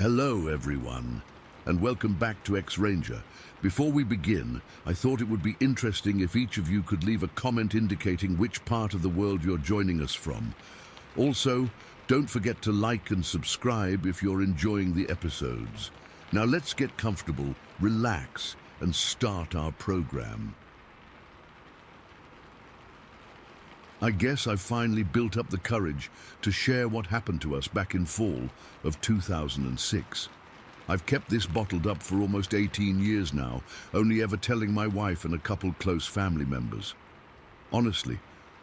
Hello everyone, and welcome back to X-Ranger. Before we begin, I thought it would be interesting if each of you could leave a comment indicating which part of the world you're joining us from. Also, don't forget to like and subscribe if you're enjoying the episodes. Now let's get comfortable, relax, and start our program. I guess I've finally built up the courage to share what happened to us back in fall of 2006. I've kept this bottled up for almost 18 years now, only ever telling my wife and a couple close family members. Honestly,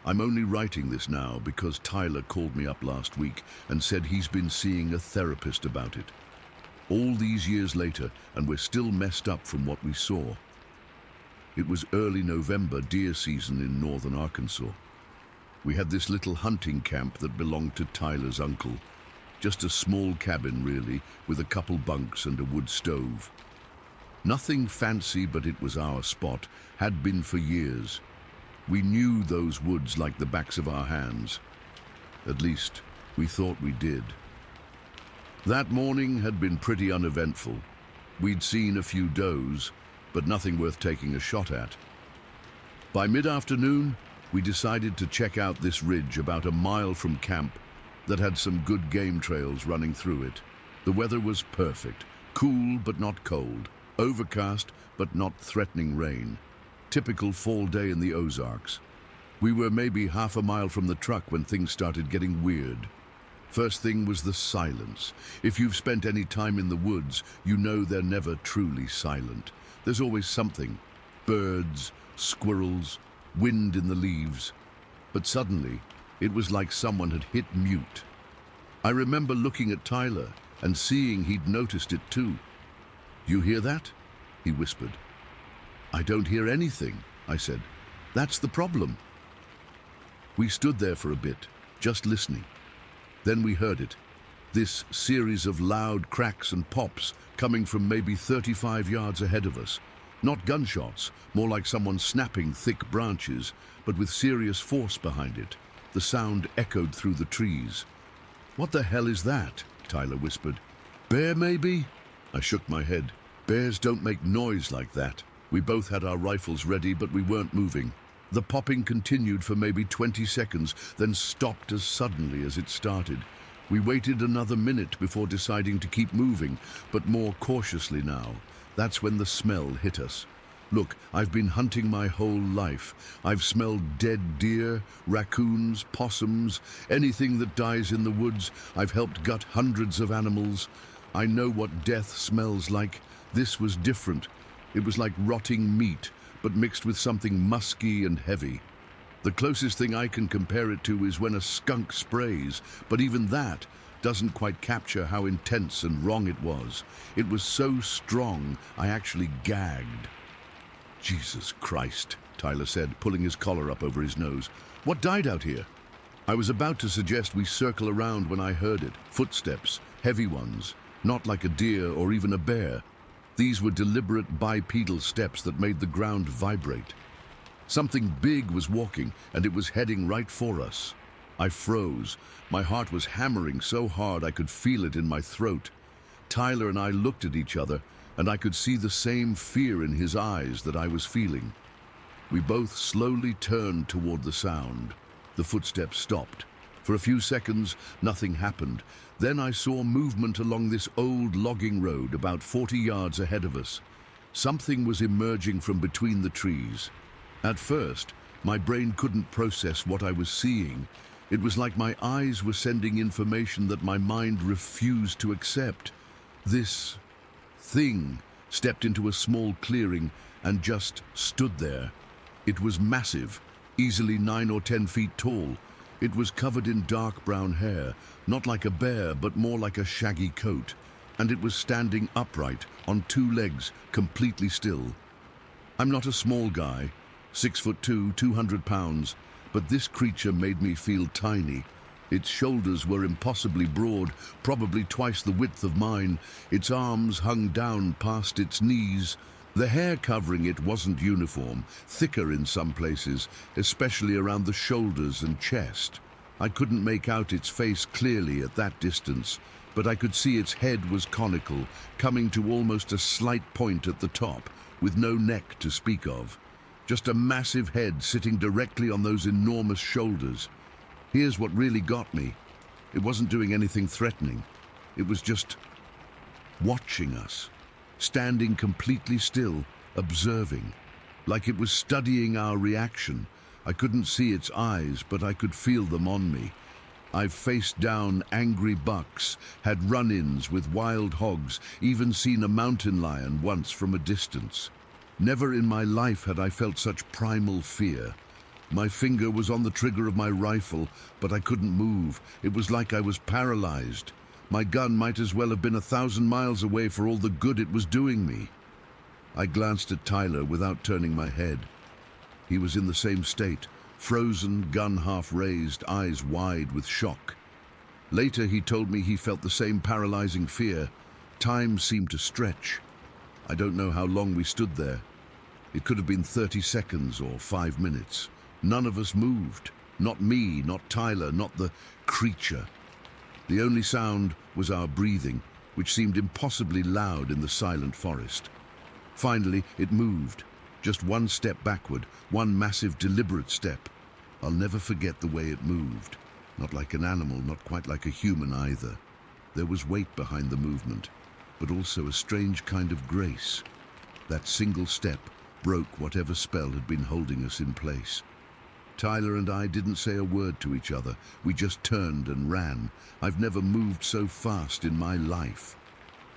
I'm only writing this now because Tyler called me up last week and said he's been seeing a therapist about it. All these years later, and we're still messed up from what we saw. It was early November deer season in northern Arkansas. We had this little hunting camp that belonged to Tyler's uncle. Just a small cabin, really, with a couple bunks and a wood stove. Nothing fancy, but it was our spot, had been for years. We knew those woods like the backs of our hands. At least, we thought we did. That morning had been pretty uneventful. We'd seen a few does, but nothing worth taking a shot at. By mid-afternoon, we decided to check out this ridge about a mile from camp that had some good game trails running through it. The weather was perfect, cool but not cold, overcast but not threatening rain. Typical fall day in the Ozarks. We were maybe half a mile from the truck when things started getting weird. First thing was the silence. If you've spent any time in the woods, you know they're never truly silent. There's always something. Birds, squirrels, wind in the leaves. But suddenly, it was like someone had hit mute. I remember looking at Tyler and seeing he'd noticed it too. "You hear that?" he whispered. "I don't hear anything," I said. "That's the problem." We stood there for a bit, just listening. Then we heard it. This series of loud cracks and pops coming from maybe 35 yards ahead of us. Not gunshots, more like someone snapping thick branches, but with serious force behind it. The sound echoed through the trees. "What the hell is that?" Tyler whispered. "Bear, maybe?" I shook my head. Bears don't make noise like that. We both had our rifles ready, but we weren't moving. The popping continued for maybe 20 seconds, then stopped as suddenly as it started. We waited another minute before deciding to keep moving, but more cautiously now. That's when the smell hit us. Look, I've been hunting my whole life. I've smelled dead deer, raccoons, possums, anything that dies in the woods. I've helped gut hundreds of animals. I know what death smells like. This was different. It was like rotting meat, but mixed with something musky and heavy. The closest thing I can compare it to is when a skunk sprays, but even that doesn't quite capture how intense and wrong it was. It was so strong, I actually gagged. "Jesus Christ," Tyler said, pulling his collar up over his nose. "What died out here?" I was about to suggest we circle around when I heard it. Footsteps, heavy ones, not like a deer or even a bear. These were deliberate bipedal steps that made the ground vibrate. Something big was walking, and it was heading right for us. I froze. My heart was hammering so hard I could feel it in my throat. Tyler and I looked at each other, and I could see the same fear in his eyes that I was feeling. We both slowly turned toward the sound. The footsteps stopped. For a few seconds, nothing happened. Then I saw movement along this old logging road about 40 yards ahead of us. Something was emerging from between the trees. At first, my brain couldn't process what I was seeing. It was like my eyes were sending information that my mind refused to accept. This thing stepped into a small clearing and just stood there. It was massive, easily 9 or 10 feet tall. It was covered in dark brown hair, not like a bear, but more like a shaggy coat. And it was standing upright, on 2 legs, completely still. I'm not a small guy, 6'2", 200 pounds, but this creature made me feel tiny. Its shoulders were impossibly broad, probably twice the width of mine. Its arms hung down past its knees. The hair covering it wasn't uniform, thicker in some places, especially around the shoulders and chest. I couldn't make out its face clearly at that distance, but I could see its head was conical, coming to almost a slight point at the top, with no neck to speak of. Just a massive head sitting directly on those enormous shoulders. Here's what really got me. It wasn't doing anything threatening. It was just watching us, standing completely still, observing, like it was studying our reaction. I couldn't see its eyes, but I could feel them on me. I've faced down angry bucks, had run-ins with wild hogs, even seen a mountain lion once from a distance. Never in my life had I felt such primal fear. My finger was on the trigger of my rifle, but I couldn't move. It was like I was paralyzed. My gun might as well have been 1,000 miles away for all the good it was doing me. I glanced at Tyler without turning my head. He was in the same state, frozen, gun half raised, eyes wide with shock. Later he told me he felt the same paralyzing fear. Time seemed to stretch. I don't know how long we stood there. It could have been 30 seconds or 5 minutes. None of us moved. Not me, not Tyler, not the creature. The only sound was our breathing, which seemed impossibly loud in the silent forest. Finally, it moved. Just one step backward, one massive, deliberate step. I'll never forget the way it moved. Not like an animal, not quite like a human either. There was weight behind the movement, but also a strange kind of grace. That single step broke whatever spell had been holding us in place. Tyler and I didn't say a word to each other. We just turned and ran. I've never moved so fast in my life.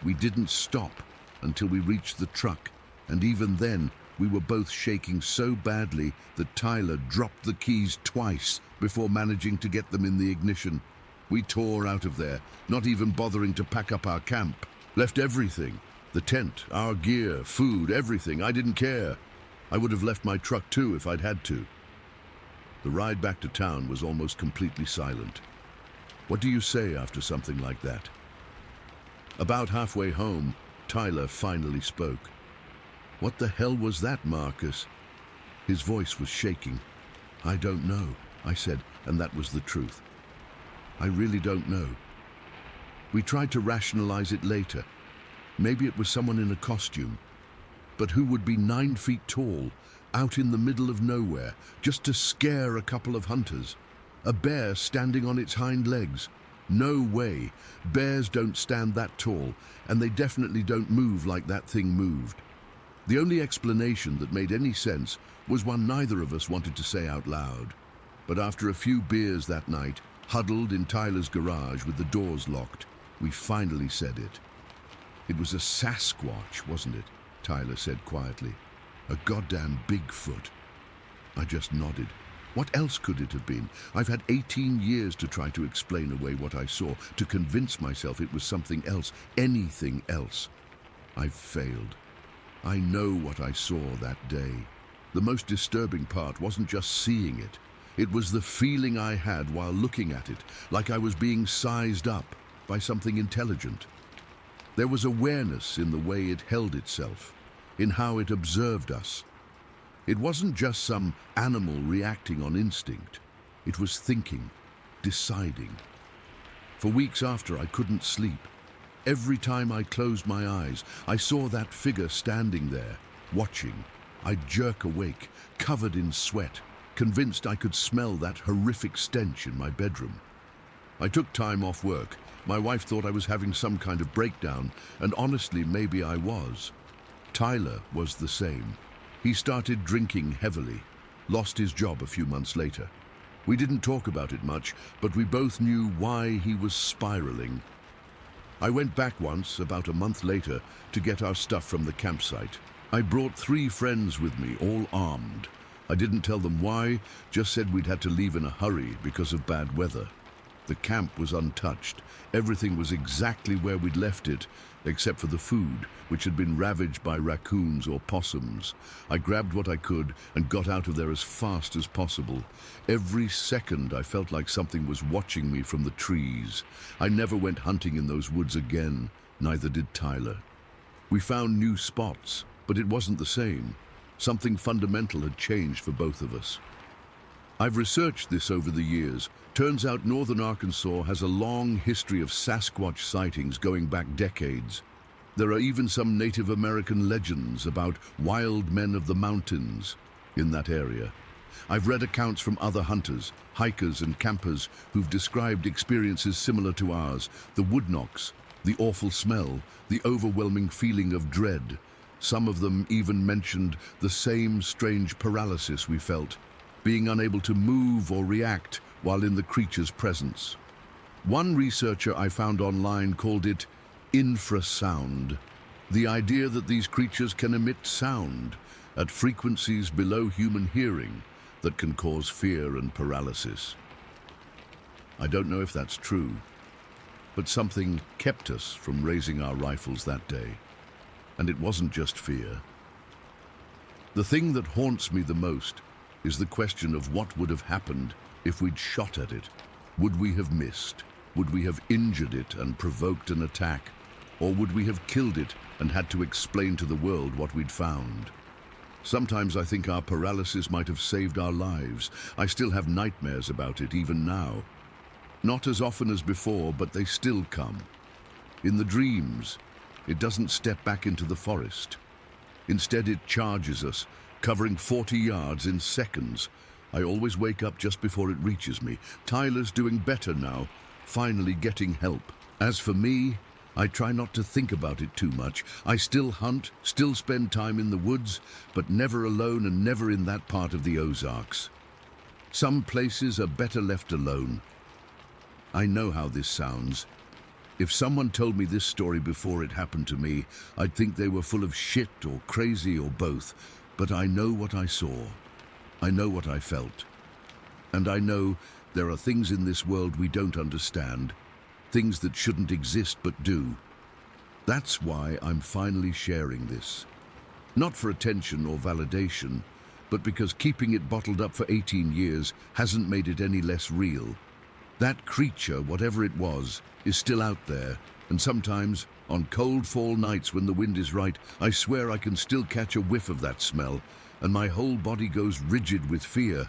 We didn't stop until we reached the truck, and even then, we were both shaking so badly that Tyler dropped the keys twice before managing to get them in the ignition. We tore out of there, not even bothering to pack up our camp. Left everything. The tent, our gear, food, everything. I didn't care. I would have left my truck too if I'd had to. The ride back to town was almost completely silent. What do you say after something like that? About halfway home, Tyler finally spoke. What the hell was that, Marcus? His voice was shaking. I don't know, I said, and that was the truth. I really don't know. We tried to rationalize it later. Maybe it was someone in a costume. But who would be 9 feet tall, out in the middle of nowhere, just to scare a couple of hunters? A bear standing on its hind legs? No way. Bears don't stand that tall, and they definitely don't move like that thing moved. The only explanation that made any sense was one neither of us wanted to say out loud. But after a few beers that night, huddled in Tyler's garage with the doors locked, we finally said it. It was a Sasquatch, wasn't it? Tyler said quietly. A goddamn Bigfoot. I just nodded. What else could it have been? I've had 18 years to try to explain away what I saw, to convince myself it was something else, anything else. I've failed. I know what I saw that day. The most disturbing part wasn't just seeing it. It was the feeling I had while looking at it, like I was being sized up by something intelligent. There was awareness in the way it held itself, in how it observed us. It wasn't just some animal reacting on instinct. It was thinking, deciding. For weeks after, I couldn't sleep. Every time I closed my eyes, I saw that figure standing there, watching. I'd jerk awake, covered in sweat, convinced I could smell that horrific stench in my bedroom. I took time off work. My wife thought I was having some kind of breakdown, and honestly, maybe I was. Tyler was the same. He started drinking heavily, lost his job a few months later. We didn't talk about it much, but we both knew why he was spiraling. I went back once, about a month later, to get our stuff from the campsite. I brought 3 friends with me, all armed. I didn't tell them why, just said we'd had to leave in a hurry because of bad weather. The camp was untouched. Everything was exactly where we'd left it, except for the food, which had been ravaged by raccoons or possums. I grabbed what I could and got out of there as fast as possible. Every second I felt like something was watching me from the trees. I never went hunting in those woods again, neither did Tyler. We found new spots, but it wasn't the same. Something fundamental had changed for both of us. I've researched this over the years. Turns out northern Arkansas has a long history of Sasquatch sightings going back decades. There are even some Native American legends about wild men of the mountains in that area. I've read accounts from other hunters, hikers and campers who've described experiences similar to ours. The wood knocks, the awful smell, the overwhelming feeling of dread. Some of them even mentioned the same strange paralysis we felt, being unable to move or react while in the creature's presence. One researcher I found online called it infrasound, the idea that these creatures can emit sound at frequencies below human hearing that can cause fear and paralysis. I don't know if that's true, but something kept us from raising our rifles that day. And it wasn't just fear. The thing that haunts me the most is the question of what would have happened if we'd shot at it. Would we have missed? Would we have injured it and provoked an attack? Or would we have killed it and had to explain to the world what we'd found? Sometimes I think our paralysis might have saved our lives. I still have nightmares about it even now. Not as often as before, but they still come. In the dreams, it doesn't step back into the forest. Instead, it charges us, covering 40 yards in seconds. I always wake up just before it reaches me. Tyler's doing better now, finally getting help. As for me, I try not to think about it too much. I still hunt, still spend time in the woods, but never alone and never in that part of the Ozarks. Some places are better left alone. I know how this sounds. If someone told me this story before it happened to me, I'd think they were full of shit or crazy or both. But I know what I saw. I know what I felt. And I know there are things in this world we don't understand, things that shouldn't exist but do. That's why I'm finally sharing this. Not for attention or validation, but because keeping it bottled up for 18 years hasn't made it any less real. That creature, whatever it was, is still out there, and sometimes, on cold fall nights when the wind is right, I swear I can still catch a whiff of that smell, and my whole body goes rigid with fear.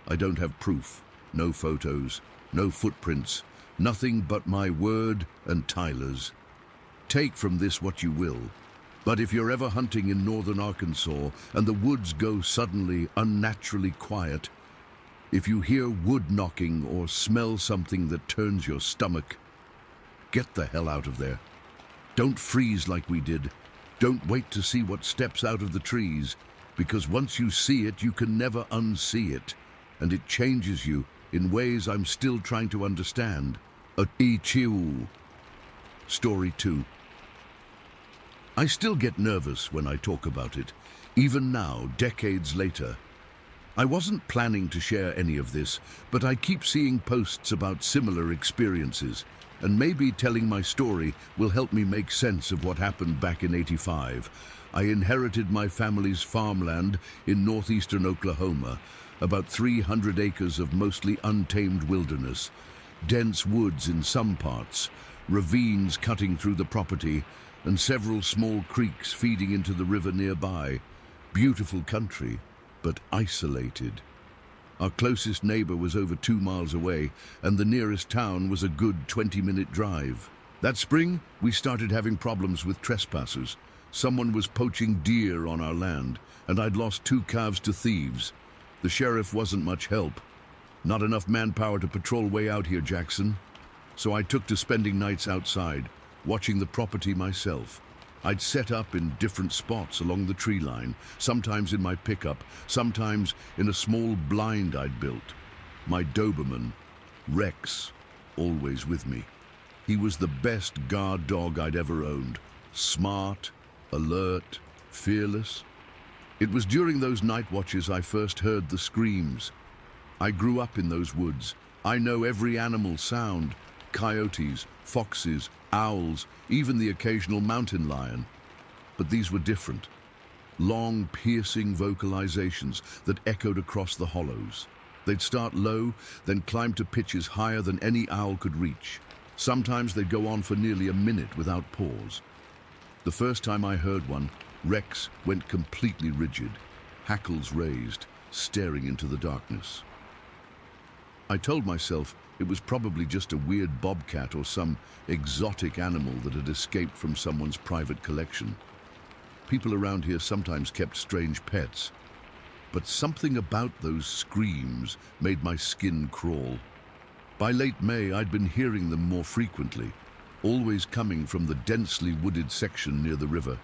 I don't have proof, no photos, no footprints, nothing but my word and Tyler's. Take from this what you will, but if you're ever hunting in northern Arkansas and the woods go suddenly unnaturally quiet, if you hear wood knocking or smell something that turns your stomach, get the hell out of there. Don't freeze like we did. Don't wait to see what steps out of the trees, because once you see it, you can never unsee it, and it changes you in ways I'm still trying to understand. Story 2. I still get nervous when I talk about it, even now, decades later. I wasn't planning to share any of this, but I keep seeing posts about similar experiences, and maybe telling my story will help me make sense of what happened back in '85. I inherited my family's farmland in northeastern Oklahoma, about 300 acres of mostly untamed wilderness, dense woods in some parts, ravines cutting through the property, and several small creeks feeding into the river nearby. Beautiful country, but isolated. Our closest neighbor was over 2 miles away, and the nearest town was a good 20-minute drive. That spring, we started having problems with trespassers. Someone was poaching deer on our land, and I'd lost 2 calves to thieves. The sheriff wasn't much help. Not enough manpower to patrol way out here, Jackson. So I took to spending nights outside, watching the property myself. I'd set up in different spots along the tree line, sometimes in my pickup, sometimes in a small blind I'd built. My Doberman, Rex, always with me. He was the best guard dog I'd ever owned. Smart, alert, fearless. It was during those night watches I first heard the screams. I grew up in those woods. I know every animal sound. Coyotes, foxes, owls, even the occasional mountain lion. But these were different. Long, piercing vocalizations that echoed across the hollows. They'd start low, then climb to pitches higher than any owl could reach. Sometimes they'd go on for nearly a minute without pause. The first time I heard one, Rex went completely rigid, hackles raised, staring into the darkness. I told myself it was probably just a weird bobcat or some exotic animal that had escaped from someone's private collection. People around here sometimes kept strange pets, but something about those screams made my skin crawl. By late May, I'd been hearing them more frequently, always coming from the densely wooded section near the river.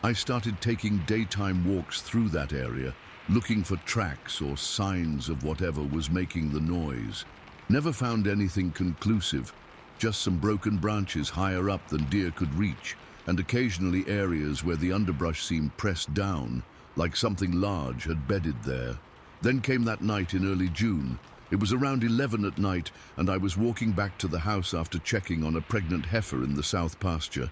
I started taking daytime walks through that area, looking for tracks or signs of whatever was making the noise. Never found anything conclusive, just some broken branches higher up than deer could reach, and occasionally areas where the underbrush seemed pressed down, like something large had bedded there. Then came that night in early June. It was around 11 at night, and I was walking back to the house after checking on a pregnant heifer in the south pasture.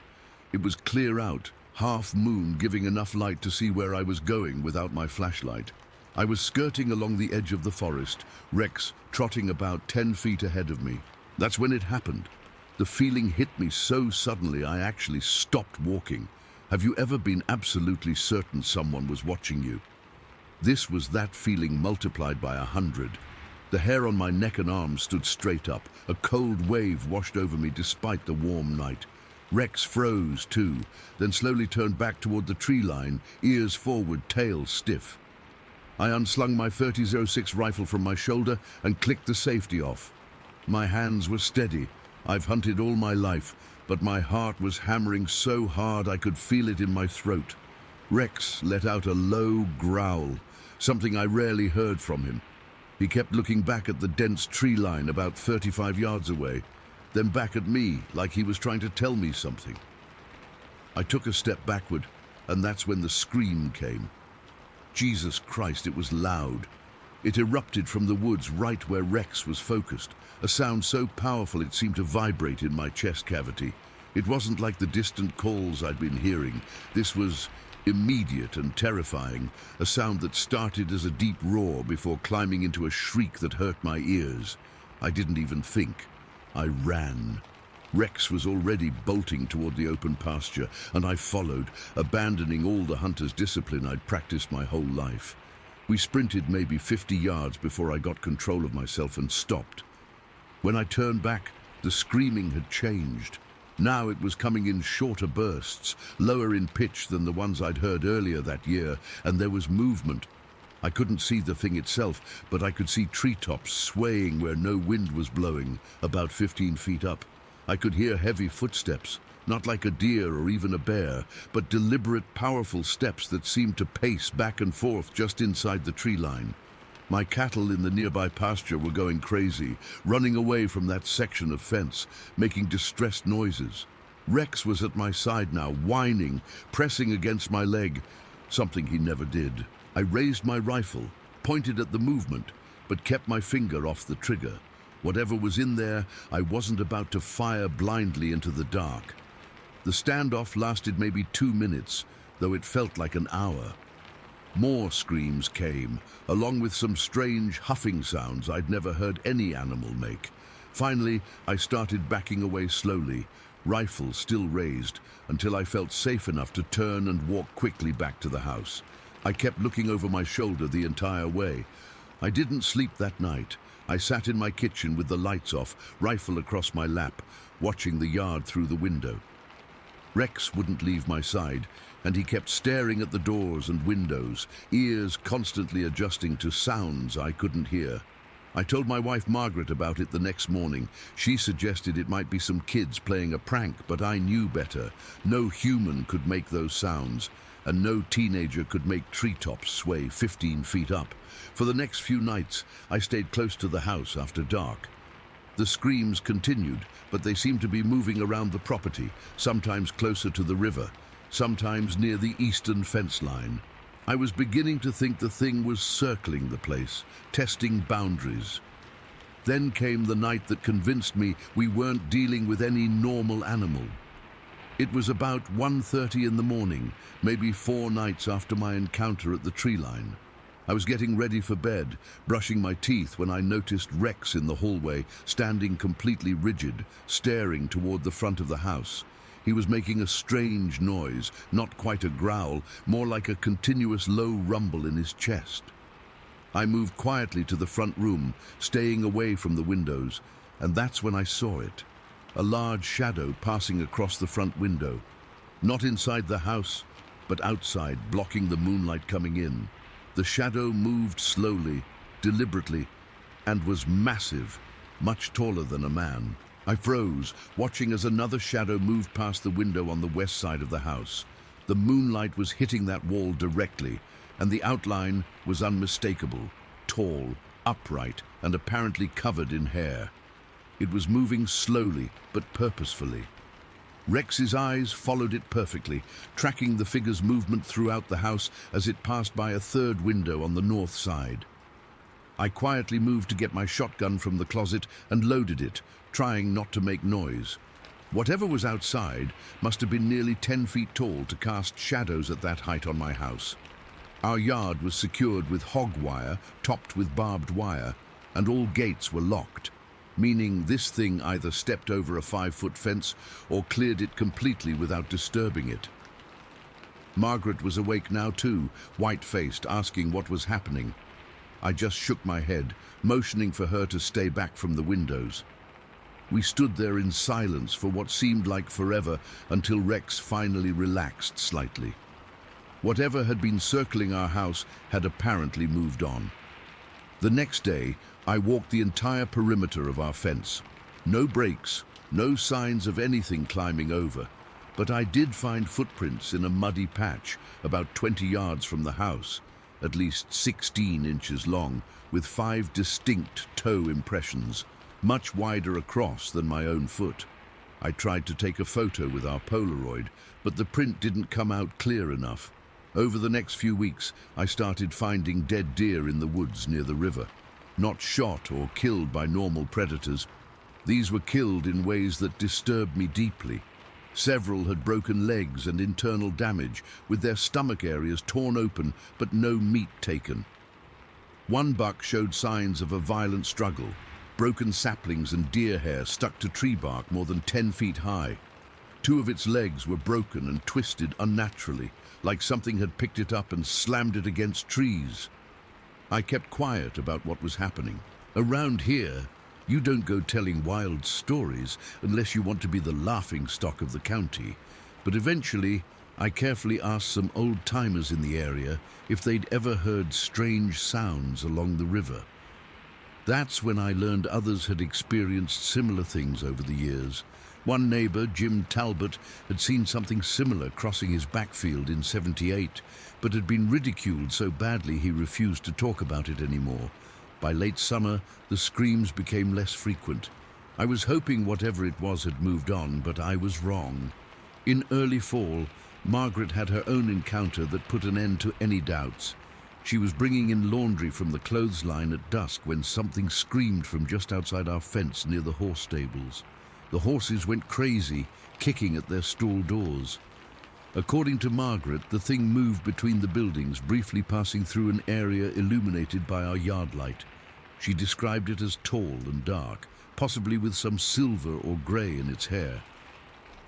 It was clear out, half moon giving enough light to see where I was going without my flashlight. I was skirting along the edge of the forest, Rex trotting about 10 feet ahead of me. That's when it happened. The feeling hit me so suddenly I actually stopped walking. Have you ever been absolutely certain someone was watching you? This was that feeling multiplied by 100. The hair on my neck and arms stood straight up. A cold wave washed over me despite the warm night. Rex froze too, then slowly turned back toward the tree line, ears forward, tail stiff. I unslung my .30-06 rifle from my shoulder and clicked the safety off. My hands were steady. I've hunted all my life, but my heart was hammering so hard I could feel it in my throat. Rex let out a low growl, something I rarely heard from him. He kept looking back at the dense tree line about 35 yards away, then back at me like he was trying to tell me something. I took a step backward, and that's when the scream came. Jesus Christ, it was loud. It erupted from the woods right where Rex was focused, a sound so powerful it seemed to vibrate in my chest cavity. It wasn't like the distant calls I'd been hearing. This was immediate and terrifying, a sound that started as a deep roar before climbing into a shriek that hurt my ears. I didn't even think. I ran. Rex was already bolting toward the open pasture, and I followed, abandoning all the hunter's discipline I'd practiced my whole life. We sprinted maybe 50 yards before I got control of myself and stopped. When I turned back, the screaming had changed. Now it was coming in shorter bursts, lower in pitch than the ones I'd heard earlier that year, and there was movement. I couldn't see the thing itself, but I could see treetops swaying where no wind was blowing, about 15 feet up. I could hear heavy footsteps, not like a deer or even a bear, but deliberate, powerful steps that seemed to pace back and forth just inside the tree line. My cattle in the nearby pasture were going crazy, running away from that section of fence, making distressed noises. Rex was at my side now, whining, pressing against my leg, something he never did. I raised my rifle, pointed at the movement, but kept my finger off the trigger. Whatever was in there, I wasn't about to fire blindly into the dark. The standoff lasted maybe 2 minutes, though it felt like an hour. More screams came, along with some strange huffing sounds I'd never heard any animal make. Finally, I started backing away slowly, rifle still raised, until I felt safe enough to turn and walk quickly back to the house. I kept looking over my shoulder the entire way. I didn't sleep that night. I sat in my kitchen with the lights off, rifle across my lap, watching the yard through the window. Rex wouldn't leave my side, and he kept staring at the doors and windows, ears constantly adjusting to sounds I couldn't hear. I told my wife Margaret about it the next morning. She suggested it might be some kids playing a prank, but I knew better. No human could make those sounds, and no teenager could make treetops sway 15 feet up. For the next few nights, I stayed close to the house after dark. The screams continued, but they seemed to be moving around the property, sometimes closer to the river, sometimes near the eastern fence line. I was beginning to think the thing was circling the place, testing boundaries. Then came the night that convinced me we weren't dealing with any normal animal. It was about 1:30 in the morning, maybe 4 nights after my encounter at the tree line. I was getting ready for bed, brushing my teeth, when I noticed Rex in the hallway, standing completely rigid, staring toward the front of the house. He was making a strange noise, not quite a growl, more like a continuous low rumble in his chest. I moved quietly to the front room, staying away from the windows, and that's when I saw it. A large shadow passing across the front window. Not inside the house, but outside, blocking the moonlight coming in. The shadow moved slowly, deliberately, and was massive, much taller than a man. I froze, watching as another shadow moved past the window on the west side of the house. The moonlight was hitting that wall directly, and the outline was unmistakable, tall, upright, and apparently covered in hair. It was moving slowly, but purposefully. Rex's eyes followed it perfectly, tracking the figure's movement throughout the house as it passed by a third window on the north side. I quietly moved to get my shotgun from the closet and loaded it, trying not to make noise. Whatever was outside must have been nearly 10 feet tall to cast shadows at that height on my house. Our yard was secured with hog wire, topped with barbed wire, and all gates were locked, meaning this thing either stepped over a 5-foot fence or cleared it completely without disturbing it. Margaret was awake now too, white-faced, asking what was happening. I just shook my head, motioning for her to stay back from the windows. We stood there in silence for what seemed like forever until Rex finally relaxed slightly. Whatever had been circling our house had apparently moved on. The next day, I walked the entire perimeter of our fence. No breaks, no signs of anything climbing over, but I did find footprints in a muddy patch about 20 yards from the house, at least 16 inches long, with 5 distinct toe impressions, much wider across than my own foot. I tried to take a photo with our Polaroid, but the print didn't come out clear enough. Over the next few weeks, I started finding dead deer in the woods near the river. Not shot or killed by normal predators. These were killed in ways that disturbed me deeply. Several had broken legs and internal damage, with their stomach areas torn open but no meat taken. One buck showed signs of a violent struggle. Broken saplings and deer hair stuck to tree bark more than 10 feet high. 2 of its legs were broken and twisted unnaturally, like something had picked it up and slammed it against trees. I kept quiet about what was happening. Around here, you don't go telling wild stories unless you want to be the laughingstock of the county. But eventually, I carefully asked some old-timers in the area if they'd ever heard strange sounds along the river. That's when I learned others had experienced similar things over the years. One neighbor, Jim Talbot, had seen something similar crossing his backfield in '78, but had been ridiculed so badly he refused to talk about it anymore. By late summer, the screams became less frequent. I was hoping whatever it was had moved on, but I was wrong. In early fall, Margaret had her own encounter that put an end to any doubts. She was bringing in laundry from the clothesline at dusk when something screamed from just outside our fence near the horse stables. The horses went crazy, kicking at their stall doors. According to Margaret, the thing moved between the buildings, briefly passing through an area illuminated by our yard light. She described it as tall and dark, possibly with some silver or grey in its hair.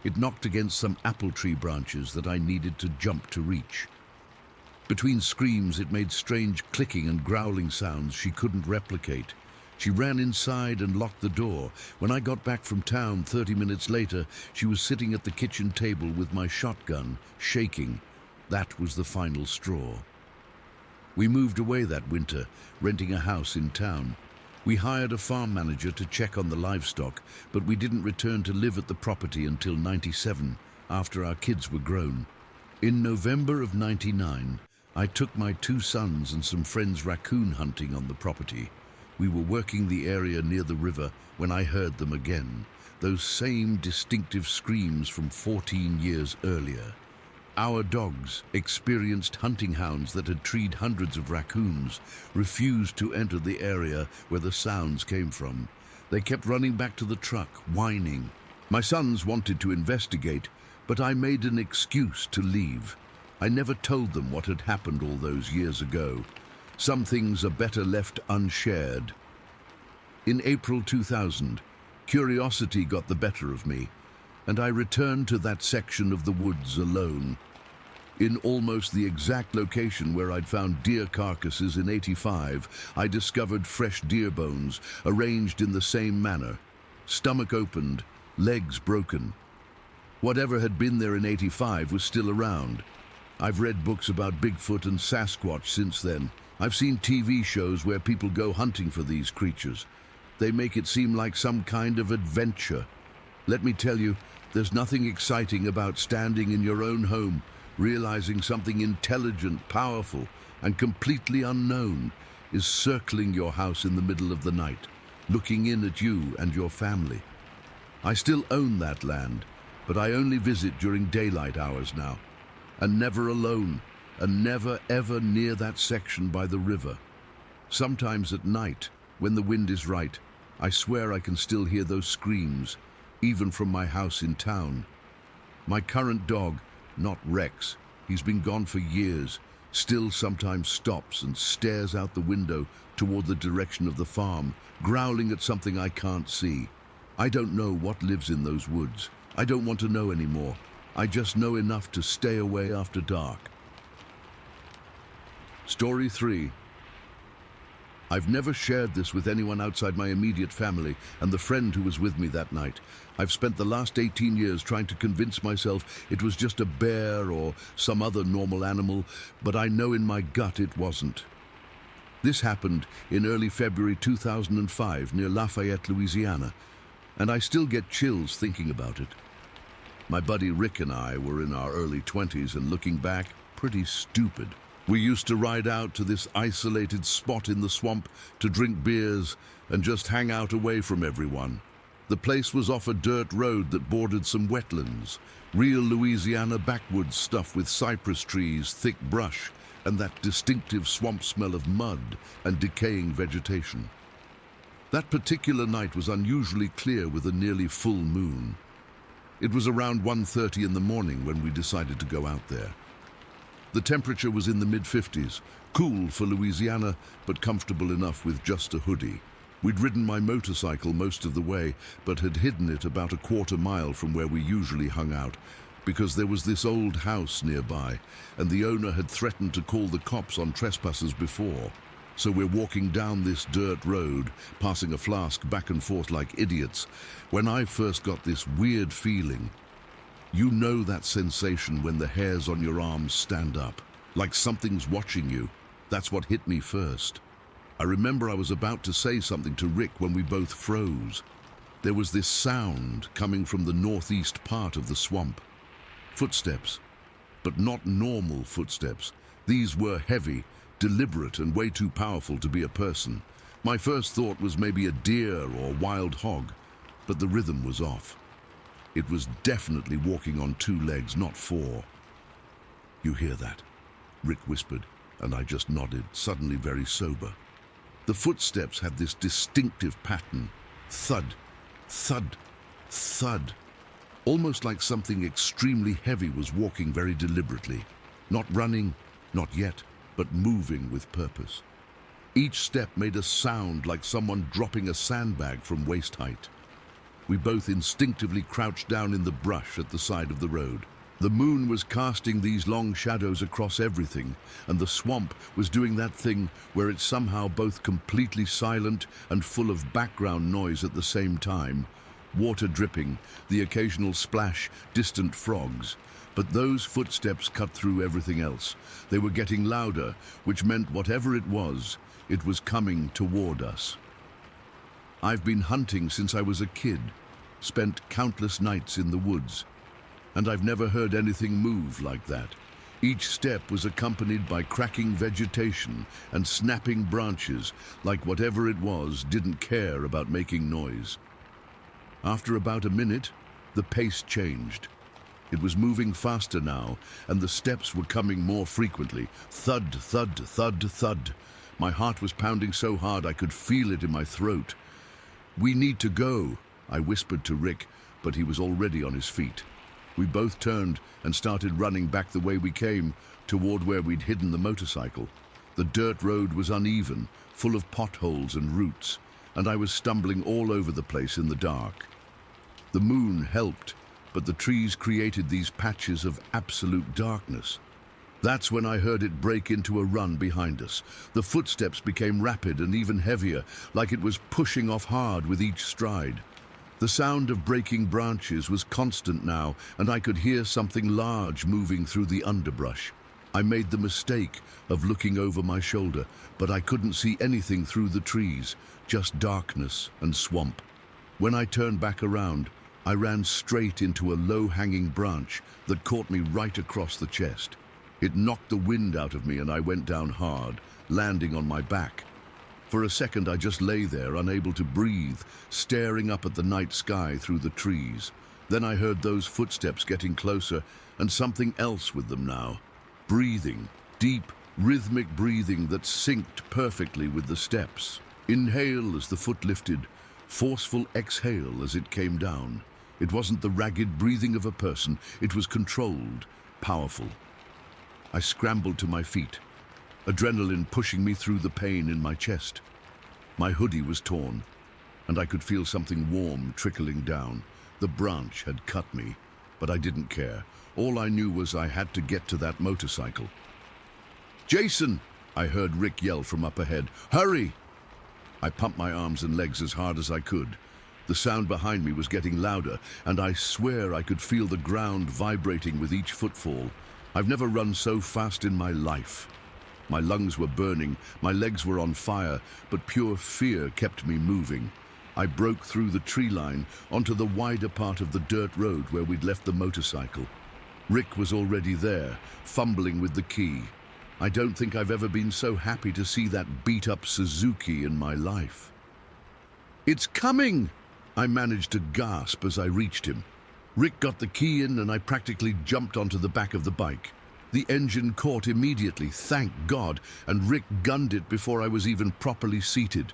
It knocked against some apple tree branches that I needed to jump to reach. Between screams, it made strange clicking and growling sounds she couldn't replicate. She ran inside and locked the door. When I got back from town 30 minutes later, she was sitting at the kitchen table with my shotgun, shaking. That was the final straw. We moved away that winter, renting a house in town. We hired a farm manager to check on the livestock, but we didn't return to live at the property until '97, after our kids were grown. In November of '99, I took my 2 sons and some friends raccoon hunting on the property. We were working the area near the river when I heard them again, those same distinctive screams from 14 years earlier. Our dogs, experienced hunting hounds that had treed hundreds of raccoons, refused to enter the area where the sounds came from. They kept running back to the truck, whining. My sons wanted to investigate, but I made an excuse to leave. I never told them what had happened all those years ago. Some things are better left unshared. In April 2000, curiosity got the better of me, and I returned to that section of the woods alone. In almost the exact location where I'd found deer carcasses in '85, I discovered fresh deer bones, arranged in the same manner. Stomach opened, legs broken. Whatever had been there in '85 was still around. I've read books about Bigfoot and Sasquatch since then. I've seen TV shows where people go hunting for these creatures. They make it seem like some kind of adventure. Let me tell you, there's nothing exciting about standing in your own home, realizing something intelligent, powerful, and completely unknown is circling your house in the middle of the night, looking in at you and your family. I still own that land, but I only visit during daylight hours now, and never alone, and never ever near that section by the river. Sometimes at night, when the wind is right, I swear I can still hear those screams, even from my house in town. My current dog, not Rex, he's been gone for years, still sometimes stops and stares out the window toward the direction of the farm, growling at something I can't see. I don't know what lives in those woods. I don't want to know anymore. I just know enough to stay away after dark. Story 3. I've never shared this with anyone outside my immediate family and the friend who was with me that night. I've spent the last 18 years trying to convince myself it was just a bear or some other normal animal, but I know in my gut it wasn't. This happened in early February 2005 near Lafayette, Louisiana, and I still get chills thinking about it. My buddy Rick and I were in our early 20s and looking back, pretty stupid. We used to ride out to this isolated spot in the swamp to drink beers and just hang out away from everyone. The place was off a dirt road that bordered some wetlands, real Louisiana backwoods stuff with cypress trees, thick brush, and that distinctive swamp smell of mud and decaying vegetation. That particular night was unusually clear with a nearly full moon. It was around 1:30 in the morning when we decided to go out there. The temperature was in the mid-50s, cool for Louisiana, but comfortable enough with just a hoodie. We'd ridden my motorcycle most of the way, but had hidden it about a quarter mile from where we usually hung out, because there was this old house nearby, and the owner had threatened to call the cops on trespassers before. So we're walking down this dirt road, passing a flask back and forth like idiots, when I first got this weird feeling. You know that sensation when the hairs on your arms stand up, like something's watching you. That's what hit me first. I remember I was about to say something to Rick when we both froze. There was this sound coming from the northeast part of the swamp. Footsteps, but not normal footsteps. These were heavy, deliberate, and way too powerful to be a person. My first thought was maybe a deer or wild hog, but the rhythm was off. It was definitely walking on 2 legs, not 4. "You hear that?" Rick whispered, and I just nodded, suddenly very sober. The footsteps had this distinctive pattern. Thud, thud, thud. Almost like something extremely heavy was walking very deliberately. Not running, not yet, but moving with purpose. Each step made a sound like someone dropping a sandbag from waist height. We both instinctively crouched down in the brush at the side of the road. The moon was casting these long shadows across everything, and the swamp was doing that thing where it's somehow both completely silent and full of background noise at the same time. Water dripping, the occasional splash, distant frogs. But those footsteps cut through everything else. They were getting louder, which meant whatever it was coming toward us. I've been hunting since I was a kid, spent countless nights in the woods, and I've never heard anything move like that. Each step was accompanied by cracking vegetation and snapping branches, like whatever it was didn't care about making noise. After about a minute, the pace changed. It was moving faster now, and the steps were coming more frequently. Thud, thud, thud, thud. My heart was pounding so hard I could feel it in my throat. "We need to go," I whispered to Rick, but he was already on his feet. We both turned and started running back the way we came, toward where we'd hidden the motorcycle. The dirt road was uneven, full of potholes and roots, and I was stumbling all over the place in the dark. The moon helped, but the trees created these patches of absolute darkness. That's when I heard it break into a run behind us. The footsteps became rapid and even heavier, like it was pushing off hard with each stride. The sound of breaking branches was constant now, and I could hear something large moving through the underbrush. I made the mistake of looking over my shoulder, but I couldn't see anything through the trees, just darkness and swamp. When I turned back around, I ran straight into a low-hanging branch that caught me right across the chest. It knocked the wind out of me and I went down hard, landing on my back. For a second I just lay there, unable to breathe, staring up at the night sky through the trees. Then I heard those footsteps getting closer, and something else with them now. Breathing, deep, rhythmic breathing that synced perfectly with the steps. Inhale as the foot lifted, forceful exhale as it came down. It wasn't the ragged breathing of a person, it was controlled, powerful. I scrambled to my feet, adrenaline pushing me through the pain in my chest. My hoodie was torn, and I could feel something warm trickling down. The branch had cut me, but I didn't care. All I knew was I had to get to that motorcycle. "Jason!" I heard Rick yell from up ahead. "Hurry!" I pumped my arms and legs as hard as I could. The sound behind me was getting louder, and I swear I could feel the ground vibrating with each footfall. I've never run so fast in my life. My lungs were burning, my legs were on fire, but pure fear kept me moving. I broke through the tree line onto the wider part of the dirt road where we'd left the motorcycle. Rick was already there, fumbling with the key. I don't think I've ever been so happy to see that beat-up Suzuki in my life. "It's coming!" I managed to gasp as I reached him. Rick got the key in and I practically jumped onto the back of the bike. The engine caught immediately, thank God, and Rick gunned it before I was even properly seated.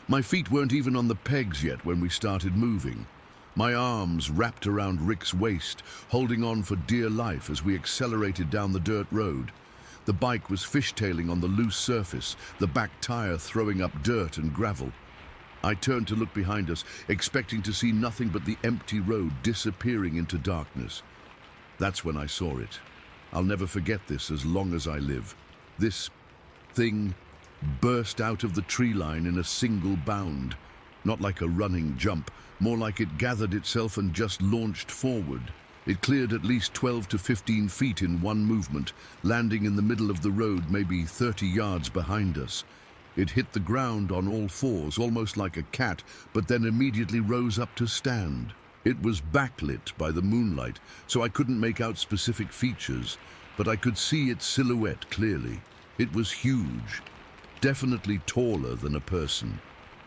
My feet weren't even on the pegs yet when we started moving. My arms wrapped around Rick's waist, holding on for dear life as we accelerated down the dirt road. The bike was fishtailing on the loose surface, the back tire throwing up dirt and gravel. I turned to look behind us, expecting to see nothing but the empty road disappearing into darkness. That's when I saw it. I'll never forget this as long as I live. This thing burst out of the tree line in a single bound. Not like a running jump, more like it gathered itself and just launched forward. It cleared at least 12 to 15 feet in one movement, landing in the middle of the road maybe 30 yards behind us. It hit the ground on all fours, almost like a cat, but then immediately rose up to stand. It was backlit by the moonlight, so I couldn't make out specific features, but I could see its silhouette clearly. It was huge, definitely taller than a person,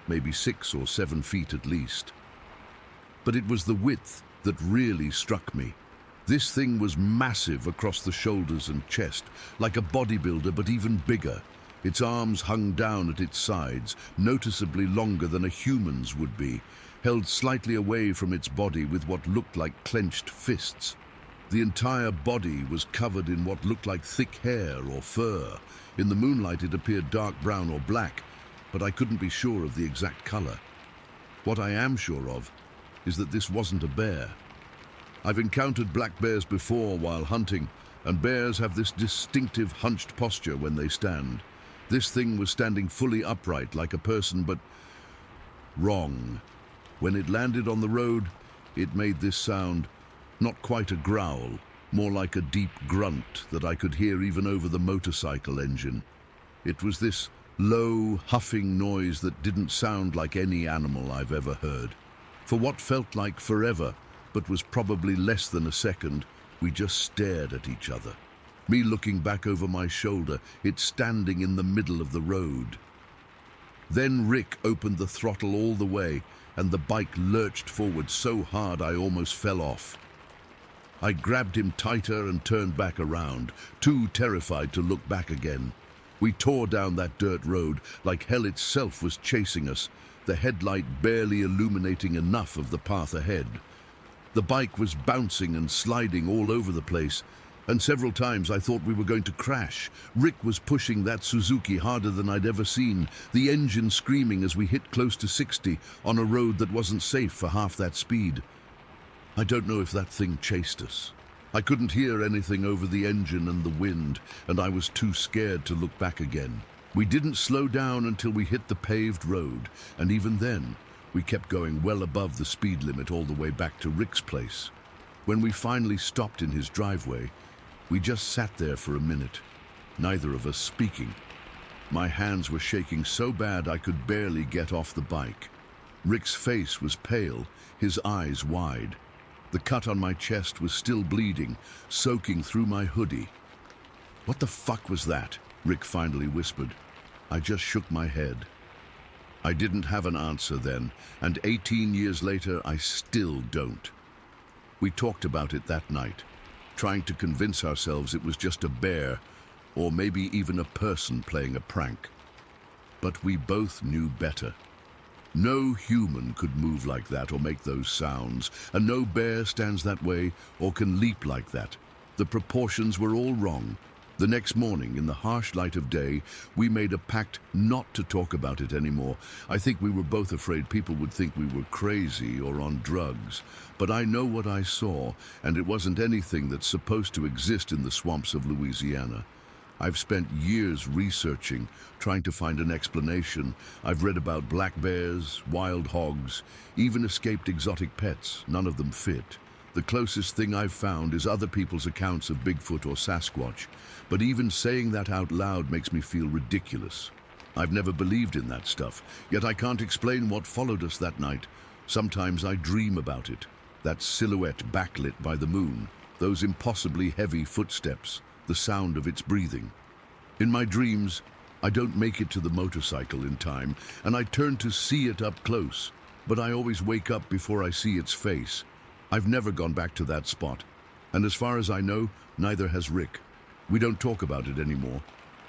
maybe 6 or 7 feet at least. But it was the width that really struck me. This thing was massive across the shoulders and chest, like a bodybuilder but even bigger. Its arms hung down at its sides, noticeably longer than a human's would be, held slightly away from its body with what looked like clenched fists. The entire body was covered in what looked like thick hair or fur. In the moonlight it appeared dark brown or black, but I couldn't be sure of the exact color. What I am sure of is that this wasn't a bear. I've encountered black bears before while hunting, and bears have this distinctive hunched posture when they stand. This thing was standing fully upright like a person, but wrong. When it landed on the road, it made this sound, not quite a growl, more like a deep grunt that I could hear even over the motorcycle engine. It was this low, huffing noise that didn't sound like any animal I've ever heard. For what felt like forever, but was probably less than a second, we just stared at each other. Me looking back over my shoulder, it standing in the middle of the road. Then Rick opened the throttle all the way, and the bike lurched forward so hard I almost fell off. I grabbed him tighter and turned back around, too terrified to look back again. We tore down that dirt road like hell itself was chasing us, the headlight barely illuminating enough of the path ahead. The bike was bouncing and sliding all over the place, and several times I thought we were going to crash. Rick was pushing that Suzuki harder than I'd ever seen, the engine screaming as we hit close to 60 on a road that wasn't safe for half that speed. I don't know if that thing chased us. I couldn't hear anything over the engine and the wind, and I was too scared to look back again. We didn't slow down until we hit the paved road, and even then, we kept going well above the speed limit all the way back to Rick's place. When we finally stopped in his driveway, we just sat there for a minute, neither of us speaking. My hands were shaking so bad I could barely get off the bike. Rick's face was pale, his eyes wide. The cut on my chest was still bleeding, soaking through my hoodie. "What the fuck was that?" Rick finally whispered. I just shook my head. I didn't have an answer then, and 18 years later, I still don't. We talked about it that night, trying to convince ourselves it was just a bear, or maybe even a person playing a prank. But we both knew better. No human could move like that or make those sounds, and no bear stands that way or can leap like that. The proportions were all wrong. The next morning, in the harsh light of day, we made a pact not to talk about it anymore. I think we were both afraid people would think we were crazy or on drugs. But I know what I saw, and it wasn't anything that's supposed to exist in the swamps of Louisiana. I've spent years researching, trying to find an explanation. I've read about black bears, wild hogs, even escaped exotic pets. None of them fit. The closest thing I've found is other people's accounts of Bigfoot or Sasquatch. But even saying that out loud makes me feel ridiculous. I've never believed in that stuff, yet I can't explain what followed us that night. Sometimes I dream about it. That silhouette backlit by the moon, those impossibly heavy footsteps, the sound of its breathing. In my dreams, I don't make it to the motorcycle in time, and I turn to see it up close, but I always wake up before I see its face. I've never gone back to that spot, and as far as I know, neither has Rick. We don't talk about it anymore.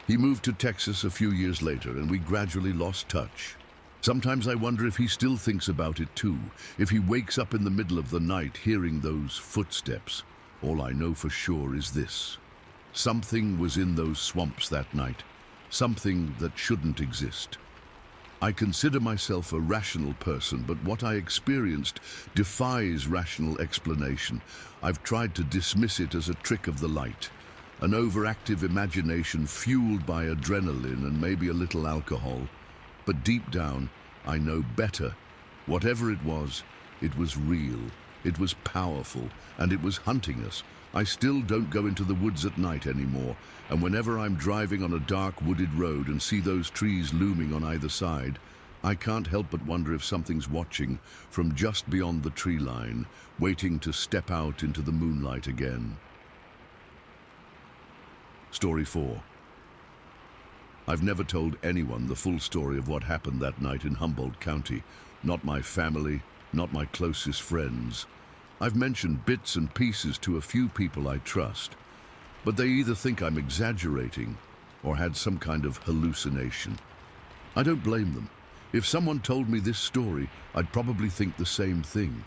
He moved to Texas a few years later, and we gradually lost touch. Sometimes I wonder if he still thinks about it too, if he wakes up in the middle of the night hearing those footsteps. All I know for sure is this. Something was in those swamps that night, something that shouldn't exist. I consider myself a rational person, but what I experienced defies rational explanation. I've tried to dismiss it as a trick of the light, an overactive imagination fueled by adrenaline and maybe a little alcohol. But deep down, I know better. Whatever it was real, it was powerful, and it was hunting us. I still don't go into the woods at night anymore, and whenever I'm driving on a dark wooded road and see those trees looming on either side, I can't help but wonder if something's watching from just beyond the tree line, waiting to step out into the moonlight again. Story 4. I've never told anyone the full story of what happened that night in Humboldt County. Not my family, not my closest friends. I've mentioned bits and pieces to a few people I trust, but they either think I'm exaggerating or had some kind of hallucination. I don't blame them. If someone told me this story, I'd probably think the same thing.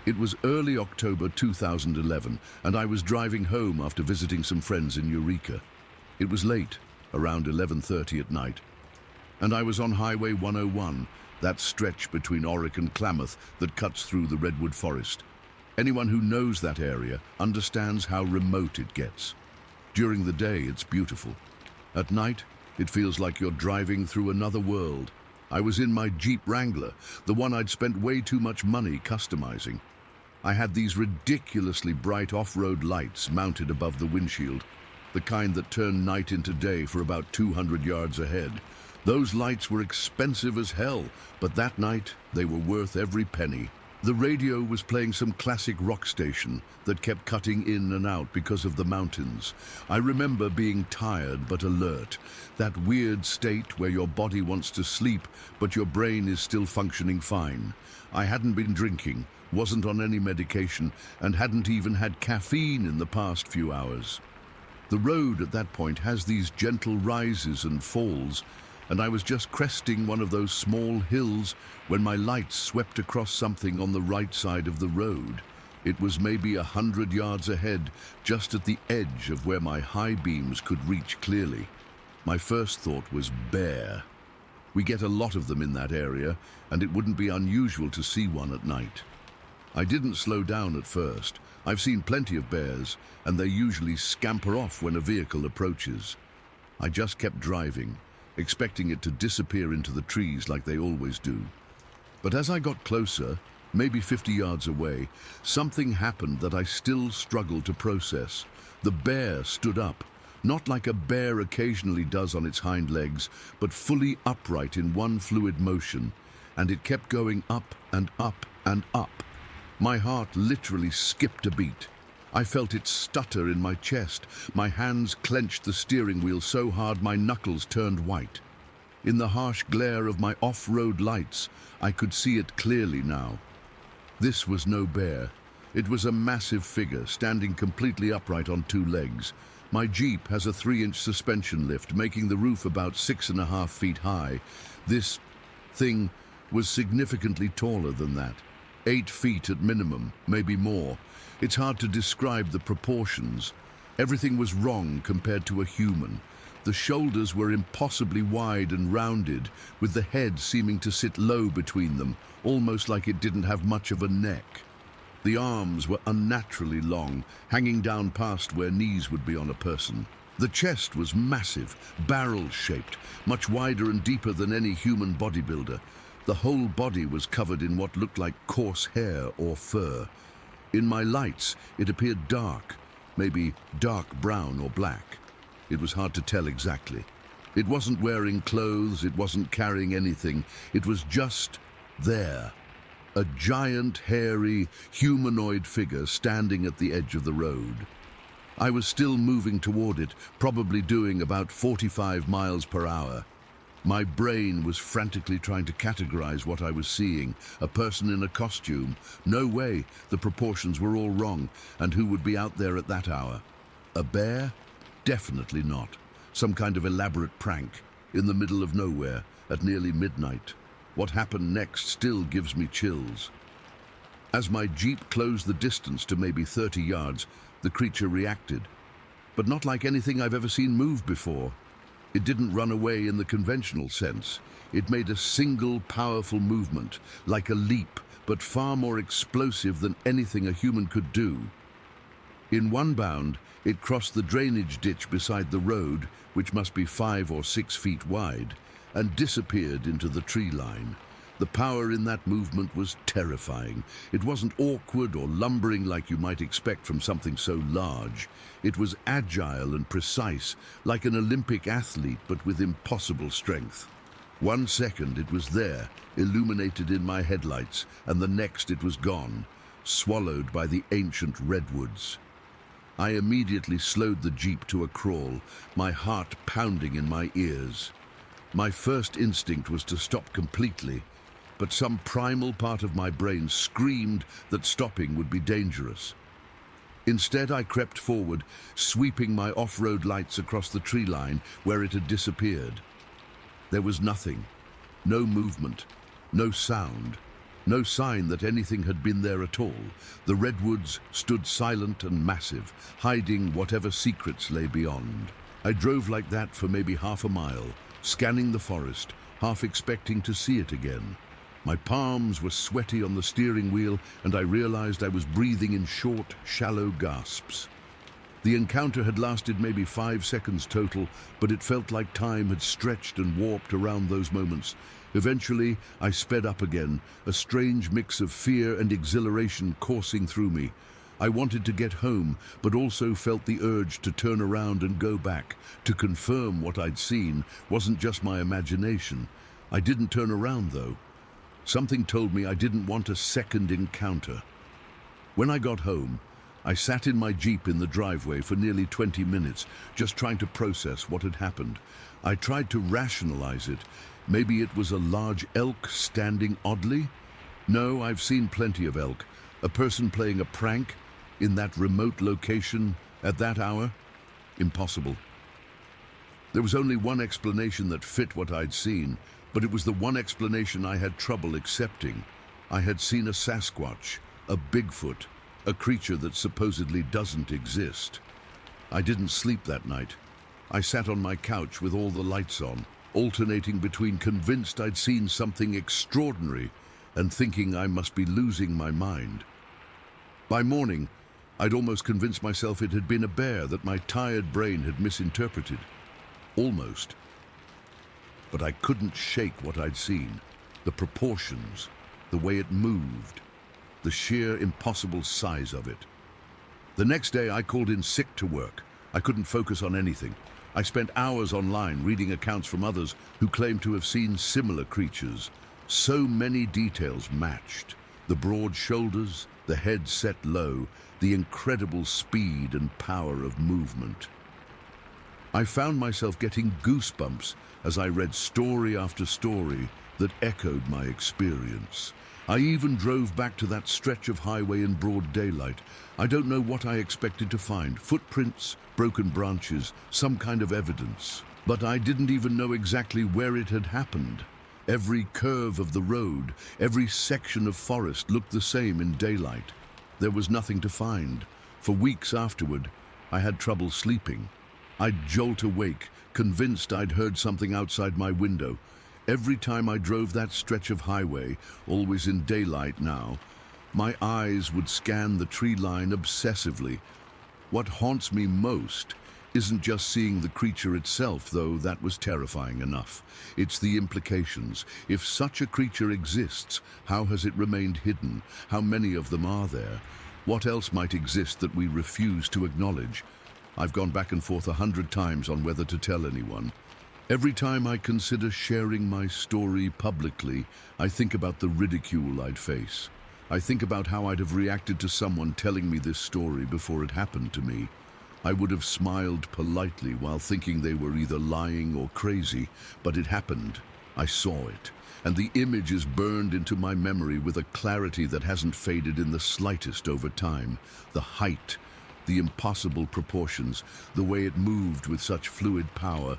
It was early October 2011, and I was driving home after visiting some friends in Eureka. It was late, around 11:30 at night, and I was on Highway 101, that stretch between Orick and Klamath that cuts through the redwood forest. Anyone who knows that area understands how remote it gets. During the day, it's beautiful. At night, it feels like you're driving through another world. I was in my Jeep Wrangler, the one I'd spent way too much money customizing. I had these ridiculously bright off-road lights mounted above the windshield, the kind that turn night into day for about 200 yards ahead. Those lights were expensive as hell, but that night they were worth every penny. The radio was playing some classic rock station that kept cutting in and out because of the mountains. I remember being tired but alert, that weird state where your body wants to sleep but your brain is still functioning fine. I hadn't been drinking, wasn't on any medication, and hadn't even had caffeine in the past few hours. The road at that point has these gentle rises and falls, and I was just cresting one of those small hills when my lights swept across something on the right side of the road. It was maybe 100 yards ahead, just at the edge of where my high beams could reach clearly. My first thought was bear. We get a lot of them in that area, and it wouldn't be unusual to see one at night. I didn't slow down at first. I've seen plenty of bears, and they usually scamper off when a vehicle approaches. I just kept driving, expecting it to disappear into the trees like they always do. But as I got closer, maybe 50 yards away, something happened that I still struggle to process. The bear stood up, not like a bear occasionally does on its hind legs, but fully upright in one fluid motion, and it kept going up and up and up. My heart literally skipped a beat. I felt it stutter in my chest. My hands clenched the steering wheel so hard my knuckles turned white. In the harsh glare of my off-road lights, I could see it clearly now. This was no bear. It was a massive figure standing completely upright on two legs. My Jeep has a 3-inch suspension lift, making the roof about 6.5 feet high. This thing was significantly taller than that. 8 feet at minimum, maybe more. It's hard to describe the proportions. Everything was wrong compared to a human. The shoulders were impossibly wide and rounded, with the head seeming to sit low between them, almost like it didn't have much of a neck. The arms were unnaturally long, hanging down past where knees would be on a person. The chest was massive, barrel-shaped, much wider and deeper than any human bodybuilder. The whole body was covered in what looked like coarse hair or fur. In my lights, it appeared dark, maybe dark brown or black. It was hard to tell exactly. It wasn't wearing clothes, it wasn't carrying anything. It was just there. A giant, hairy, humanoid figure standing at the edge of the road. I was still moving toward it, probably doing about 45 miles per hour. My brain was frantically trying to categorize what I was seeing. A person in a costume. No way, the proportions were all wrong. And who would be out there at that hour? A bear? Definitely not. Some kind of elaborate prank, in the middle of nowhere, at nearly midnight. What happened next still gives me chills. As my Jeep closed the distance to maybe 30 yards, the creature reacted. But not like anything I've ever seen move before. It didn't run away in the conventional sense. It made a single powerful movement, like a leap, but far more explosive than anything a human could do. In one bound, it crossed the drainage ditch beside the road, which must be 5 or 6 feet wide, and disappeared into the tree line. The power in that movement was terrifying. It wasn't awkward or lumbering like you might expect from something so large. It was agile and precise, like an Olympic athlete, but with impossible strength. 1 second it was there, illuminated in my headlights, and the next it was gone, swallowed by the ancient redwoods. I immediately slowed the Jeep to a crawl, my heart pounding in my ears. My first instinct was to stop completely, but some primal part of my brain screamed that stopping would be dangerous. Instead, I crept forward, sweeping my off-road lights across the tree line where it had disappeared. There was nothing, no movement, no sound, no sign that anything had been there at all. The redwoods stood silent and massive, hiding whatever secrets lay beyond. I drove like that for maybe half a mile, scanning the forest, half expecting to see it again. My palms were sweaty on the steering wheel, and I realized I was breathing in short, shallow gasps. The encounter had lasted maybe 5 seconds total, but it felt like time had stretched and warped around those moments. Eventually, I sped up again, a strange mix of fear and exhilaration coursing through me. I wanted to get home, but also felt the urge to turn around and go back, to confirm what I'd seen wasn't just my imagination. I didn't turn around, though. Something told me I didn't want a second encounter. When I got home, I sat in my Jeep in the driveway for nearly 20 minutes, just trying to process what had happened. I tried to rationalize it. Maybe it was a large elk standing oddly? No, I've seen plenty of elk. A person playing a prank in that remote location at that hour? Impossible. There was only one explanation that fit what I'd seen, but it was the one explanation I had trouble accepting. I had seen a Sasquatch, a Bigfoot, a creature that supposedly doesn't exist. I didn't sleep that night. I sat on my couch with all the lights on, alternating between convinced I'd seen something extraordinary and thinking I must be losing my mind. By morning, I'd almost convinced myself it had been a bear that my tired brain had misinterpreted. Almost. But I couldn't shake what I'd seen. The proportions, the way it moved, the sheer impossible size of it. The next day I called in sick to work. I couldn't focus on anything. I spent hours online reading accounts from others who claimed to have seen similar creatures. So many details matched. The broad shoulders, the head set low, the incredible speed and power of movement. I found myself getting goosebumps as I read story after story that echoed my experience. I even drove back to that stretch of highway in broad daylight. I don't know what I expected to find. Footprints, broken branches, some kind of evidence. But I didn't even know exactly where it had happened. Every curve of the road, every section of forest looked the same in daylight. There was nothing to find. For weeks afterward, I had trouble sleeping. I'd jolt awake, convinced I'd heard something outside my window. Every time I drove that stretch of highway, always in daylight now, my eyes would scan the tree line obsessively. What haunts me most isn't just seeing the creature itself, though that was terrifying enough. It's the implications. If such a creature exists, how has it remained hidden? How many of them are there? What else might exist that we refuse to acknowledge? I've gone back and forth 100 times on whether to tell anyone. Every time I consider sharing my story publicly, I think about the ridicule I'd face. I think about how I'd have reacted to someone telling me this story before it happened to me. I would have smiled politely while thinking they were either lying or crazy, but it happened. I saw it, and the image is burned into my memory with a clarity that hasn't faded in the slightest over time. The height, the impossible proportions, the way it moved with such fluid power,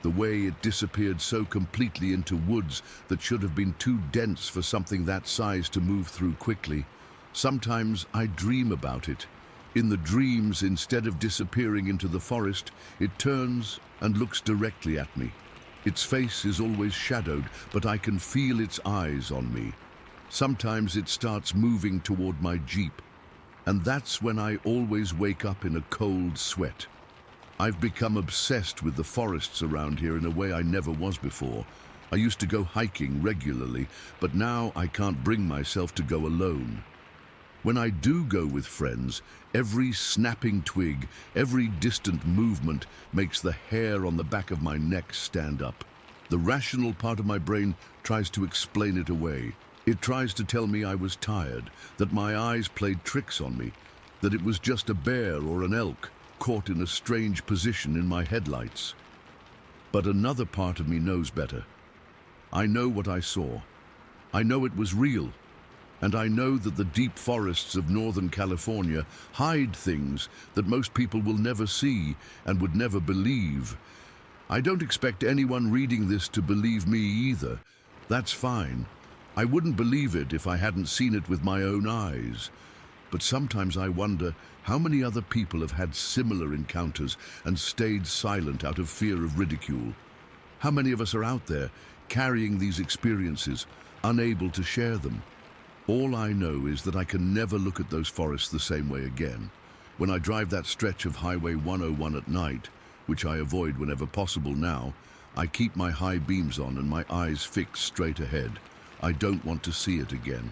the way it disappeared so completely into woods that should have been too dense for something that size to move through quickly. Sometimes I dream about it. In the dreams, instead of disappearing into the forest, it turns and looks directly at me. Its face is always shadowed, but I can feel its eyes on me. Sometimes it starts moving toward my Jeep, and that's when I always wake up in a cold sweat. I've become obsessed with the forests around here in a way I never was before. I used to go hiking regularly, but now I can't bring myself to go alone. When I do go with friends, every snapping twig, every distant movement makes the hair on the back of my neck stand up. The rational part of my brain tries to explain it away. It tries to tell me I was tired, that my eyes played tricks on me, that it was just a bear or an elk caught in a strange position in my headlights. But another part of me knows better. I know what I saw. I know it was real. And I know that the deep forests of Northern California hide things that most people will never see and would never believe. I don't expect anyone reading this to believe me either. That's fine. I wouldn't believe it if I hadn't seen it with my own eyes. But sometimes I wonder how many other people have had similar encounters and stayed silent out of fear of ridicule. How many of us are out there carrying these experiences, unable to share them? All I know is that I can never look at those forests the same way again. When I drive that stretch of Highway 101 at night, which I avoid whenever possible now, I keep my high beams on and my eyes fixed straight ahead. I don't want to see it again.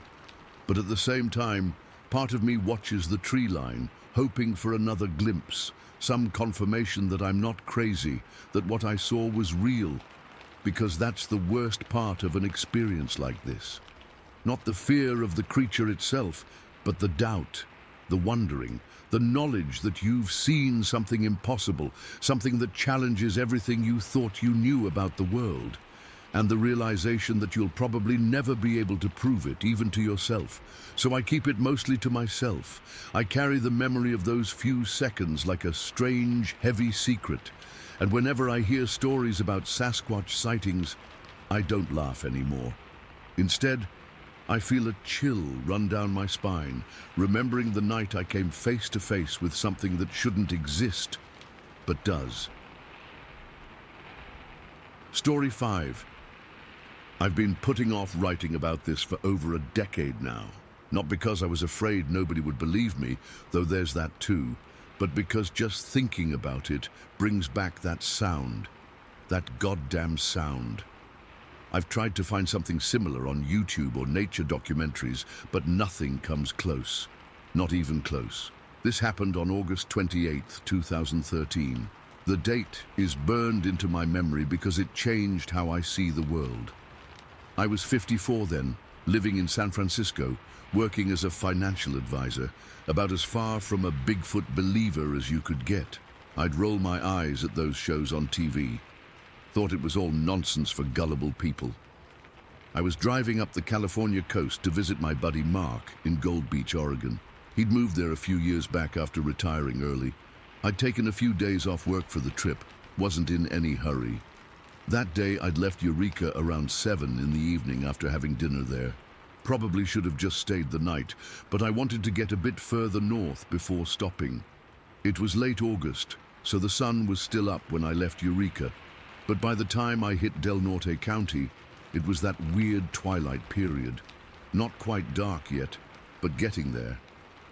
But at the same time, part of me watches the tree line, hoping for another glimpse, some confirmation that I'm not crazy, that what I saw was real, because that's the worst part of an experience like this. Not the fear of the creature itself, but the doubt, the wondering, the knowledge that you've seen something impossible, something that challenges everything you thought you knew about the world, and the realization that you'll probably never be able to prove it, even to yourself. So I keep it mostly to myself. I carry the memory of those few seconds like a strange, heavy secret. And whenever I hear stories about Sasquatch sightings, I don't laugh anymore. Instead, I feel a chill run down my spine, remembering the night I came face to face with something that shouldn't exist, but does. Story 5. I've been putting off writing about this for over a decade now. Not because I was afraid nobody would believe me, though there's that too, but because just thinking about it brings back that sound. That goddamn sound. I've tried to find something similar on YouTube or nature documentaries, but nothing comes close. Not even close. This happened on August 28th, 2013. The date is burned into my memory because it changed how I see the world. I was 54 then, living in San Francisco, working as a financial advisor, about as far from a Bigfoot believer as you could get. I'd roll my eyes at those shows on TV. Thought it was all nonsense for gullible people. I was driving up the California coast to visit my buddy Mark in Gold Beach, Oregon. He'd moved there a few years back after retiring early. I'd taken a few days off work for the trip, wasn't in any hurry. That day I'd left Eureka around 7 in the evening after having dinner there. Probably should have just stayed the night, but I wanted to get a bit further north before stopping. It was late August, so the sun was still up when I left Eureka. But by the time I hit Del Norte County, it was that weird twilight period. Not quite dark yet, but getting there.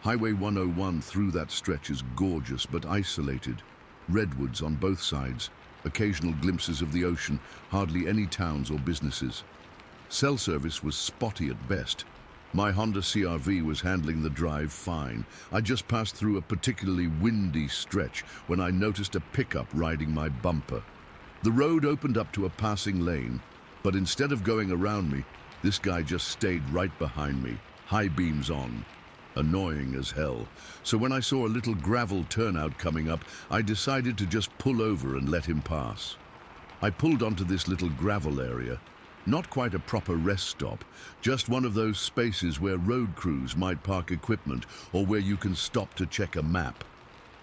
Highway 101 through that stretch is gorgeous but isolated. Redwoods on both sides, occasional glimpses of the ocean, hardly any towns or businesses. Cell service was spotty at best. My Honda CR-V was handling the drive fine. I just passed through a particularly windy stretch when I noticed a pickup riding my bumper. The road opened up to a passing lane, but instead of going around me, this guy just stayed right behind me, high beams on. Annoying as hell. So when I saw a little gravel turnout coming up, I decided to just pull over and let him pass. I pulled onto this little gravel area. Not quite a proper rest stop, just one of those spaces where road crews might park equipment or where you can stop to check a map.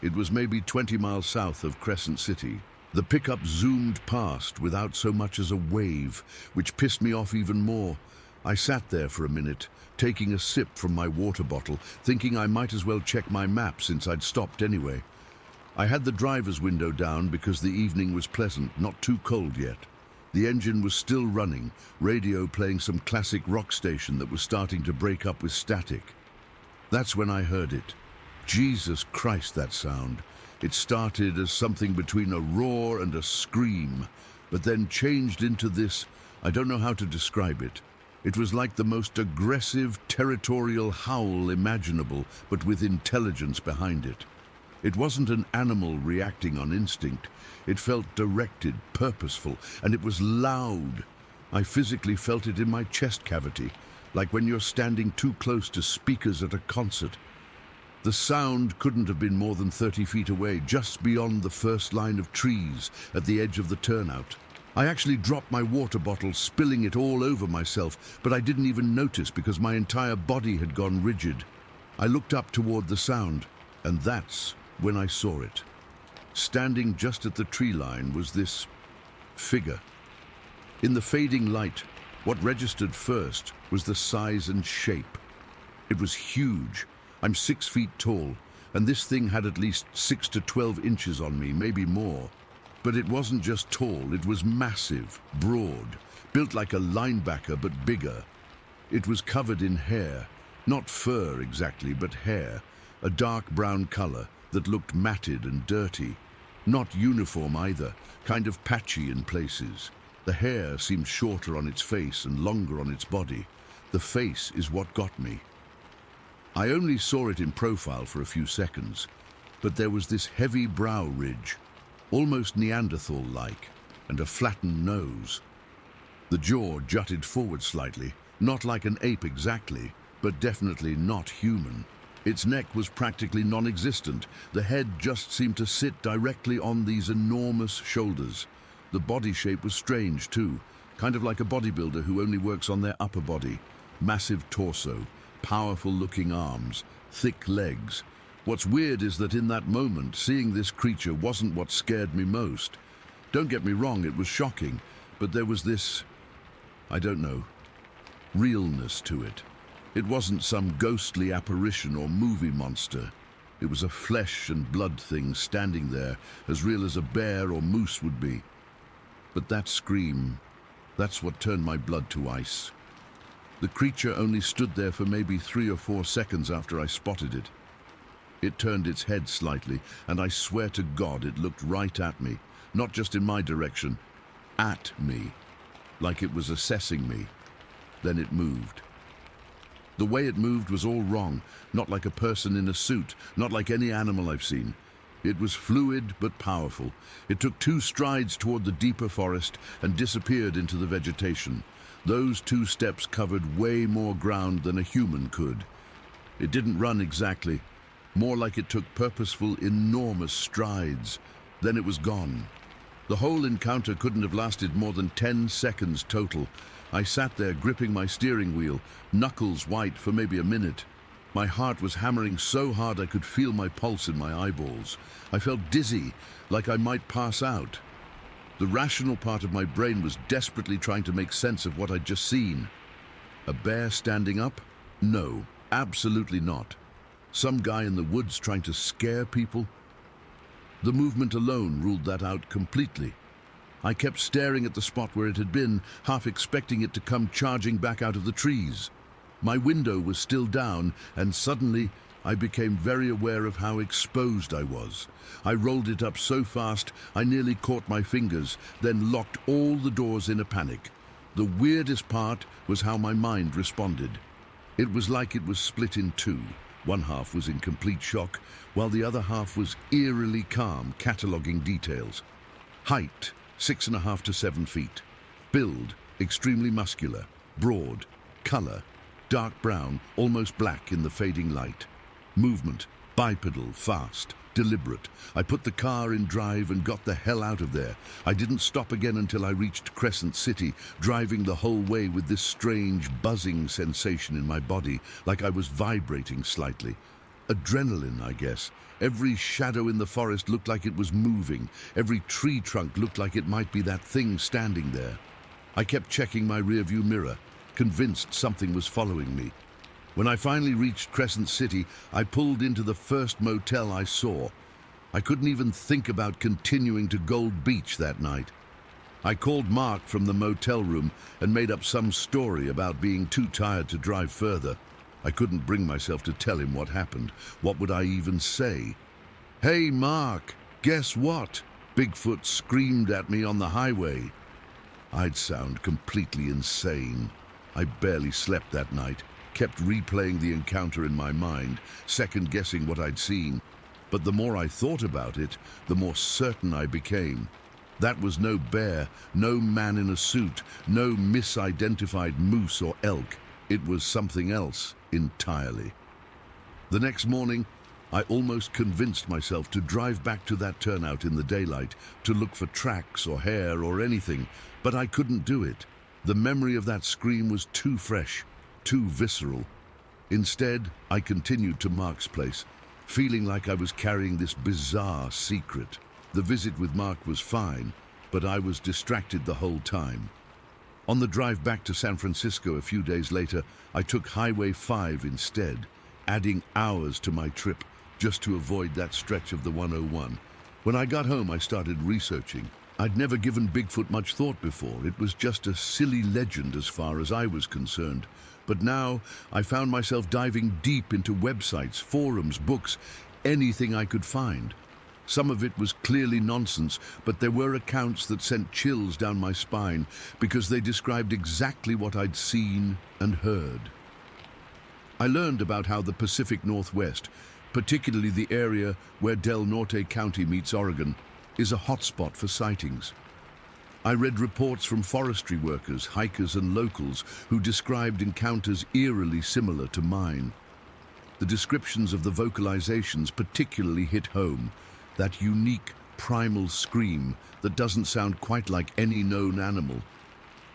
It was maybe 20 miles south of Crescent City. The pickup zoomed past without so much as a wave, which pissed me off even more. I sat there for a minute, taking a sip from my water bottle, thinking I might as well check my map since I'd stopped anyway. I had the driver's window down because the evening was pleasant, not too cold yet. The engine was still running, radio playing some classic rock station that was starting to break up with static. That's when I heard it. Jesus Christ, that sound. It started as something between a roar and a scream, but then changed into this, I don't know how to describe it. It was like the most aggressive, territorial howl imaginable, but with intelligence behind it. It wasn't an animal reacting on instinct. It felt directed, purposeful, and it was loud. I physically felt it in my chest cavity, like when you're standing too close to speakers at a concert. The sound couldn't have been more than 30 feet away, just beyond the first line of trees at the edge of the turnout. I actually dropped my water bottle, spilling it all over myself, but I didn't even notice because my entire body had gone rigid. I looked up toward the sound, and that's when I saw it. Standing just at the tree line was this figure. In the fading light, what registered first was the size and shape. It was huge. I'm 6 feet tall, and this thing had at least 6 to 12 inches on me, maybe more. But it wasn't just tall, it was massive, broad, built like a linebacker but bigger. It was covered in hair, not fur exactly, but hair, a dark brown color that looked matted and dirty. Not uniform either, kind of patchy in places. The hair seemed shorter on its face and longer on its body. The face is what got me. I only saw it in profile for a few seconds, but there was this heavy brow ridge, almost Neanderthal-like, and a flattened nose. The jaw jutted forward slightly, not like an ape exactly, but definitely not human. Its neck was practically non-existent. The head just seemed to sit directly on these enormous shoulders. The body shape was strange too, kind of like a bodybuilder who only works on their upper body. Massive torso, powerful-looking arms, thick legs. What's weird is that in that moment, seeing this creature wasn't what scared me most. Don't get me wrong, it was shocking, but there was this, I don't know, realness to it. It wasn't some ghostly apparition or movie monster. It was a flesh and blood thing standing there, as real as a bear or moose would be. But that scream, that's what turned my blood to ice. The creature only stood there for maybe 3 or 4 seconds after I spotted it. It turned its head slightly, and I swear to God it looked right at me, not just in my direction, at me, like it was assessing me. Then it moved. The way it moved was all wrong, not like a person in a suit, not like any animal I've seen. It was fluid but powerful. It took 2 strides toward the deeper forest and disappeared into the vegetation. Those 2 steps covered way more ground than a human could. It didn't run exactly, more like it took purposeful, enormous strides. Then it was gone. The whole encounter couldn't have lasted more than 10 seconds total. I sat there gripping my steering wheel, knuckles white for maybe a minute. My heart was hammering so hard I could feel my pulse in my eyeballs. I felt dizzy, like I might pass out. The rational part of my brain was desperately trying to make sense of what I'd just seen. A bear standing up? No, absolutely not. Some guy in the woods trying to scare people? The movement alone ruled that out completely. I kept staring at the spot where it had been, half expecting it to come charging back out of the trees. My window was still down, and suddenly I became very aware of how exposed I was. I rolled it up so fast I nearly caught my fingers, then locked all the doors in a panic. The weirdest part was how my mind responded. It was like it was split in 2. One half was in complete shock, while the other half was eerily calm, cataloguing details. Height, 6.5 to 7 feet. Build, extremely muscular. Broad. Color, dark brown, almost black in the fading light. Movement, bipedal, fast, deliberate. I put the car in drive and got the hell out of there. I didn't stop again until I reached Crescent City, driving the whole way with this strange buzzing sensation in my body, like I was vibrating slightly. Adrenaline, I guess. Every shadow in the forest looked like it was moving. Every tree trunk looked like it might be that thing standing there. I kept checking my rearview mirror, convinced something was following me. When I finally reached Crescent City, I pulled into the first motel I saw. I couldn't even think about continuing to Gold Beach that night. I called Mark from the motel room and made up some story about being too tired to drive further. I couldn't bring myself to tell him what happened. What would I even say? "Hey, Mark, guess what?" Bigfoot screamed at me on the highway. I'd sound completely insane. I barely slept that night, kept replaying the encounter in my mind, second-guessing what I'd seen. But the more I thought about it, the more certain I became. That was no bear, no man in a suit, no misidentified moose or elk. It was something else entirely. The next morning, I almost convinced myself to drive back to that turnout in the daylight to look for tracks or hair or anything, but I couldn't do it. The memory of that scream was too fresh, too visceral. Instead, I continued to Mark's place, feeling like I was carrying this bizarre secret. The visit with Mark was fine, but I was distracted the whole time. On the drive back to San Francisco a few days later, I took Highway 5 instead, adding hours to my trip just to avoid that stretch of the 101. When I got home, I started researching. I'd never given Bigfoot much thought before. It was just a silly legend as far as I was concerned. But now I found myself diving deep into websites, forums, books, anything I could find. Some of it was clearly nonsense, but there were accounts that sent chills down my spine because they described exactly what I'd seen and heard. I learned about how the Pacific Northwest, particularly the area where Del Norte County meets Oregon, is a hotspot for sightings. I read reports from forestry workers, hikers and locals who described encounters eerily similar to mine. The descriptions of the vocalizations particularly hit home, that unique primal scream that doesn't sound quite like any known animal.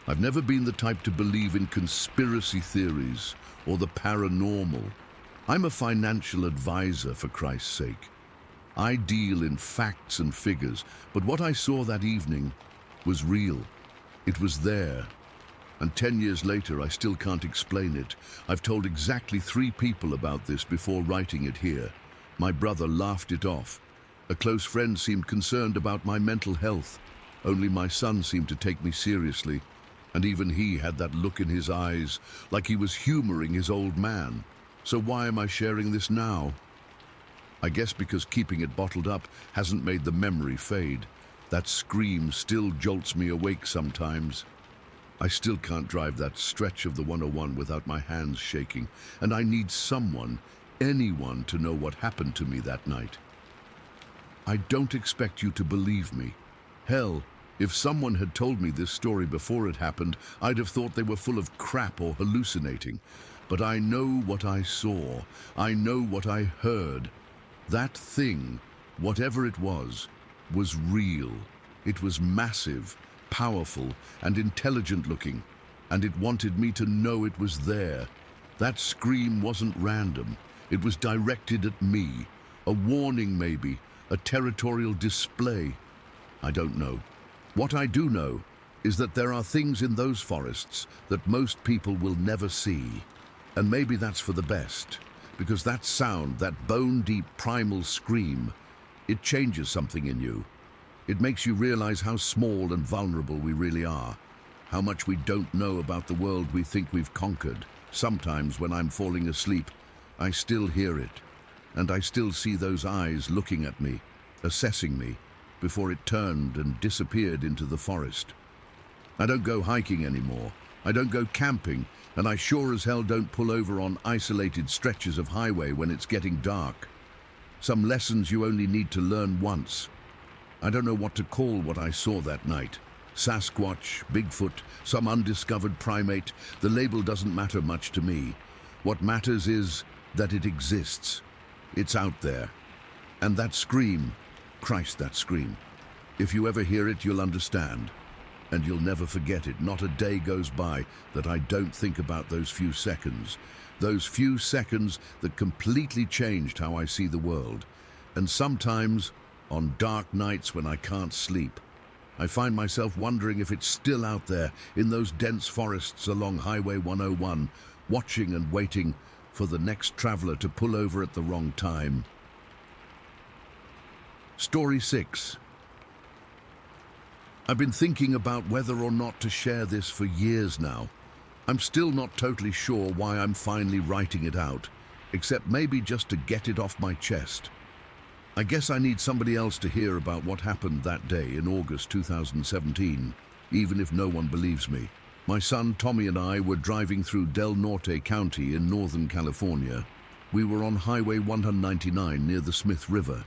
I've never been the type to believe in conspiracy theories or the paranormal. I'm a financial advisor, for Christ's sake. I deal in facts and figures, but what I saw that evening was real. It was there. And 10 years later, I still can't explain it. I've told exactly 3 people about this before writing it here. My brother laughed it off. A close friend seemed concerned about my mental health. Only my son seemed to take me seriously. And even he had that look in his eyes, like he was humoring his old man. So why am I sharing this now? I guess because keeping it bottled up hasn't made the memory fade. That scream still jolts me awake sometimes. I still can't drive that stretch of the 101 without my hands shaking, and I need someone, anyone, to know what happened to me that night. I don't expect you to believe me. Hell, if someone had told me this story before it happened, I'd have thought they were full of crap or hallucinating. But I know what I saw. I know what I heard. That thing, whatever it was real. It was massive, powerful, and intelligent looking, and it wanted me to know it was there. That scream wasn't random. It was directed at me. A warning, maybe. A territorial display. I don't know. What I do know is that there are things in those forests that most people will never see. And maybe that's for the best, because that sound, that bone-deep primal scream, it changes something in you. It makes you realize how small and vulnerable we really are, how much we don't know about the world we think we've conquered. Sometimes when I'm falling asleep, I still hear it, and I still see those eyes looking at me, assessing me, before it turned and disappeared into the forest. I don't go hiking anymore. I don't go camping, and I sure as hell don't pull over on isolated stretches of highway when it's getting dark. Some lessons you only need to learn once. I don't know what to call what I saw that night. Sasquatch, Bigfoot, some undiscovered primate, the label doesn't matter much to me. What matters is that it exists. It's out there. And that scream, Christ, that scream. If you ever hear it, you'll understand. And you'll never forget it. Not a day goes by that I don't think about those few seconds. Those few seconds that completely changed how I see the world. And sometimes, on dark nights when I can't sleep, I find myself wondering if it's still out there in those dense forests along Highway 101, watching and waiting for the next traveler to pull over at the wrong time. Story 6. I've been thinking about whether or not to share this for years now. I'm still not totally sure why I'm finally writing it out, except maybe just to get it off my chest. I guess I need somebody else to hear about what happened that day in August 2017, even if no one believes me. My son Tommy and I were driving through Del Norte County in Northern California. We were on Highway 199 near the Smith River.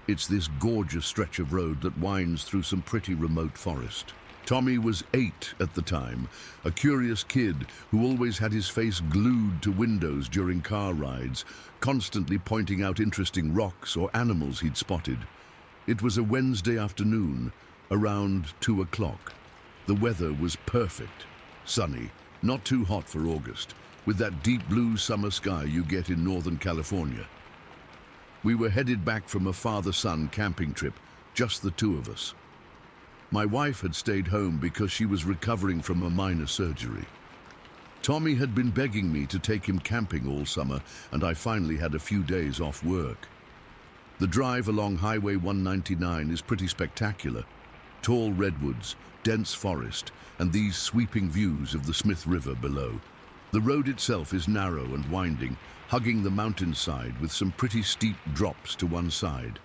It's this gorgeous stretch of road that winds through some pretty remote forest. Tommy was 8 at the time, a curious kid who always had his face glued to windows during car rides, constantly pointing out interesting rocks or animals he'd spotted. It was a Wednesday afternoon, around 2 o'clock. The weather was perfect, sunny, not too hot for August, with that deep blue summer sky you get in Northern California. We were headed back from a father-son camping trip, just the two of us. My wife had stayed home because she was recovering from a minor surgery. Tommy had been begging me to take him camping all summer, and I finally had a few days off work. The drive along Highway 199 is pretty spectacular. Tall redwoods, dense forest, and these sweeping views of the Smith River below. The road itself is narrow and winding, hugging the mountainside with some pretty steep drops to one side.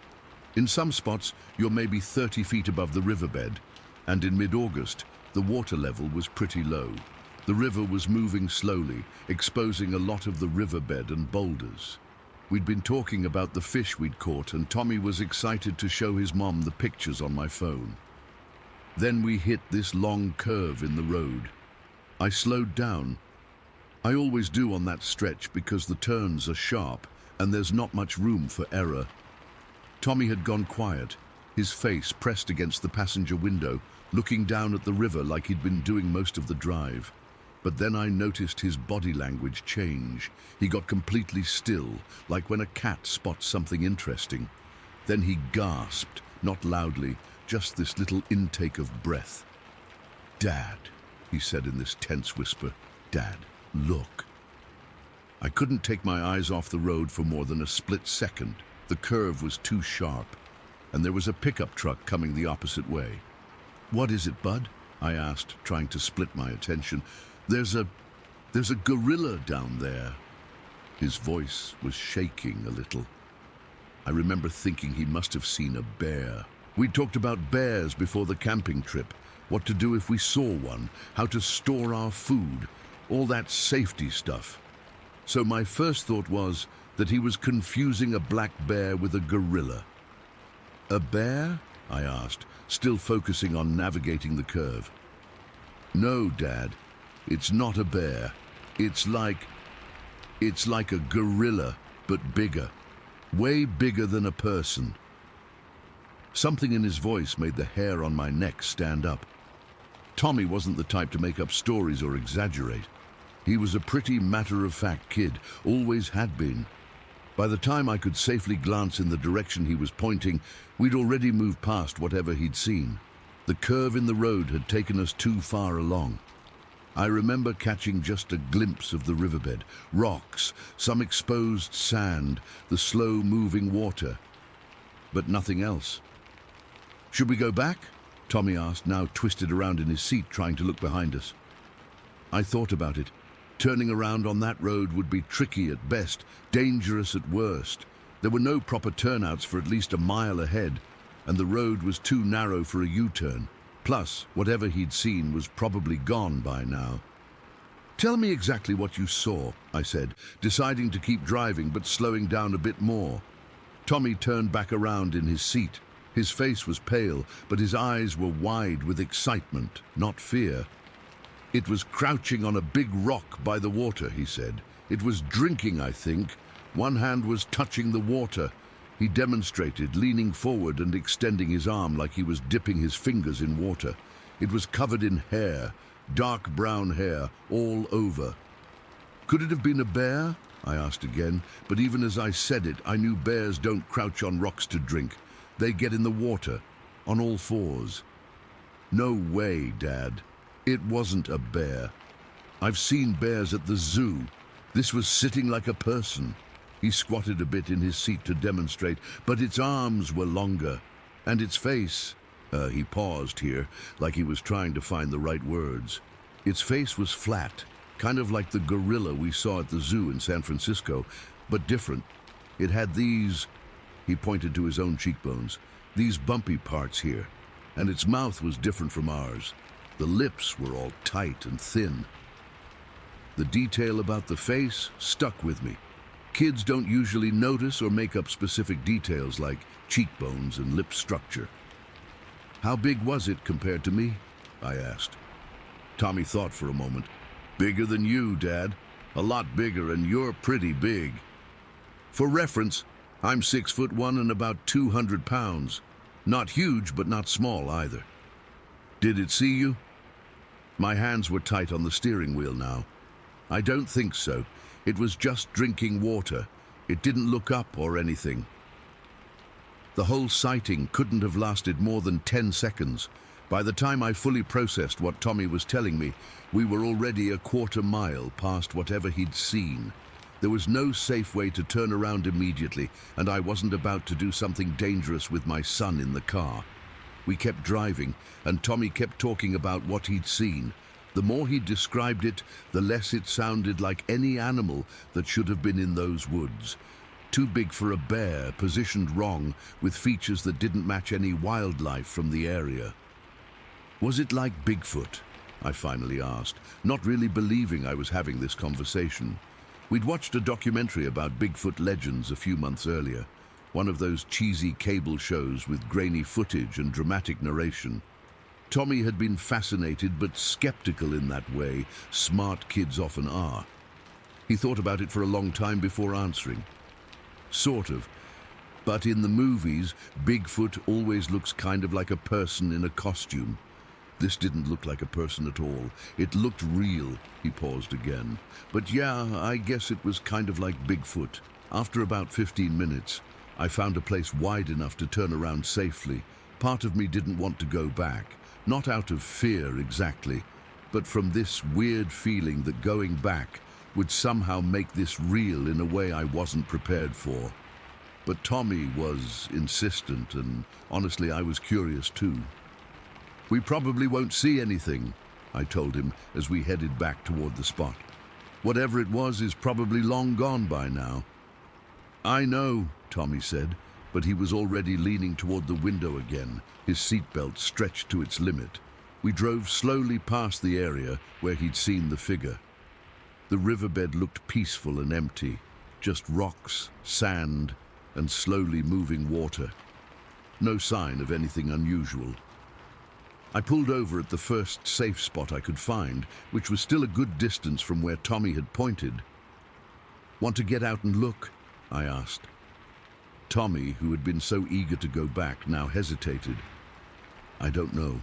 In some spots, you're maybe 30 feet above the riverbed, and in mid-August, the water level was pretty low. The river was moving slowly, exposing a lot of the riverbed and boulders. We'd been talking about the fish we'd caught, and Tommy was excited to show his mom the pictures on my phone. Then we hit this long curve in the road. I slowed down. I always do on that stretch because the turns are sharp and there's not much room for error. Tommy had gone quiet, his face pressed against the passenger window, looking down at the river like he'd been doing most of the drive. But then I noticed his body language change. He got completely still, like when a cat spots something interesting. Then he gasped, not loudly, just this little intake of breath. "Dad," he said in this tense whisper, "Dad, look." I couldn't take my eyes off the road for more than a split second. The curve was too sharp, and there was a pickup truck coming the opposite way. "What is it, Bud?" I asked, trying to split my attention. There's a gorilla down there." His voice was shaking a little. I remember thinking he must have seen a bear. We'd talked about bears before the camping trip, what to do if we saw one, how to store our food, all that safety stuff. So my first thought was that he was confusing a black bear with a gorilla. "A bear?" I asked, still focusing on navigating the curve. "No, Dad, it's not a bear. It's like a gorilla, but bigger. Way bigger than a person." Something in his voice made the hair on my neck stand up. Tommy wasn't the type to make up stories or exaggerate. He was a pretty matter-of-fact kid, always had been. By the time I could safely glance in the direction he was pointing, we'd already moved past whatever he'd seen. The curve in the road had taken us too far along. I remember catching just a glimpse of the riverbed, rocks, some exposed sand, the slow-moving water, but nothing else. "Should we go back?" Tommy asked, now twisted around in his seat, trying to look behind us. I thought about it. Turning around on that road would be tricky at best, dangerous at worst. There were no proper turnouts for at least a mile ahead, and the road was too narrow for a U-turn. Plus, whatever he'd seen was probably gone by now. "Tell me exactly what you saw," I said, deciding to keep driving but slowing down a bit more. Tommy turned back around in his seat. His face was pale, but his eyes were wide with excitement, not fear. "It was crouching on a big rock by the water," he said. "It was drinking, I think. One hand was touching the water." He demonstrated, leaning forward and extending his arm like he was dipping his fingers in water. It was covered in hair, dark brown hair, all over. "Could it have been a bear?" I asked again, but even as I said it, I knew bears don't crouch on rocks to drink. They get in the water, on all fours. "No way, Dad. It wasn't a bear. I've seen bears at the zoo. This was sitting like a person." He squatted a bit in his seat to demonstrate, but its arms were longer. And its face... He paused here, like he was trying to find the right words. Its face was flat, kind of like the gorilla we saw at the zoo in San Francisco, but different. It had these... He pointed to his own cheekbones. "These bumpy parts here. And its mouth was different from ours. The lips were all tight and thin." The detail about the face stuck with me. Kids don't usually notice or make up specific details like cheekbones and lip structure. "How big was it compared to me?" I asked. Tommy thought for a moment. "Bigger than you, Dad. A lot bigger, and you're pretty big. For reference, I'm 6'1" and about 200 pounds. Not huge, but not small either." "Did it see you?" My hands were tight on the steering wheel now. "I don't think so. It was just drinking water. It didn't look up or anything." The whole sighting couldn't have lasted more than 10 seconds. By the time I fully processed what Tommy was telling me, we were already a quarter mile past whatever he'd seen. There was no safe way to turn around immediately, and I wasn't about to do something dangerous with my son in the car. We kept driving, and Tommy kept talking about what he'd seen. The more he described it, the less it sounded like any animal that should have been in those woods. Too big for a bear, positioned wrong, with features that didn't match any wildlife from the area. "Was it like Bigfoot?" I finally asked, not really believing I was having this conversation. We'd watched a documentary about Bigfoot legends a few months earlier, one of those cheesy cable shows with grainy footage and dramatic narration. Tommy had been fascinated but skeptical in that way smart kids often are. He thought about it for a long time before answering. "Sort of. But in the movies, Bigfoot always looks kind of like a person in a costume. This didn't look like a person at all. It looked real." He paused again. "But yeah, I guess it was kind of like Bigfoot. After about 15 minutes, I found a place wide enough to turn around safely. Part of me didn't want to go back. Not out of fear exactly, but from this weird feeling that going back would somehow make this real in a way I wasn't prepared for. But Tommy was insistent, and honestly, I was curious too." We probably won't see anything, I told him as we headed back toward the spot. Whatever it was is probably long gone by now. I know, Tommy said, but he was already leaning toward the window again, his seatbelt stretched to its limit. We drove slowly past the area where he'd seen the figure. The riverbed looked peaceful and empty, just rocks, sand, and slowly moving water. No sign of anything unusual. I pulled over at the first safe spot I could find, which was still a good distance from where Tommy had pointed. "Want to get out and look?" I asked. Tommy, who had been so eager to go back, now hesitated. "I don't know,"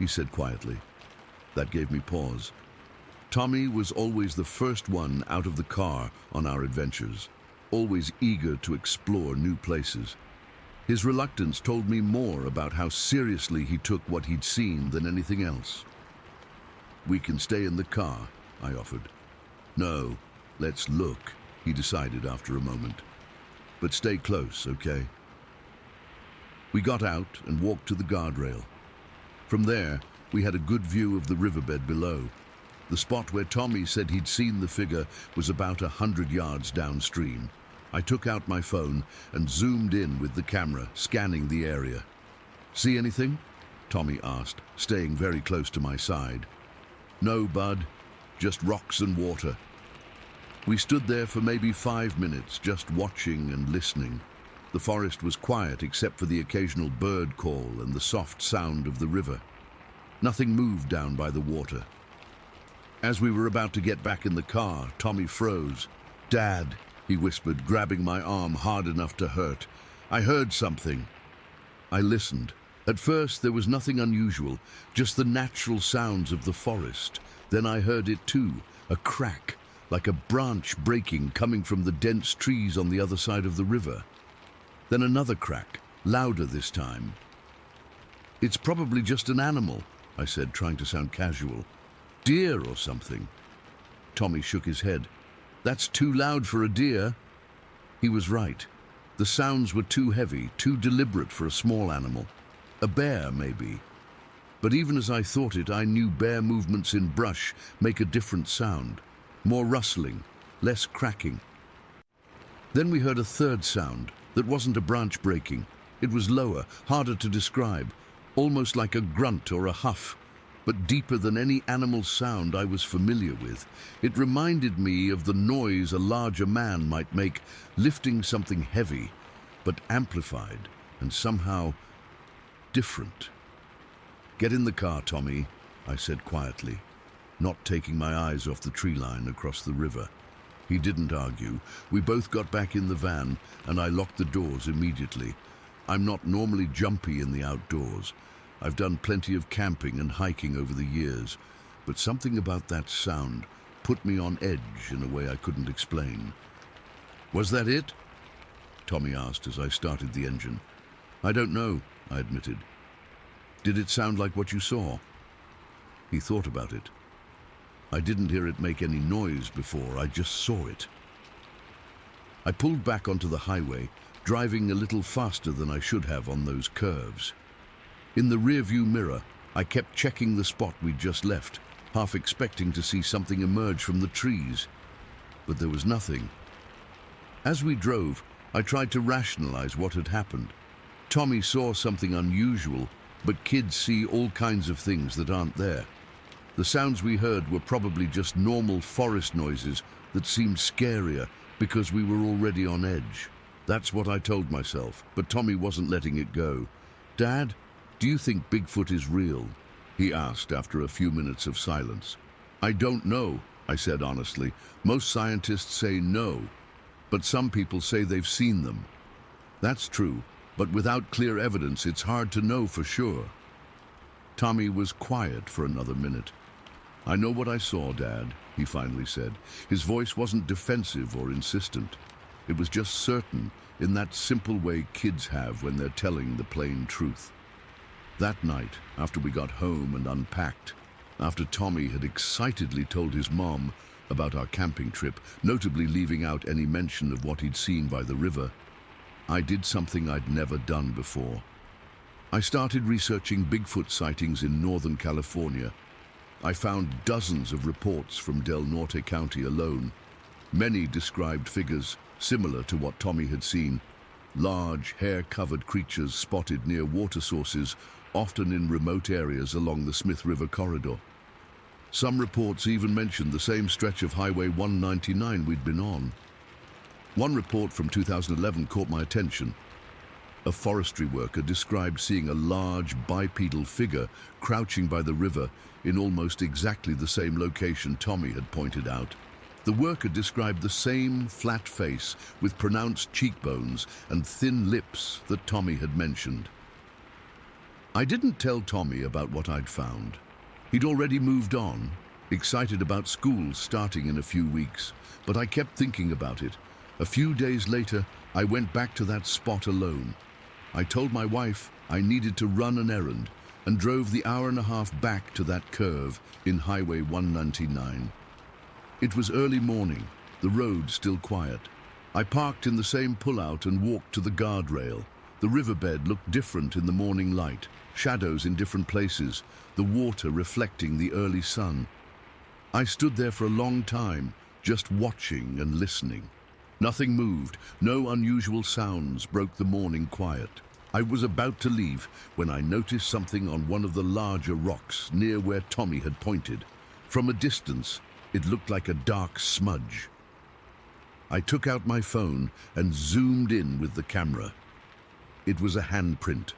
he said quietly. That gave me pause. Tommy was always the first one out of the car on our adventures, always eager to explore new places. His reluctance told me more about how seriously he took what he'd seen than anything else. "We can stay in the car," I offered. "No, let's look," he decided after a moment. "But stay close, okay?" We got out and walked to the guardrail. From there, we had a good view of the riverbed below. The spot where Tommy said he'd seen the figure was about 100 yards downstream. I took out my phone and zoomed in with the camera, scanning the area. "See anything?" Tommy asked, staying very close to my side. "No, bud, just rocks and water." We stood there for maybe 5 minutes, just watching and listening. The forest was quiet except for the occasional bird call and the soft sound of the river. Nothing moved down by the water. As we were about to get back in the car, Tommy froze. "Dad," he whispered, grabbing my arm hard enough to hurt. "I heard something." I listened. At first there was nothing unusual, just the natural sounds of the forest. Then I heard it too, a crack, like a branch breaking coming from the dense trees on the other side of the river. Then another crack, louder this time. "It's probably just an animal," I said, trying to sound casual. "Deer or something." Tommy shook his head. "That's too loud for a deer." He was right. The sounds were too heavy, too deliberate for a small animal. A bear, maybe. But even as I thought it, I knew bear movements in brush make a different sound. More rustling, less cracking. Then we heard a third sound that wasn't a branch breaking. It was lower, harder to describe, almost like a grunt or a huff, but deeper than any animal sound I was familiar with. It reminded me of the noise a larger man might make, lifting something heavy, but amplified and somehow different. "Get in the car, Tommy," I said quietly, not taking my eyes off the tree line across the river. He didn't argue. We both got back in the van, and I locked the doors immediately. I'm not normally jumpy in the outdoors. I've done plenty of camping and hiking over the years, but something about that sound put me on edge in a way I couldn't explain. "Was that it?" Tommy asked as I started the engine. "I don't know," I admitted. "Did it sound like what you saw?" He thought about it. "I didn't hear it make any noise before, I just saw it." I pulled back onto the highway, driving a little faster than I should have on those curves. In the rearview mirror, I kept checking the spot we'd just left, half expecting to see something emerge from the trees. But there was nothing. As we drove, I tried to rationalize what had happened. Tommy saw something unusual, but kids see all kinds of things that aren't there. The sounds we heard were probably just normal forest noises that seemed scarier because we were already on edge. That's what I told myself, but Tommy wasn't letting it go. "Dad, do you think Bigfoot is real?" he asked after a few minutes of silence. "I don't know," I said honestly. "Most scientists say no, but some people say they've seen them." "That's true, but without clear evidence, it's hard to know for sure." Tommy was quiet for another minute. "I know what I saw, Dad," he finally said. His voice wasn't defensive or insistent. It was just certain, in that simple way kids have when they're telling the plain truth. That night, after we got home and unpacked, after Tommy had excitedly told his mom about our camping trip, notably leaving out any mention of what he'd seen by the river, I did something I'd never done before. I started researching Bigfoot sightings in Northern California. I found dozens of reports from Del Norte County alone. Many described figures similar to what Tommy had seen. Large, hair-covered creatures spotted near water sources, often in remote areas along the Smith River corridor. Some reports even mentioned the same stretch of Highway 199 we'd been on. One report from 2011 caught my attention. A forestry worker described seeing a large bipedal figure crouching by the river in almost exactly the same location Tommy had pointed out. The worker described the same flat face with pronounced cheekbones and thin lips that Tommy had mentioned. I didn't tell Tommy about what I'd found. He'd already moved on, excited about school starting in a few weeks, but I kept thinking about it. A few days later, I went back to that spot alone. I told my wife I needed to run an errand and drove the hour-and-a-half back to that curve in Highway 199. It was early morning, the road still quiet. I parked in the same pullout and walked to the guardrail. The riverbed looked different in the morning light, shadows in different places, the water reflecting the early sun. I stood there for a long time, just watching and listening. Nothing moved, no unusual sounds broke the morning quiet. I was about to leave when I noticed something on one of the larger rocks near where Tommy had pointed. From a distance, it looked like a dark smudge. I took out my phone and zoomed in with the camera. It was a handprint,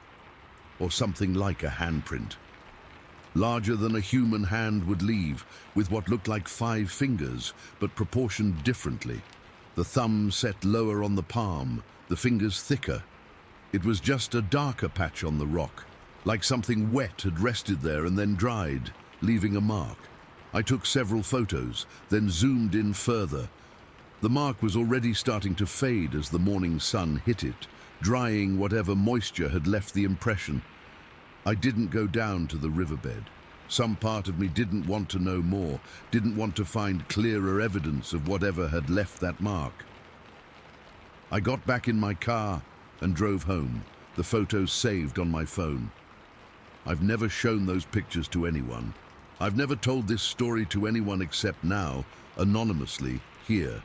or something like a handprint. Larger than a human hand would leave, with what looked like 5 fingers, but proportioned differently. The thumb set lower on the palm, the fingers thicker. It was just a darker patch on the rock, like something wet had rested there and then dried, leaving a mark. I took several photos, then zoomed in further. The mark was already starting to fade as the morning sun hit it, drying whatever moisture had left the impression. I didn't go down to the riverbed. Some part of me didn't want to know more, didn't want to find clearer evidence of whatever had left that mark. I got back in my car and drove home, the photos saved on my phone. I've never shown those pictures to anyone. I've never told this story to anyone except now, anonymously, here.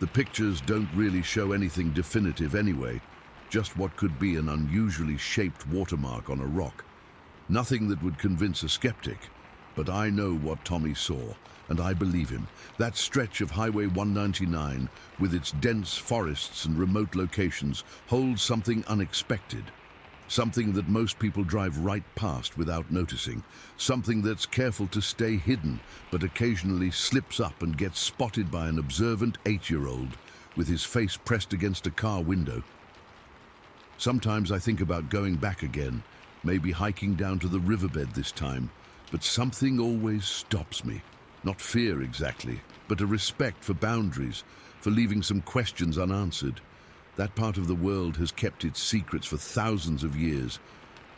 The pictures don't really show anything definitive anyway, just what could be an unusually shaped watermark on a rock. Nothing that would convince a skeptic, but I know what Tommy saw, and I believe him. That stretch of Highway 199, with its dense forests and remote locations, holds something unexpected. Something that most people drive right past without noticing. Something that's careful to stay hidden, but occasionally slips up and gets spotted by an observant 8-year-old with his face pressed against a car window. Sometimes I think about going back again, maybe hiking down to the riverbed this time, but something always stops me. Not fear exactly, but a respect for boundaries, for leaving some questions unanswered. That part of the world has kept its secrets for thousands of years.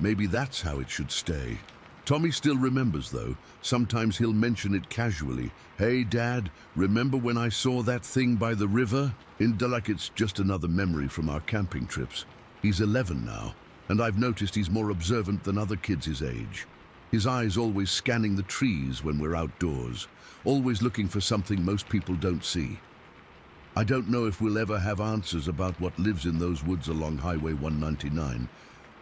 Maybe that's how it should stay. Tommy still remembers, though. Sometimes he'll mention it casually. "Hey, Dad, remember when I saw that thing by the river?" Like it's just another memory from our camping trips. He's 11 now, and I've noticed he's more observant than other kids his age. His eyes always scanning the trees when we're outdoors, always looking for something most people don't see. I don't know if we'll ever have answers about what lives in those woods along Highway 199,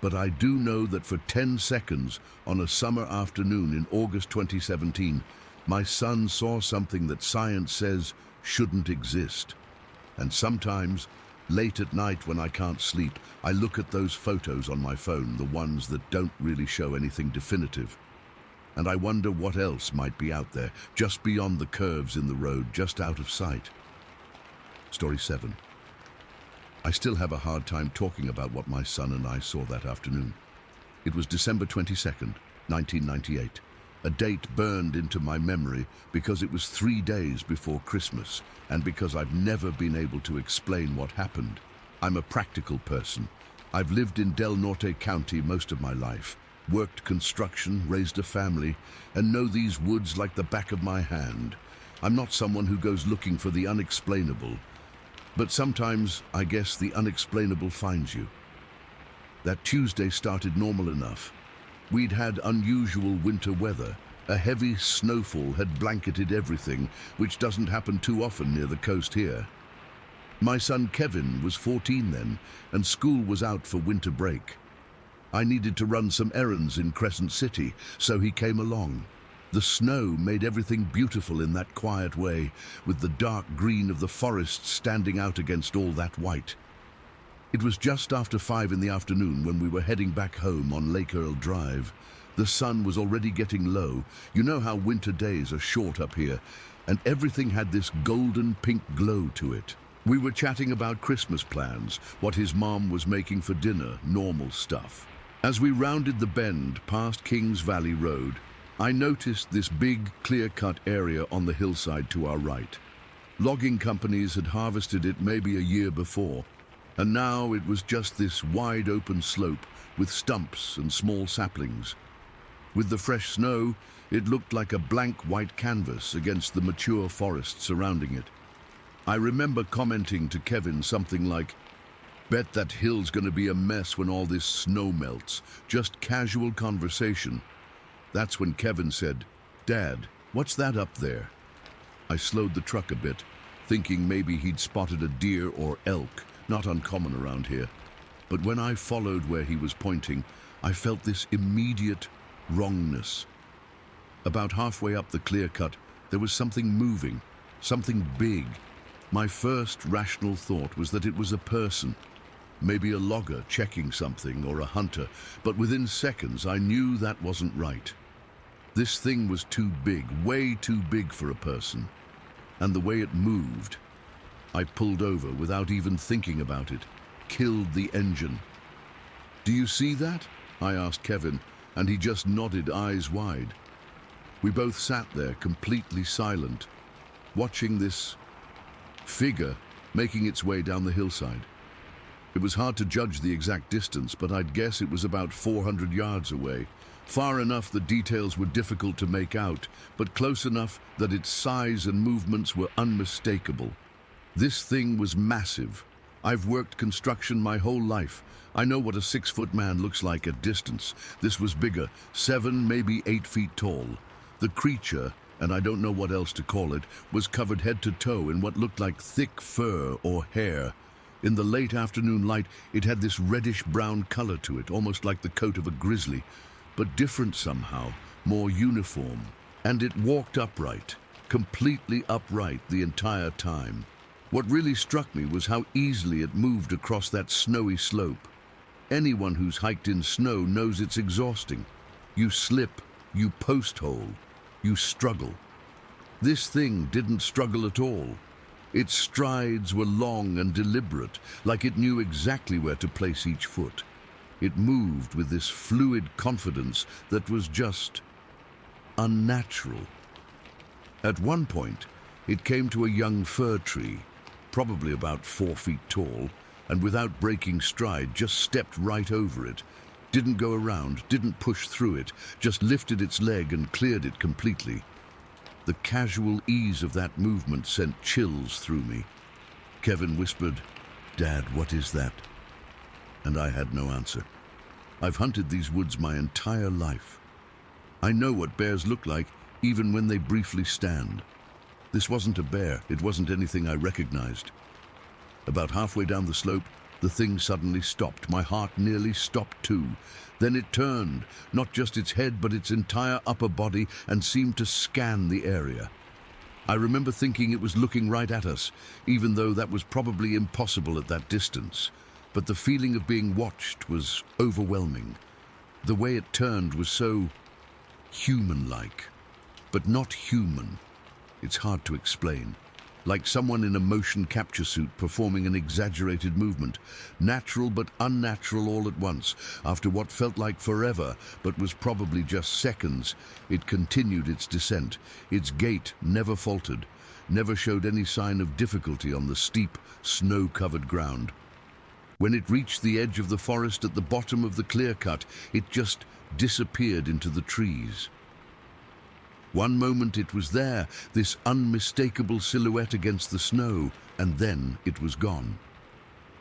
but I do know that for 10 seconds on a summer afternoon in August 2017, my son saw something that science says shouldn't exist. And sometimes, late at night when I can't sleep, I look at those photos on my phone, the ones that don't really show anything definitive. And I wonder what else might be out there, just beyond the curves in the road, just out of sight. Story 7. I still have a hard time talking about what my son and I saw that afternoon. It was December 22nd, 1998. A date burned into my memory because it was 3 days before Christmas, and because I've never been able to explain what happened. I'm a practical person. I've lived in Del Norte County most of my life, worked construction, raised a family, and know these woods like the back of my hand. I'm not someone who goes looking for the unexplainable, but sometimes I guess the unexplainable finds you. That Tuesday started normal enough. We'd had unusual winter weather. A heavy snowfall had blanketed everything, which doesn't happen too often near the coast here. My son Kevin was 14 then, and school was out for winter break. I needed to run some errands in Crescent City, so he came along. The snow made everything beautiful in that quiet way, with the dark green of the forest standing out against all that white. It was just after 5 in the afternoon when we were heading back home on Lake Earl Drive. The sun was already getting low. You know how winter days are short up here, and everything had this golden pink glow to it. We were chatting about Christmas plans, what his mom was making for dinner, normal stuff. As we rounded the bend past Kings Valley Road, I noticed this big, clear-cut area on the hillside to our right. Logging companies had harvested it maybe a year before, and now it was just this wide-open slope with stumps and small saplings. With the fresh snow, it looked like a blank white canvas against the mature forest surrounding it. I remember commenting to Kevin something like, "Bet that hill's gonna be a mess when all this snow melts." Just casual conversation. That's when Kevin said, "Dad, what's that up there?" I slowed the truck a bit, thinking maybe he'd spotted a deer or elk, not uncommon around here. But when I followed where he was pointing, I felt this immediate wrongness. About halfway up the clear cut, there was something moving, something big. My first rational thought was that it was a person, maybe a logger checking something or a hunter, but within seconds I knew that wasn't right. This thing was too big, way too big for a person. And the way it moved, I pulled over without even thinking about it, killed the engine. "Do you see that?" I asked Kevin, and he just nodded, eyes wide. We both sat there completely silent, watching this figure making its way down the hillside. It was hard to judge the exact distance, but I'd guess it was about 400 yards away. Far enough the details were difficult to make out, but close enough that its size and movements were unmistakable. This thing was massive. I've worked construction my whole life. I know what a 6-foot man looks like at distance. This was bigger, 7, maybe 8 feet tall. The creature, and I don't know what else to call it, was covered head to toe in what looked like thick fur or hair. In the late afternoon light, it had this reddish-brown color to it, almost like the coat of a grizzly, but different somehow, more uniform. And it walked upright, completely upright the entire time. What really struck me was how easily it moved across that snowy slope. Anyone who's hiked in snow knows it's exhausting. You slip, you post-hole, you struggle. This thing didn't struggle at all. Its strides were long and deliberate, like it knew exactly where to place each foot. It moved with this fluid confidence that was just unnatural. At one point, it came to a young fir tree, probably about 4 feet tall, and without breaking stride, just stepped right over it. Didn't go around, didn't push through it, just lifted its leg and cleared it completely. The casual ease of that movement sent chills through me. Kevin whispered, "Dad, what is that?" And I had no answer. I've hunted these woods my entire life. I know what bears look like, even when they briefly stand. This wasn't a bear, it wasn't anything I recognized. About halfway down the slope, the thing suddenly stopped. My heart nearly stopped too. Then it turned, not just its head, but its entire upper body, and seemed to scan the area. I remember thinking it was looking right at us, even though that was probably impossible at that distance. But the feeling of being watched was overwhelming. The way it turned was so human-like, but not human. It's hard to explain. Like someone in a motion capture suit performing an exaggerated movement, natural but unnatural all at once. After what felt like forever, but was probably just seconds, it continued its descent. Its gait never faltered, never showed any sign of difficulty on the steep, snow-covered ground. When it reached the edge of the forest at the bottom of the clear cut, it just disappeared into the trees. One moment it was there, this unmistakable silhouette against the snow, and then it was gone.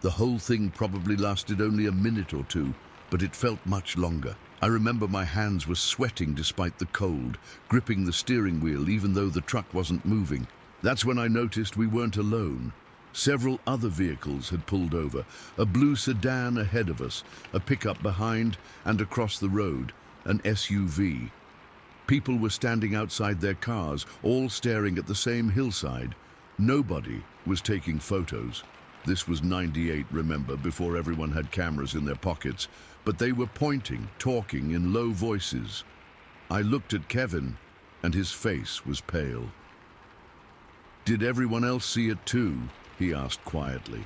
The whole thing probably lasted only a minute or two, but it felt much longer. I remember my hands were sweating despite the cold, gripping the steering wheel even though the truck wasn't moving. That's when I noticed we weren't alone. Several other vehicles had pulled over, a blue sedan ahead of us, a pickup behind, and across the road, an SUV. People were standing outside their cars, all staring at the same hillside. Nobody was taking photos. This was '98, remember, before everyone had cameras in their pockets, but they were pointing, talking in low voices. I looked at Kevin, and his face was pale. "Did everyone else see it too?" he asked quietly.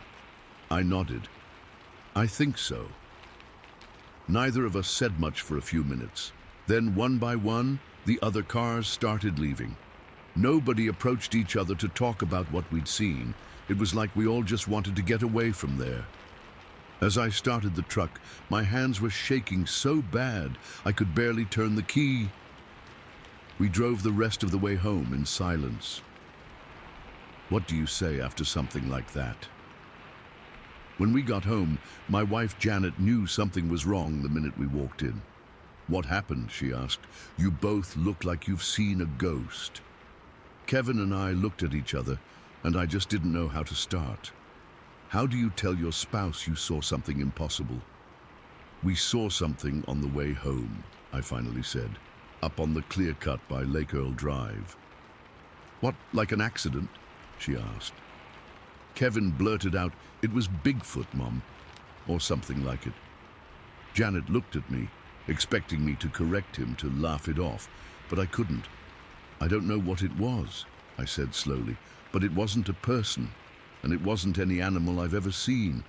I nodded. "I think so." Neither of us said much for a few minutes. Then, one by one, the other cars started leaving. Nobody approached each other to talk about what we'd seen. It was like we all just wanted to get away from there. As I started the truck, my hands were shaking so bad I could barely turn the key. We drove the rest of the way home in silence. What do you say after something like that? When we got home, my wife Janet knew something was wrong the minute we walked in. "What happened?" she asked. "You both look like you've seen a ghost." Kevin and I looked at each other, and I just didn't know how to start. How do you tell your spouse you saw something impossible? "We saw something on the way home," I finally said, "up on the clear cut by Lake Earl Drive." "What, like an accident?" she asked. Kevin blurted out, "It was Bigfoot, Mom," or something like it. Janet looked at me, expecting me to correct him, to laugh it off, but I couldn't. "I don't know what it was," I said slowly, "but it wasn't a person, and it wasn't any animal I've ever seen."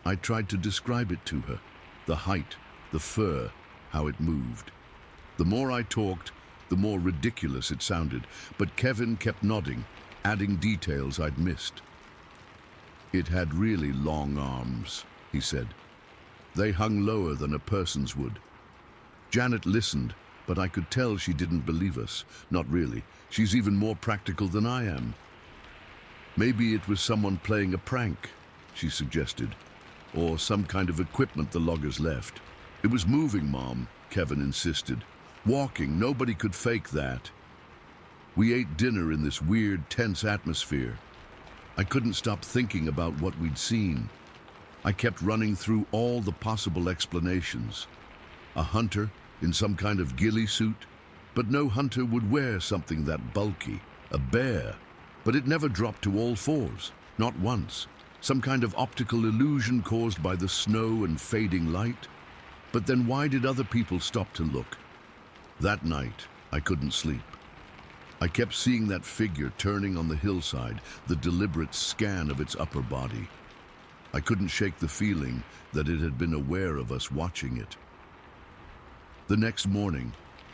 I tried to describe it to her, the height, the fur, how it moved. The more I talked, the more ridiculous it sounded, but Kevin kept nodding, adding details I'd missed. "It had really long arms," he said. "They hung lower than a person's would." Janet listened, but I could tell she didn't believe us. Not really. She's even more practical than I am. "Maybe it was someone playing a prank," she suggested, "or some kind of equipment the loggers left." "It was moving, Mom," Kevin insisted. "Walking, nobody could fake that." We ate dinner in this weird, tense atmosphere. I couldn't stop thinking about what we'd seen. I kept running through all the possible explanations. A hunter in some kind of ghillie suit, but no hunter would wear something that bulky. A bear, but it never dropped to all fours, not once. Some kind of optical illusion caused by the snow and fading light. But then why did other people stop to look? That night, I couldn't sleep. I kept seeing that figure turning on the hillside, the deliberate scan of its upper body. I couldn't shake the feeling that it had been aware of us watching it. The next morning,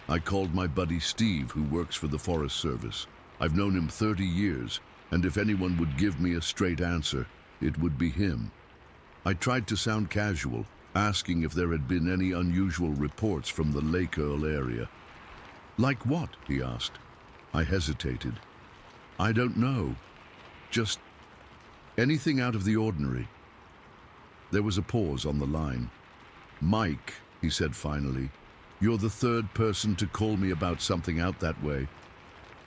I called my buddy Steve, who works for the Forest Service. I've known him 30 years, and if anyone would give me a straight answer, it would be him. I tried to sound casual, asking if there had been any unusual reports from the Lake Earl area. "Like what?" he asked. I hesitated. "I don't know. Just anything out of the ordinary." There was a pause on the line. "Mike," he said finally, "you're the third person to call me about something out that way.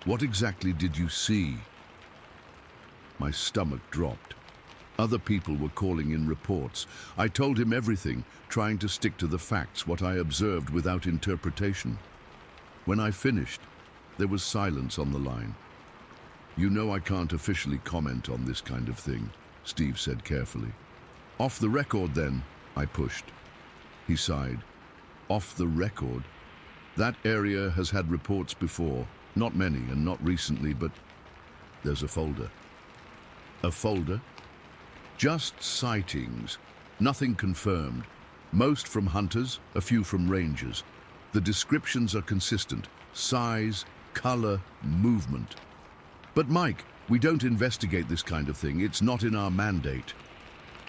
What exactly did you see?" My stomach dropped. Other people were calling in reports. I told him everything, trying to stick to the facts, what I observed without interpretation. When I finished, there was silence on the line. "You know I can't officially comment on this kind of thing," Steve said carefully. "Off the record then," I pushed. He sighed. "Off the record? That area has had reports before. Not many and not recently, but there's a folder." "A folder?" "Just sightings. Nothing confirmed. Most from hunters, a few from rangers. The descriptions are consistent. Size, color, movement. But Mike, we don't investigate this kind of thing. It's not in our mandate."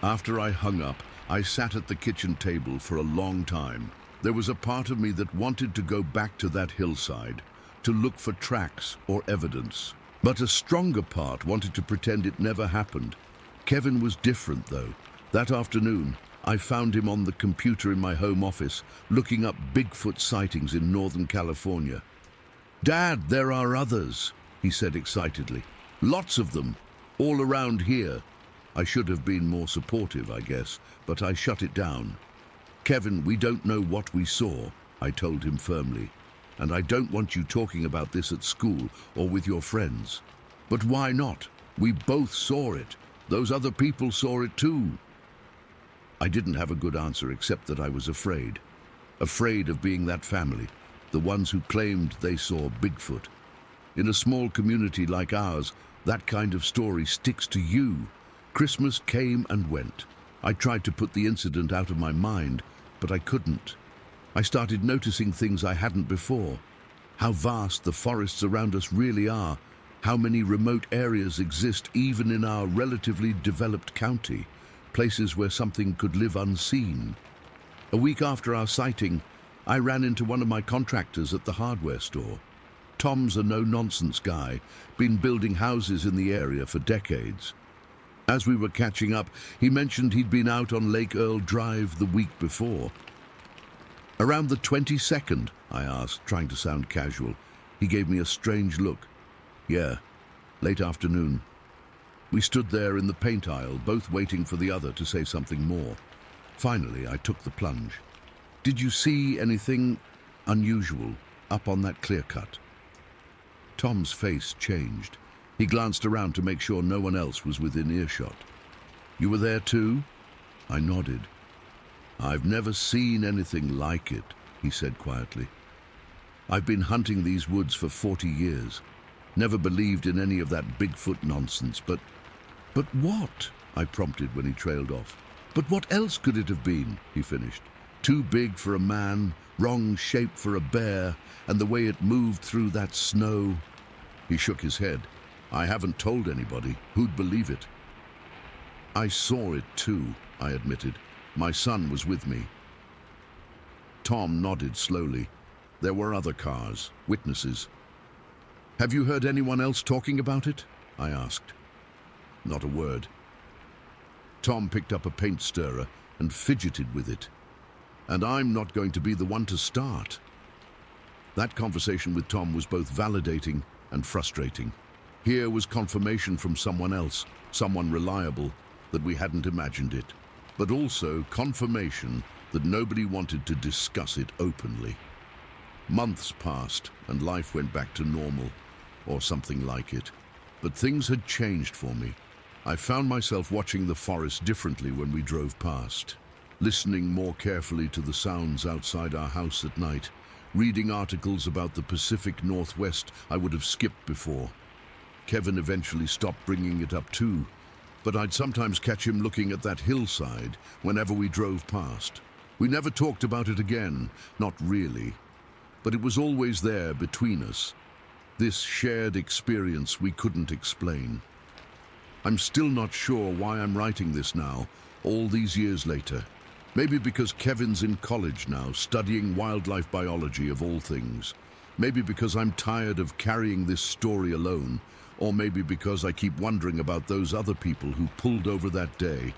After I hung up, I sat at the kitchen table for a long time. There was a part of me that wanted to go back to that hillside, to look for tracks or evidence. But a stronger part wanted to pretend it never happened. Kevin was different, though. That afternoon, I found him on the computer in my home office, looking up Bigfoot sightings in Northern California. "Dad, there are others," he said excitedly. "Lots of them, all around here." I should have been more supportive, I guess, but I shut it down. "Kevin, we don't know what we saw," I told him firmly. "And I don't want you talking about this at school or with your friends." "But why not? We both saw it. Those other people saw it too." I didn't have a good answer except that I was afraid. Afraid of being that family, the ones who claimed they saw Bigfoot. In a small community like ours, that kind of story sticks to you. Christmas came and went. I tried to put the incident out of my mind, but I couldn't. I started noticing things I hadn't before. How vast the forests around us really are. How many remote areas exist even in our relatively developed county. Places where something could live unseen. A week after our sighting, I ran into one of my contractors at the hardware store. Tom's a no-nonsense guy, been building houses in the area for decades. As we were catching up, he mentioned he'd been out on Lake Earl Drive the week before. "Around the 22nd, I asked, trying to sound casual. He gave me a strange look. "Yeah, late afternoon." We stood there in the paint aisle, both waiting for the other to say something more. Finally, I took the plunge. "Did you see anything unusual up on that clear cut?" Tom's face changed. He glanced around to make sure no one else was within earshot. "You were there too?" I nodded. "I've never seen anything like it," he said quietly. "I've been hunting these woods for 40 years. Never believed in any of that Bigfoot nonsense, but what?" I prompted when he trailed off. "But what else could it have been?" he finished. "Too big for a man, wrong shape for a bear, and the way it moved through that snow." He shook his head. "I haven't told anybody. Who'd believe it?" "I saw it too," I admitted. "My son was with me." Tom nodded slowly. There were other cars, witnesses. "Have you heard anyone else talking about it?" I asked. Not a word. Tom picked up a paint stirrer and fidgeted with it. "And I'm not going to be the one to start." That conversation with Tom was both validating and frustrating. Here was confirmation from someone else, someone reliable, that we hadn't imagined it, but also confirmation that nobody wanted to discuss it openly. Months passed and life went back to normal, or something like it. But things had changed for me. I found myself watching the forest differently when we drove past, listening more carefully to the sounds outside our house at night, reading articles about the Pacific Northwest I would have skipped before. Kevin eventually stopped bringing it up too, but I'd sometimes catch him looking at that hillside whenever we drove past. We never talked about it again, not really, but it was always there between us. This shared experience we couldn't explain. I'm still not sure why I'm writing this now, all these years later. Maybe because Kevin's in college now, studying wildlife biology of all things. Maybe because I'm tired of carrying this story alone, or maybe because I keep wondering about those other people who pulled over that day.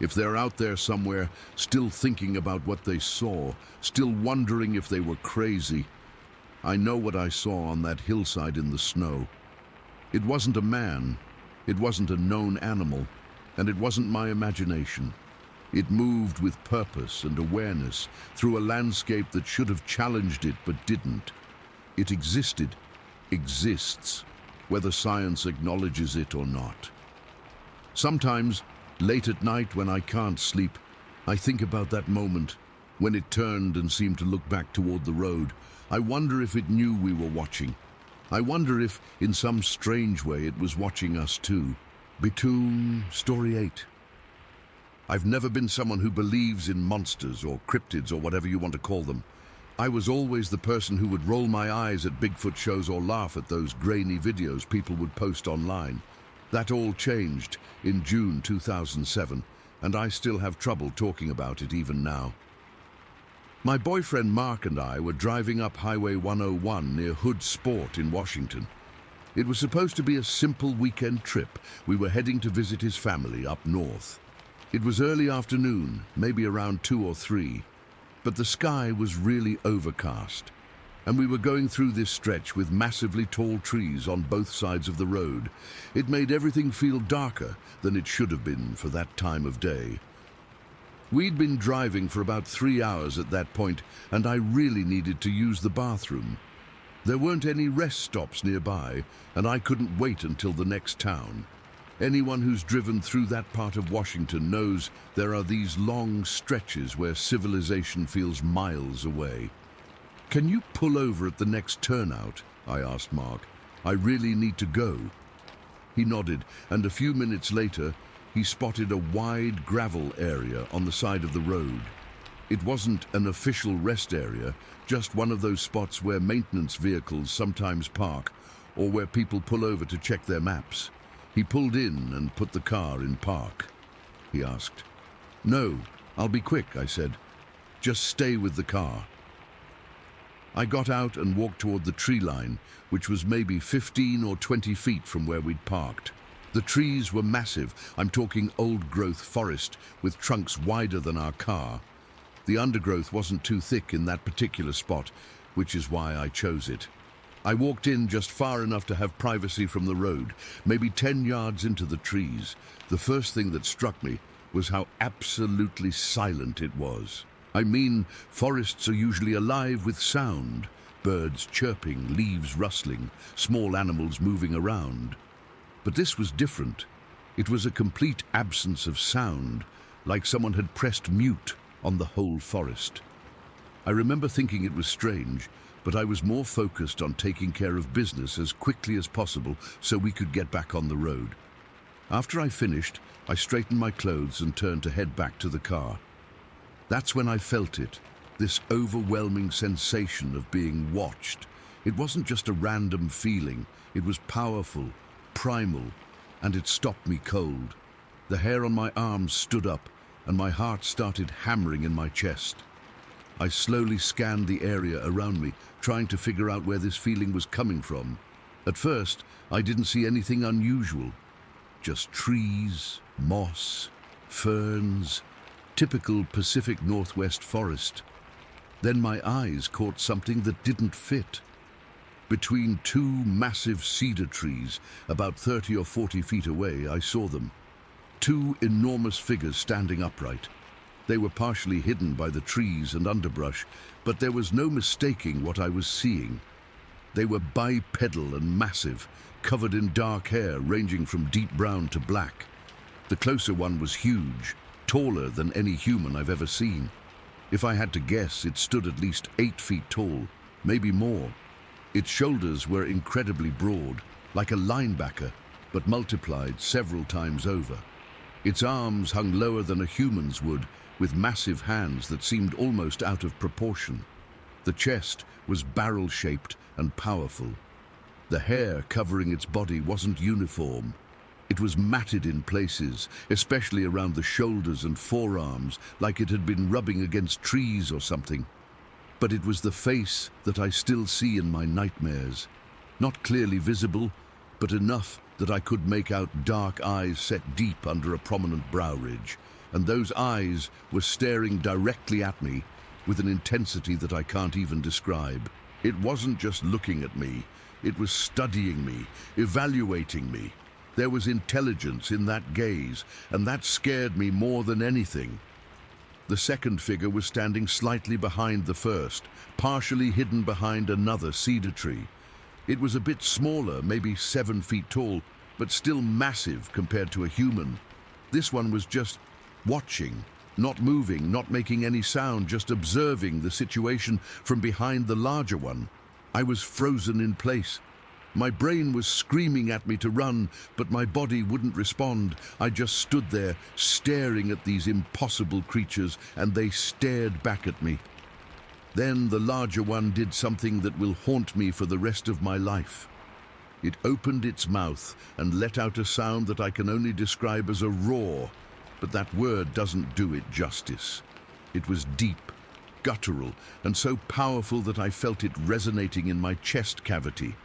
If they're out there somewhere, still thinking about what they saw, still wondering if they were crazy. I know what I saw on that hillside in the snow. It wasn't a man, it wasn't a known animal, and it wasn't my imagination. It moved with purpose and awareness through a landscape that should have challenged it but didn't. It existed, exists, whether science acknowledges it or not. Sometimes, late at night when I can't sleep, I think about that moment, when it turned and seemed to look back toward the road. I wonder if it knew we were watching. I wonder if, in some strange way, it was watching us too. Bitoon, Story 8. I've never been someone who believes in monsters or cryptids or whatever you want to call them. I was always the person who would roll my eyes at Bigfoot shows or laugh at those grainy videos people would post online. That all changed in June 2007, and I still have trouble talking about it even now. My boyfriend Mark and I were driving up Highway 101 near Hood Sport in Washington. It was supposed to be a simple weekend trip. We were heading to visit his family up north. It was early afternoon, maybe around 2 or 3, but the sky was really overcast, and we were going through this stretch with massively tall trees on both sides of the road. It made everything feel darker than it should have been for that time of day. We'd been driving for about 3 hours at that point, and I really needed to use the bathroom. There weren't any rest stops nearby, and I couldn't wait until the next town. Anyone who's driven through that part of Washington knows there are these long stretches where civilization feels miles away. "Can you pull over at the next turnout?" I asked Mark. "I really need to go." He nodded, and a few minutes later, he spotted a wide gravel area on the side of the road. It wasn't an official rest area, just one of those spots where maintenance vehicles sometimes park, or where people pull over to check their maps. He pulled in and put the car in park. He asked. "No, I'll be quick," I said. "Just stay with the car." I got out and walked toward the tree line, which was maybe 15 or 20 feet from where we'd parked. The trees were massive. I'm talking old-growth forest with trunks wider than our car. The undergrowth wasn't too thick in that particular spot, which is why I chose it. I walked in just far enough to have privacy from the road, maybe 10 yards into the trees. The first thing that struck me was how absolutely silent it was. I mean, forests are usually alive with sound. Birds chirping, leaves rustling, small animals moving around. But this was different. It was a complete absence of sound, like someone had pressed mute on the whole forest. I remember thinking it was strange, but I was more focused on taking care of business as quickly as possible so we could get back on the road. After I finished, I straightened my clothes and turned to head back to the car. That's when I felt it, this overwhelming sensation of being watched. It wasn't just a random feeling, it was powerful, primal, and it stopped me cold. The hair on my arms stood up, and my heart started hammering in my chest. I slowly scanned the area around me, trying to figure out where this feeling was coming from. At first, I didn't see anything unusual. Just trees, moss, ferns, typical Pacific Northwest forest. Then my eyes caught something that didn't fit. Between two massive cedar trees, about 30 or 40 feet away, I saw them. Two enormous figures standing upright. They were partially hidden by the trees and underbrush, but there was no mistaking what I was seeing. They were bipedal and massive, covered in dark hair ranging from deep brown to black. The closer one was huge, taller than any human I've ever seen. If I had to guess, it stood at least 8 feet tall, maybe more. Its shoulders were incredibly broad, like a linebacker, but multiplied several times over. Its arms hung lower than a human's would, with massive hands that seemed almost out of proportion. The chest was barrel-shaped and powerful. The hair covering its body wasn't uniform. It was matted in places, especially around the shoulders and forearms, like it had been rubbing against trees or something. But it was the face that I still see in my nightmares. Not clearly visible, but enough that I could make out dark eyes set deep under a prominent brow ridge. And those eyes were staring directly at me with an intensity that I can't even describe. It wasn't just looking at me, it was studying me, evaluating me. There was intelligence in that gaze, and that scared me more than anything. The second figure was standing slightly behind the first, partially hidden behind another cedar tree. It was a bit smaller, maybe 7 feet tall, but still massive compared to a human. This one was just watching, not moving, not making any sound, just observing the situation from behind the larger one. I was frozen in place. My brain was screaming at me to run, but my body wouldn't respond. I just stood there, staring at these impossible creatures, and they stared back at me. Then the larger one did something that will haunt me for the rest of my life. It opened its mouth and let out a sound that I can only describe as a roar, but that word doesn't do it justice. It was deep, guttural, and so powerful that I felt it resonating in my chest cavity.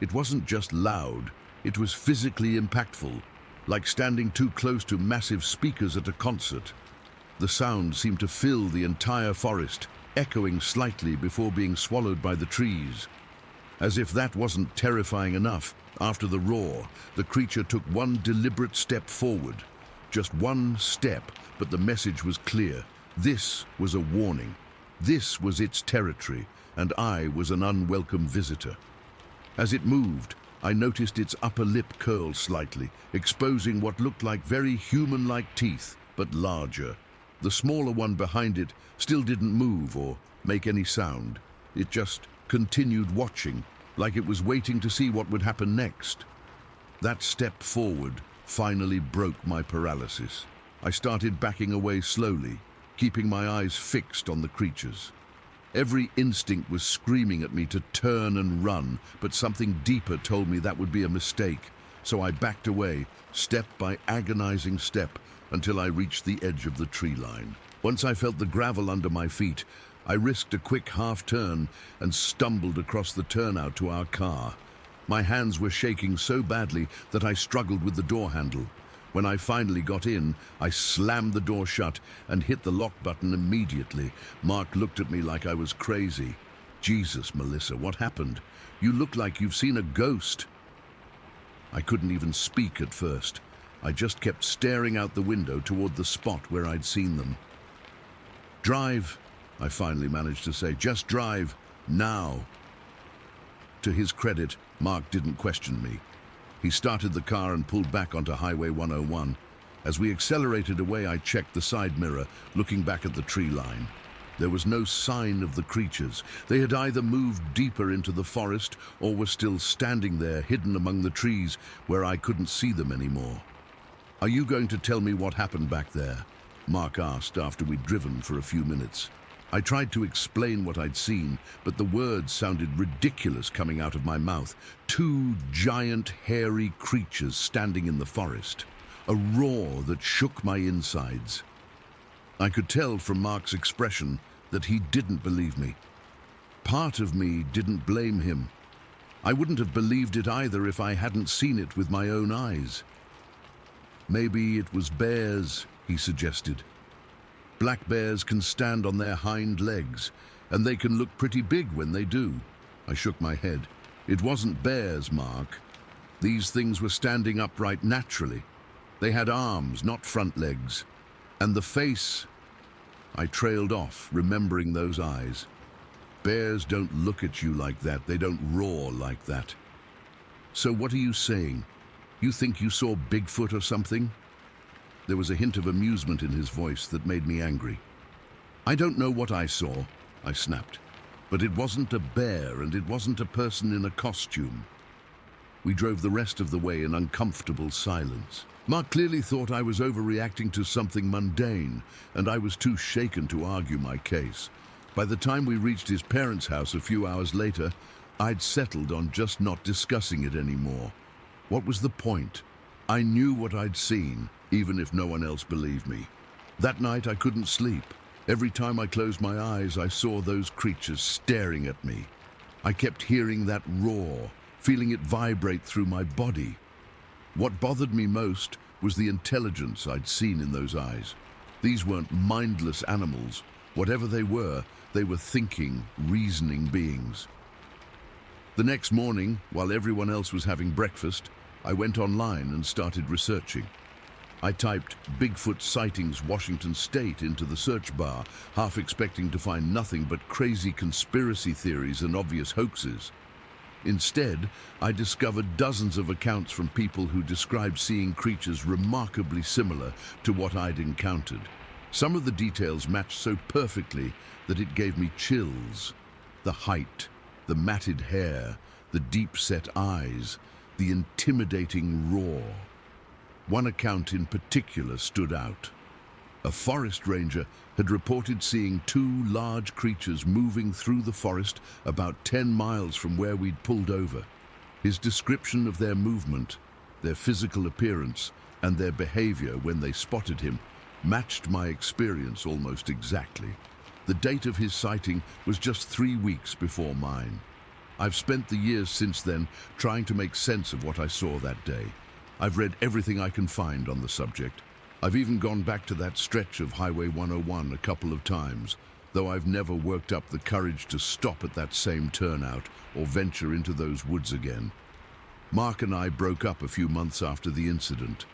It wasn't just loud, it was physically impactful. like standing too close to massive speakers at a concert. The sound seemed to fill the entire forest, echoing slightly before being swallowed by the trees. As if that wasn't terrifying enough, after the roar, the creature took one deliberate step forward. Just one step, but the message was clear. This was a warning. This was its territory, and I was an unwelcome visitor. As it moved, I noticed its upper lip curl slightly, exposing what looked like very human-like teeth, but larger. The smaller one behind it still didn't move or make any sound. It just continued watching, like it was waiting to see what would happen next. That step forward finally broke my paralysis. I started backing away slowly, keeping my eyes fixed on the creatures. Every instinct was screaming at me to turn and run, but something deeper told me that would be a mistake, so I backed away, step by agonizing step, until I reached the edge of the tree line. Once I felt the gravel under my feet, I risked a quick half-turn and stumbled across the turnout to our car. My hands were shaking so badly that I struggled with the door handle. When I finally got in, I slammed the door shut and hit the lock button immediately. Mark looked at me like I was crazy. "Jesus, Melissa, what happened? You look like you've seen a ghost." I couldn't even speak at first. I just kept staring out the window toward the spot where I'd seen them. "Drive," I finally managed to say. "Just drive, now." To his credit, Mark didn't question me. He started the car and pulled back onto Highway 101. As we accelerated away, I checked the side mirror, looking back at the tree line. There was no sign of the creatures. They had either moved deeper into the forest or were still standing there, hidden among the trees, where I couldn't see them anymore. "Are you going to tell me what happened back there?" Mark asked after we'd driven for a few minutes. I tried to explain what I'd seen, but the words sounded ridiculous coming out of my mouth. Two giant, hairy creatures standing in the forest. A roar that shook my insides. I could tell from Mark's expression that he didn't believe me. Part of me didn't blame him. I wouldn't have believed it either if I hadn't seen it with my own eyes. "Maybe it was bears," he suggested. "Black bears can stand on their hind legs, and they can look pretty big when they do." I shook my head. "It wasn't bears, Mark. These things were standing upright naturally. They had arms, not front legs. And the face..." I trailed off, remembering those eyes. "Bears don't look at you like that. They don't roar like that." "So what are you saying? You think you saw Bigfoot or something?" There was a hint of amusement in his voice that made me angry. "I don't know what I saw," I snapped. "But it wasn't a bear, and it wasn't a person in a costume." We drove the rest of the way in uncomfortable silence. Mark clearly thought I was overreacting to something mundane, and I was too shaken to argue my case. By the time we reached his parents' house a few hours later, I'd settled on just not discussing it anymore. What was the point? I knew what I'd seen, even if no one else believed me. That night I couldn't sleep. Every time I closed my eyes, I saw those creatures staring at me. I kept hearing that roar, feeling it vibrate through my body. What bothered me most was the intelligence I'd seen in those eyes. These weren't mindless animals. Whatever they were thinking, reasoning beings. The next morning, while everyone else was having breakfast, I went online and started researching. I typed "Bigfoot sightings Washington State" into the search bar, half expecting to find nothing but crazy conspiracy theories and obvious hoaxes. Instead, I discovered dozens of accounts from people who described seeing creatures remarkably similar to what I'd encountered. Some of the details matched so perfectly that it gave me chills. The height, the matted hair, the deep-set eyes, the intimidating roar. One account in particular stood out. A forest ranger had reported seeing two large creatures moving through the forest about 10 miles from where we'd pulled over. His description of their movement, their physical appearance, and their behavior when they spotted him matched my experience almost exactly. The date of his sighting was just 3 weeks before mine. I've spent the years since then trying to make sense of what I saw that day. I've read everything I can find on the subject. I've even gone back to that stretch of Highway 101 a couple of times, though I've never worked up the courage to stop at that same turnout or venture into those woods again. Mark and I broke up a few months after the incident.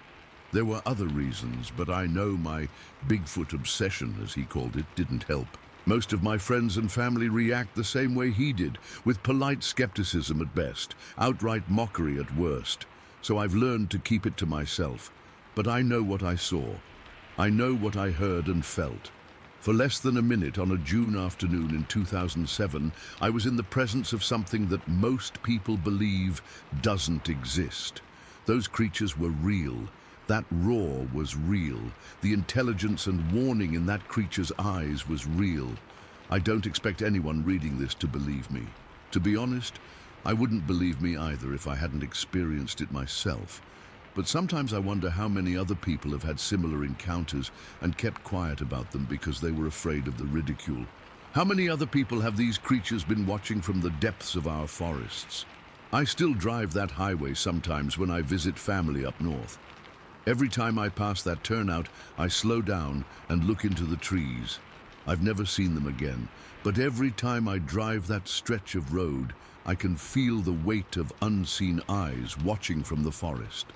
There were other reasons, but I know my Bigfoot obsession, as he called it, didn't help. Most of my friends and family react the same way he did, with polite skepticism at best, outright mockery at worst. So I've learned to keep it to myself. But I know what I saw. I know what I heard and felt. For less than a minute on a June afternoon in 2007, I was in the presence of something that most people believe doesn't exist. Those creatures were real. That roar was real. The intelligence and warning in that creature's eyes was real. I don't expect anyone reading this to believe me. To be honest, I wouldn't believe me either if I hadn't experienced it myself. But sometimes I wonder how many other people have had similar encounters and kept quiet about them because they were afraid of the ridicule. How many other people have these creatures been watching from the depths of our forests? I still drive that highway sometimes when I visit family up north. Every time I pass that turnout, I slow down and look into the trees. I've never seen them again, but every time I drive that stretch of road, I can feel the weight of unseen eyes watching from the forest.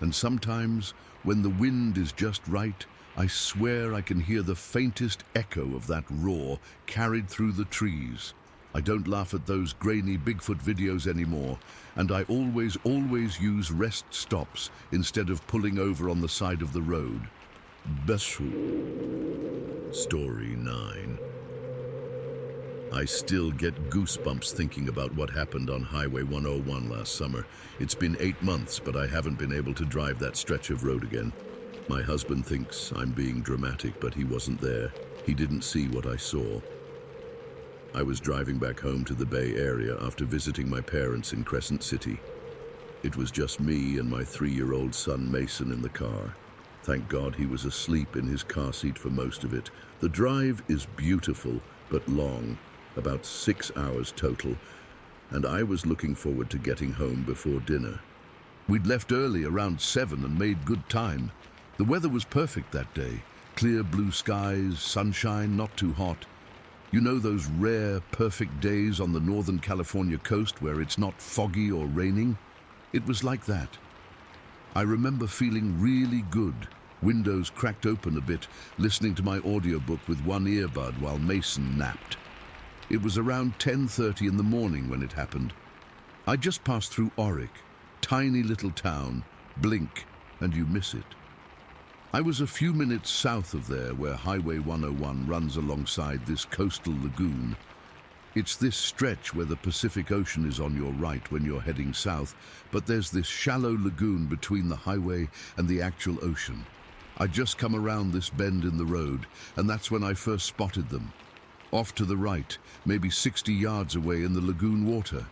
And sometimes, when the wind is just right, I swear I can hear the faintest echo of that roar carried through the trees. I don't laugh at those grainy Bigfoot videos anymore, and I always use rest stops instead of pulling over on the side of the road. Bigfoot. Story 9. I still get goosebumps thinking about what happened on Highway 101 last summer. It's been 8 months, but I haven't been able to drive that stretch of road again. My husband thinks I'm being dramatic, but he wasn't there. He didn't see what I saw. I was driving back home to the Bay Area after visiting my parents in Crescent City. It was just me and my 3-year-old son Mason in the car. Thank God he was asleep in his car seat for most of it. The drive is beautiful, but long. About 6 hours total, and I was looking forward to getting home before dinner. We'd left early, around 7, and made good time. The weather was perfect that day. Clear blue skies, sunshine, not too hot. You know those rare, perfect days on the Northern California coast where it's not foggy or raining? It was like that. I remember feeling really good, windows cracked open a bit, listening to my audiobook with one earbud while Mason napped. It was around 10:30 in the morning when it happened. I just passed through Auric, tiny little town, blink, and you miss it. I was a few minutes south of there where Highway 101 runs alongside this coastal lagoon. It's this stretch where the Pacific Ocean is on your right when you're heading south, but there's this shallow lagoon between the highway and the actual ocean. I'd just come around this bend in the road, and that's when I first spotted them. Off to the right, maybe 60 yards away in the lagoon water.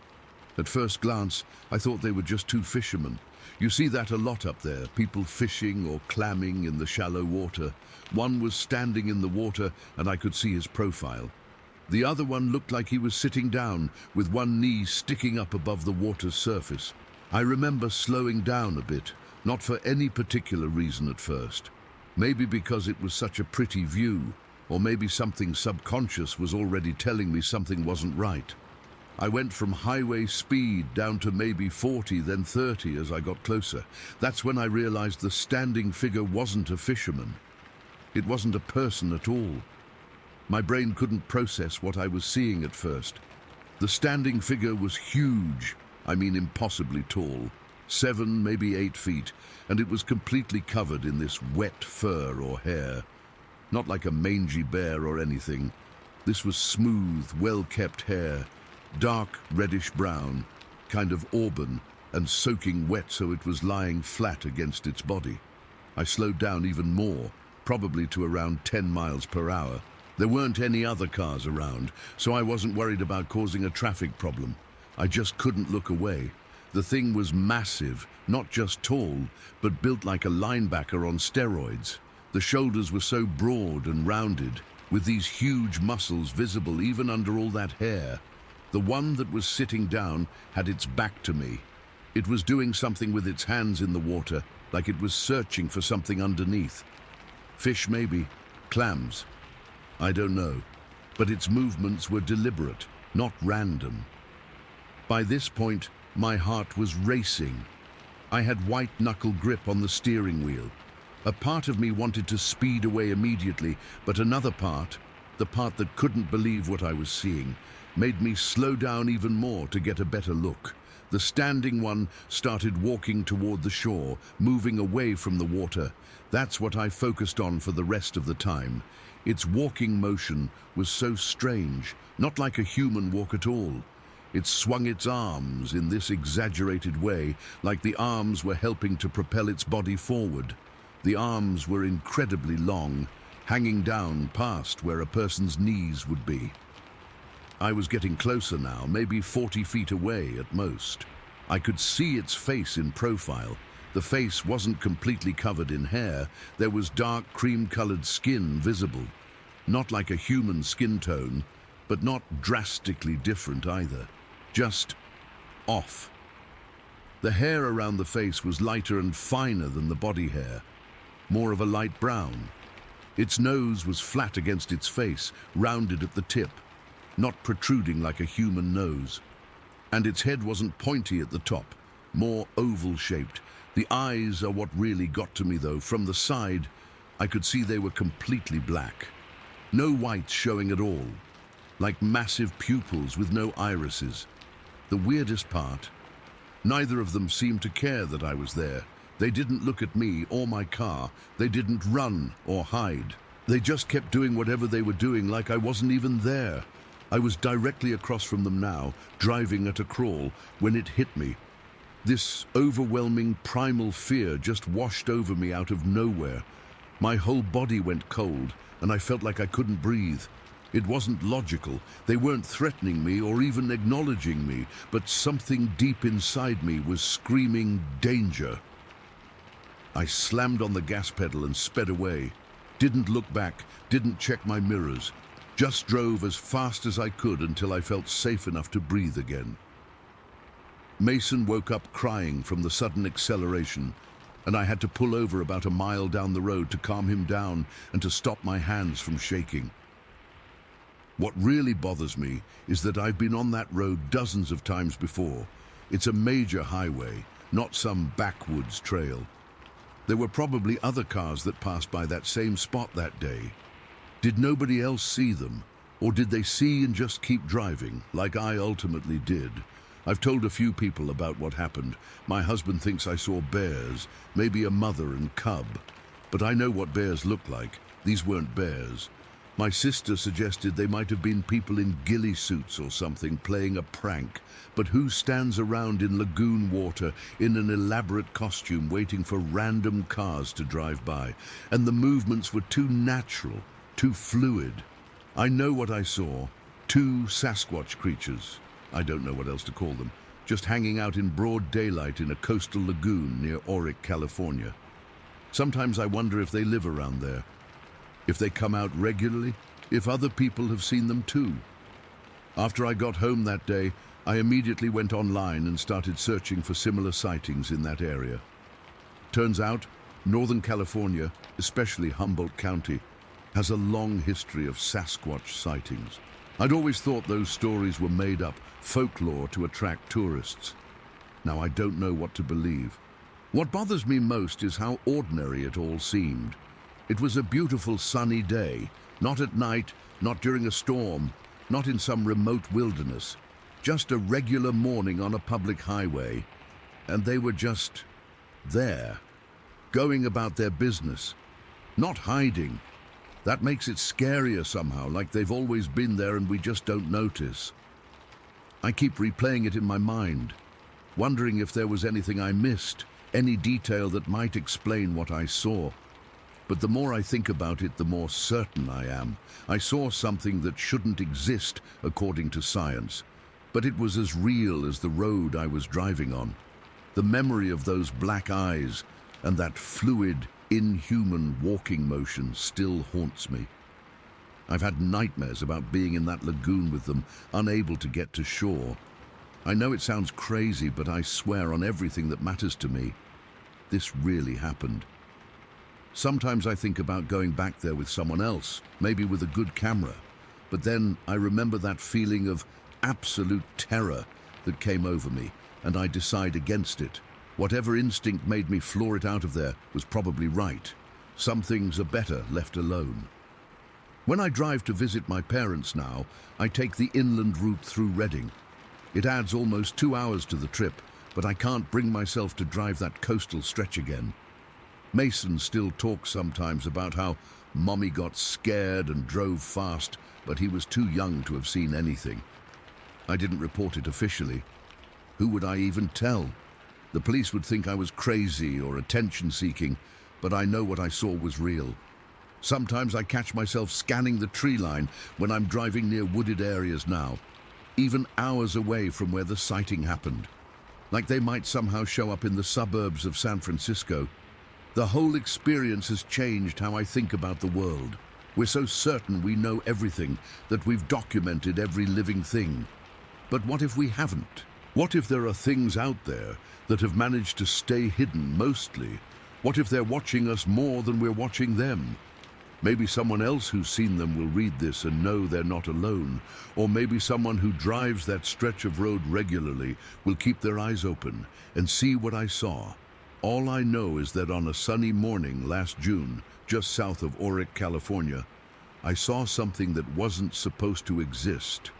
At first glance, I thought they were just 2 fishermen. You see that a lot up there, people fishing or clamming in the shallow water. One was standing in the water and I could see his profile. The other one looked like he was sitting down with one knee sticking up above the water's surface. I remember slowing down a bit, not for any particular reason at first. Maybe because it was such a pretty view, or maybe something subconscious was already telling me something wasn't right. I went from highway speed down to maybe 40, then 30 as I got closer. That's when I realized the standing figure wasn't a fisherman. It wasn't a person at all. My brain couldn't process what I was seeing at first. The standing figure was huge, I mean impossibly tall, 7, maybe 8 feet, and it was completely covered in this wet fur or hair. Not like a mangy bear or anything. This was smooth, well-kept hair, dark reddish-brown, kind of auburn, and soaking wet so it was lying flat against its body. I slowed down even more, probably to around 10 miles per hour. There weren't any other cars around, so I wasn't worried about causing a traffic problem. I just couldn't look away. The thing was massive, not just tall, but built like a linebacker on steroids. The shoulders were so broad and rounded, with these huge muscles visible even under all that hair. The one that was sitting down had its back to me. It was doing something with its hands in the water, like it was searching for something underneath. Fish maybe, clams, I don't know, but its movements were deliberate, not random. By this point, my heart was racing. I had white-knuckle grip on the steering wheel. A part of me wanted to speed away immediately, but another part, the part that couldn't believe what I was seeing, made me slow down even more to get a better look. The standing one started walking toward the shore, moving away from the water. That's what I focused on for the rest of the time. Its walking motion was so strange, not like a human walk at all. It swung its arms in this exaggerated way, like the arms were helping to propel its body forward. The arms were incredibly long, hanging down past where a person's knees would be. I was getting closer now, maybe 40 feet away at most. I could see its face in profile. The face wasn't completely covered in hair. There was dark cream-colored skin visible. Not like a human skin tone, but not drastically different either. Just off. The hair around the face was lighter and finer than the body hair, more of a light brown. Its nose was flat against its face, rounded at the tip, not protruding like a human nose. And its head wasn't pointy at the top, more oval-shaped. The eyes are what really got to me, though. From the side, I could see they were completely black. No whites showing at all, like massive pupils with no irises. The weirdest part, neither of them seemed to care that I was there. They didn't look at me or my car. They didn't run or hide. They just kept doing whatever they were doing like I wasn't even there. I was directly across from them now, driving at a crawl, when it hit me. This overwhelming primal fear just washed over me out of nowhere. My whole body went cold, and I felt like I couldn't breathe. It wasn't logical. They weren't threatening me or even acknowledging me, but something deep inside me was screaming danger. I slammed on the gas pedal and sped away. Didn't look back, didn't check my mirrors. Just drove as fast as I could until I felt safe enough to breathe again. Mason woke up crying from the sudden acceleration, and I had to pull over about a mile down the road to calm him down and to stop my hands from shaking. What really bothers me is that I've been on that road dozens of times before. It's a major highway, not some backwoods trail. There were probably other cars that passed by that same spot that day. Did nobody else see them? Or did they see and just keep driving, like I ultimately did? I've told a few people about what happened. My husband thinks I saw bears, maybe a mother and cub. But I know what bears look like. These weren't bears. My sister suggested they might have been people in ghillie suits or something playing a prank. But who stands around in lagoon water in an elaborate costume waiting for random cars to drive by? And the movements were too natural, too fluid. I know what I saw. Two Sasquatch creatures, I don't know what else to call them, just hanging out in broad daylight in a coastal lagoon near Oric, California. Sometimes I wonder if they live around there, if they come out regularly, if other people have seen them too. After I got home that day, I immediately went online and started searching for similar sightings in that area. Turns out, Northern California, especially Humboldt County, has a long history of Sasquatch sightings. I'd always thought those stories were made up, folklore to attract tourists. Now I don't know what to believe. What bothers me most is how ordinary it all seemed. It was a beautiful sunny day, not at night, not during a storm, not in some remote wilderness, just a regular morning on a public highway, and they were just there, going about their business, not hiding. That makes it scarier somehow, like they've always been there and we just don't notice. I keep replaying it in my mind, wondering if there was anything I missed, any detail that might explain what I saw. But the more I think about it, the more certain I am. I saw something that shouldn't exist according to science, but it was as real as the road I was driving on. The memory of those black eyes and that fluid, inhuman walking motion still haunts me. I've had nightmares about being in that lagoon with them, unable to get to shore. I know it sounds crazy, but I swear on everything that matters to me, this really happened. Sometimes I think about going back there with someone else, maybe with a good camera, but then I remember that feeling of absolute terror that came over me, and I decide against it. Whatever instinct made me floor it out of there was probably right. Some things are better left alone. When I drive to visit my parents now, I take the inland route through Reading. It adds almost 2 hours to the trip, but I can't bring myself to drive that coastal stretch again. Mason still talks sometimes about how Mommy got scared and drove fast, but he was too young to have seen anything. I didn't report it officially. Who would I even tell? The police would think I was crazy or attention-seeking, but I know what I saw was real. Sometimes I catch myself scanning the tree line when I'm driving near wooded areas now, even hours away from where the sighting happened. Like they might somehow show up in the suburbs of San Francisco. The whole experience has changed how I think about the world. We're so certain we know everything that we've documented every living thing. But what if we haven't? What if there are things out there that have managed to stay hidden mostly? What if they're watching us more than we're watching them? Maybe someone else who's seen them will read this and know they're not alone. Or maybe someone who drives that stretch of road regularly will keep their eyes open and see what I saw. All I know is that on a sunny morning last June, just south of Oric, California, I saw something that wasn't supposed to exist.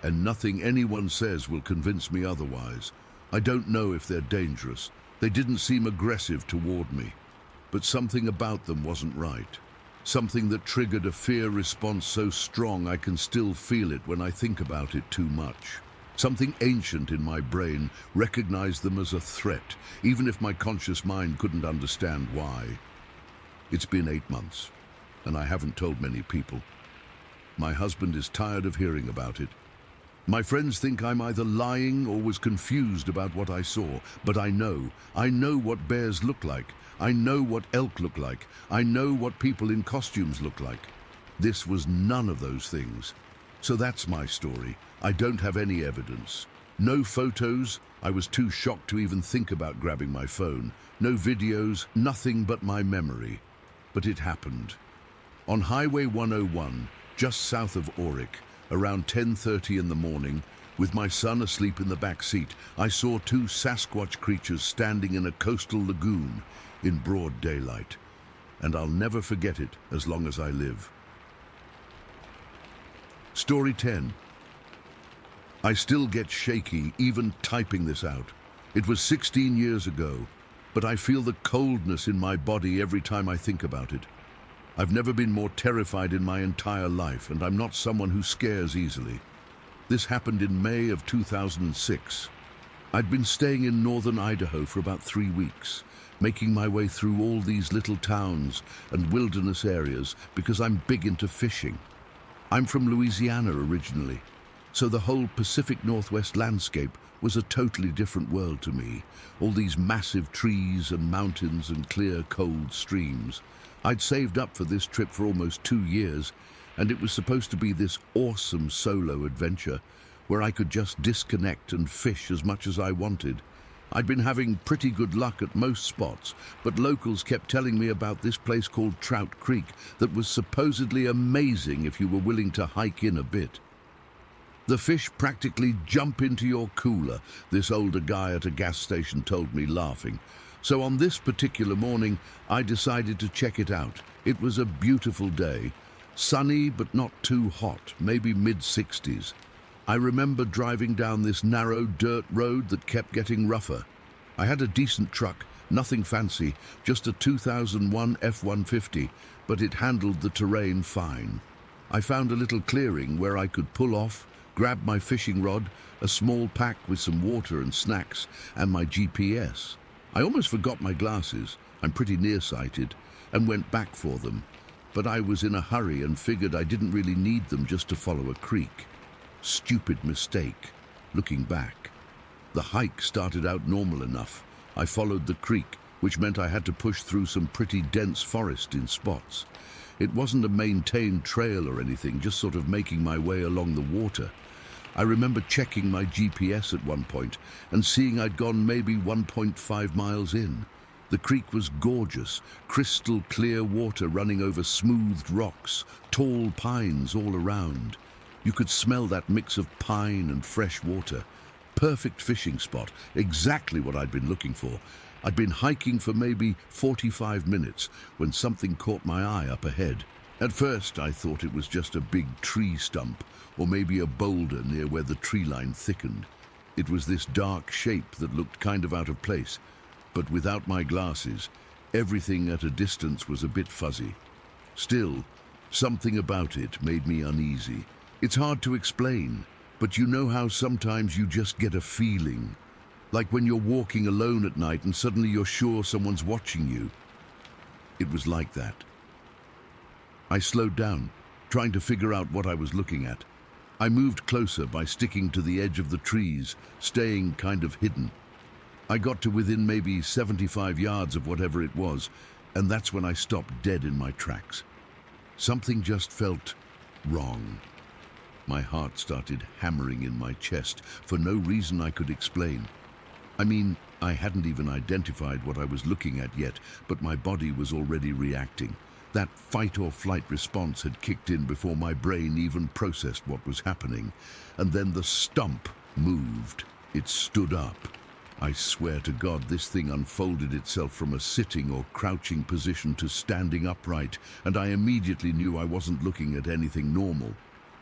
And nothing anyone says will convince me otherwise. I don't know if they're dangerous. They didn't seem aggressive toward me. But something about them wasn't right. Something that triggered a fear response so strong I can still feel it when I think about it too much. Something ancient in my brain recognized them as a threat, even if my conscious mind couldn't understand why. It's been 8 months, and I haven't told many people. My husband is tired of hearing about it. My friends think I'm either lying or was confused about what I saw, but I know what bears look like. I know what elk look like. I know what people in costumes look like. This was none of those things. So that's my story. I don't have any evidence. No photos. I was too shocked to even think about grabbing my phone. No videos, nothing but my memory. But it happened. On Highway 101, just south of Oric, around 10:30 in the morning, with my son asleep in the back seat, I saw 2 Sasquatch creatures standing in a coastal lagoon in broad daylight. And I'll never forget it as long as I live. Story 10. I still get shaky even typing this out. It was 16 years ago, but I feel the coldness in my body every time I think about it. I've never been more terrified in my entire life, and I'm not someone who scares easily. This happened in May of 2006. I'd been staying in northern Idaho for about 3 weeks, making my way through all these little towns and wilderness areas because I'm big into fishing. I'm from Louisiana originally, so the whole Pacific Northwest landscape was a totally different world to me. All these massive trees and mountains and clear, cold streams. I'd saved up for this trip for almost 2 years, and it was supposed to be this awesome solo adventure where I could just disconnect and fish as much as I wanted. I'd been having pretty good luck at most spots, but locals kept telling me about this place called Trout Creek that was supposedly amazing if you were willing to hike in a bit. The fish practically jump into your cooler, this older guy at a gas station told me, laughing. So on this particular morning, I decided to check it out. It was a beautiful day, sunny but not too hot, maybe mid-60s. I remember driving down this narrow dirt road that kept getting rougher. I had a decent truck, nothing fancy, just a 2001 F-150, but it handled the terrain fine. I found a little clearing where I could pull off, grab my fishing rod, a small pack with some water and snacks, and my GPS. I almost forgot my glasses, I'm pretty nearsighted, and went back for them. But I was in a hurry and figured I didn't really need them just to follow a creek. Stupid mistake, looking back. The hike started out normal enough. I followed the creek, which meant I had to push through some pretty dense forest in spots. It wasn't a maintained trail or anything, just sort of making my way along the water. I remember checking my GPS at one point and seeing I'd gone maybe 1.5 miles in. The creek was gorgeous, crystal clear water running over smoothed rocks, tall pines all around. You could smell that mix of pine and fresh water. Perfect fishing spot, exactly what I'd been looking for. I'd been hiking for maybe 45 minutes when something caught my eye up ahead. At first, I thought it was just a big tree stump, or maybe a boulder near where the tree line thickened. It was this dark shape that looked kind of out of place, but without my glasses, everything at a distance was a bit fuzzy. Still, something about it made me uneasy. It's hard to explain, but you know how sometimes you just get a feeling, like when you're walking alone at night and suddenly you're sure someone's watching you. It was like that. I slowed down, trying to figure out what I was looking at. I moved closer by sticking to the edge of the trees, staying kind of hidden. I got to within maybe 75 yards of whatever it was, and that's when I stopped dead in my tracks. Something just felt wrong. My heart started hammering in my chest for no reason I could explain. I mean, I hadn't even identified what I was looking at yet, but my body was already reacting. That fight or flight response had kicked in before my brain even processed what was happening. And then the stump moved. It stood up. I swear to God, this thing unfolded itself from a sitting or crouching position to standing upright, and I immediately knew I wasn't looking at anything normal.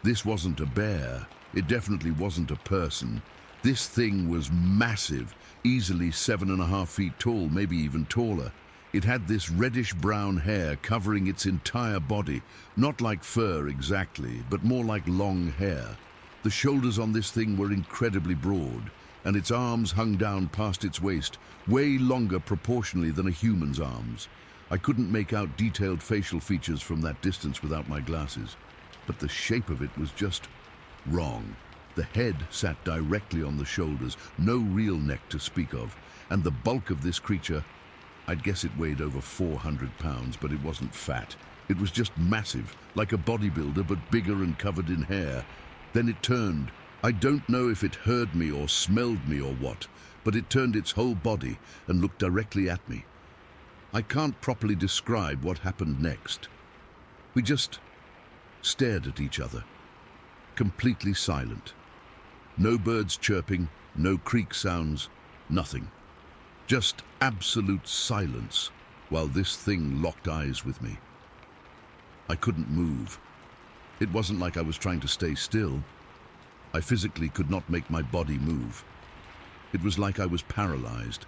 This wasn't a bear. It definitely wasn't a person. This thing was massive, easily 7.5 feet tall, maybe even taller. It had this reddish-brown hair covering its entire body, not like fur exactly, but more like long hair. The shoulders on this thing were incredibly broad, and its arms hung down past its waist, way longer proportionally than a human's arms. I couldn't make out detailed facial features from that distance without my glasses, but the shape of it was just wrong. The head sat directly on the shoulders, no real neck to speak of, and the bulk of this creature, I'd guess it weighed over 400 pounds, but it wasn't fat. It was just massive, like a bodybuilder, but bigger and covered in hair. Then it turned. I don't know if it heard me or smelled me or what, but it turned its whole body and looked directly at me. I can't properly describe what happened next. We just stared at each other, completely silent. No birds chirping, no creek sounds, nothing. Just absolute silence while this thing locked eyes with me. I couldn't move. It wasn't like I was trying to stay still. I physically could not make my body move. It was like I was paralyzed.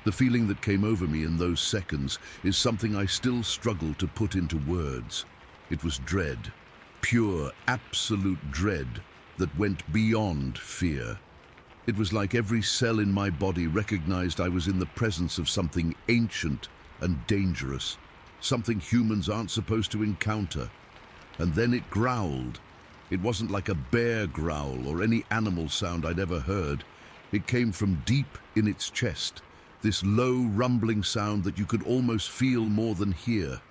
The feeling that came over me in those seconds is something I still struggle to put into words. It was dread, pure, absolute dread that went beyond fear. It was like every cell in my body recognized I was in the presence of something ancient and dangerous, something humans aren't supposed to encounter. And then it growled. It wasn't like a bear growl or any animal sound I'd ever heard. It came from deep in its chest, this low rumbling sound that you could almost feel more than hear.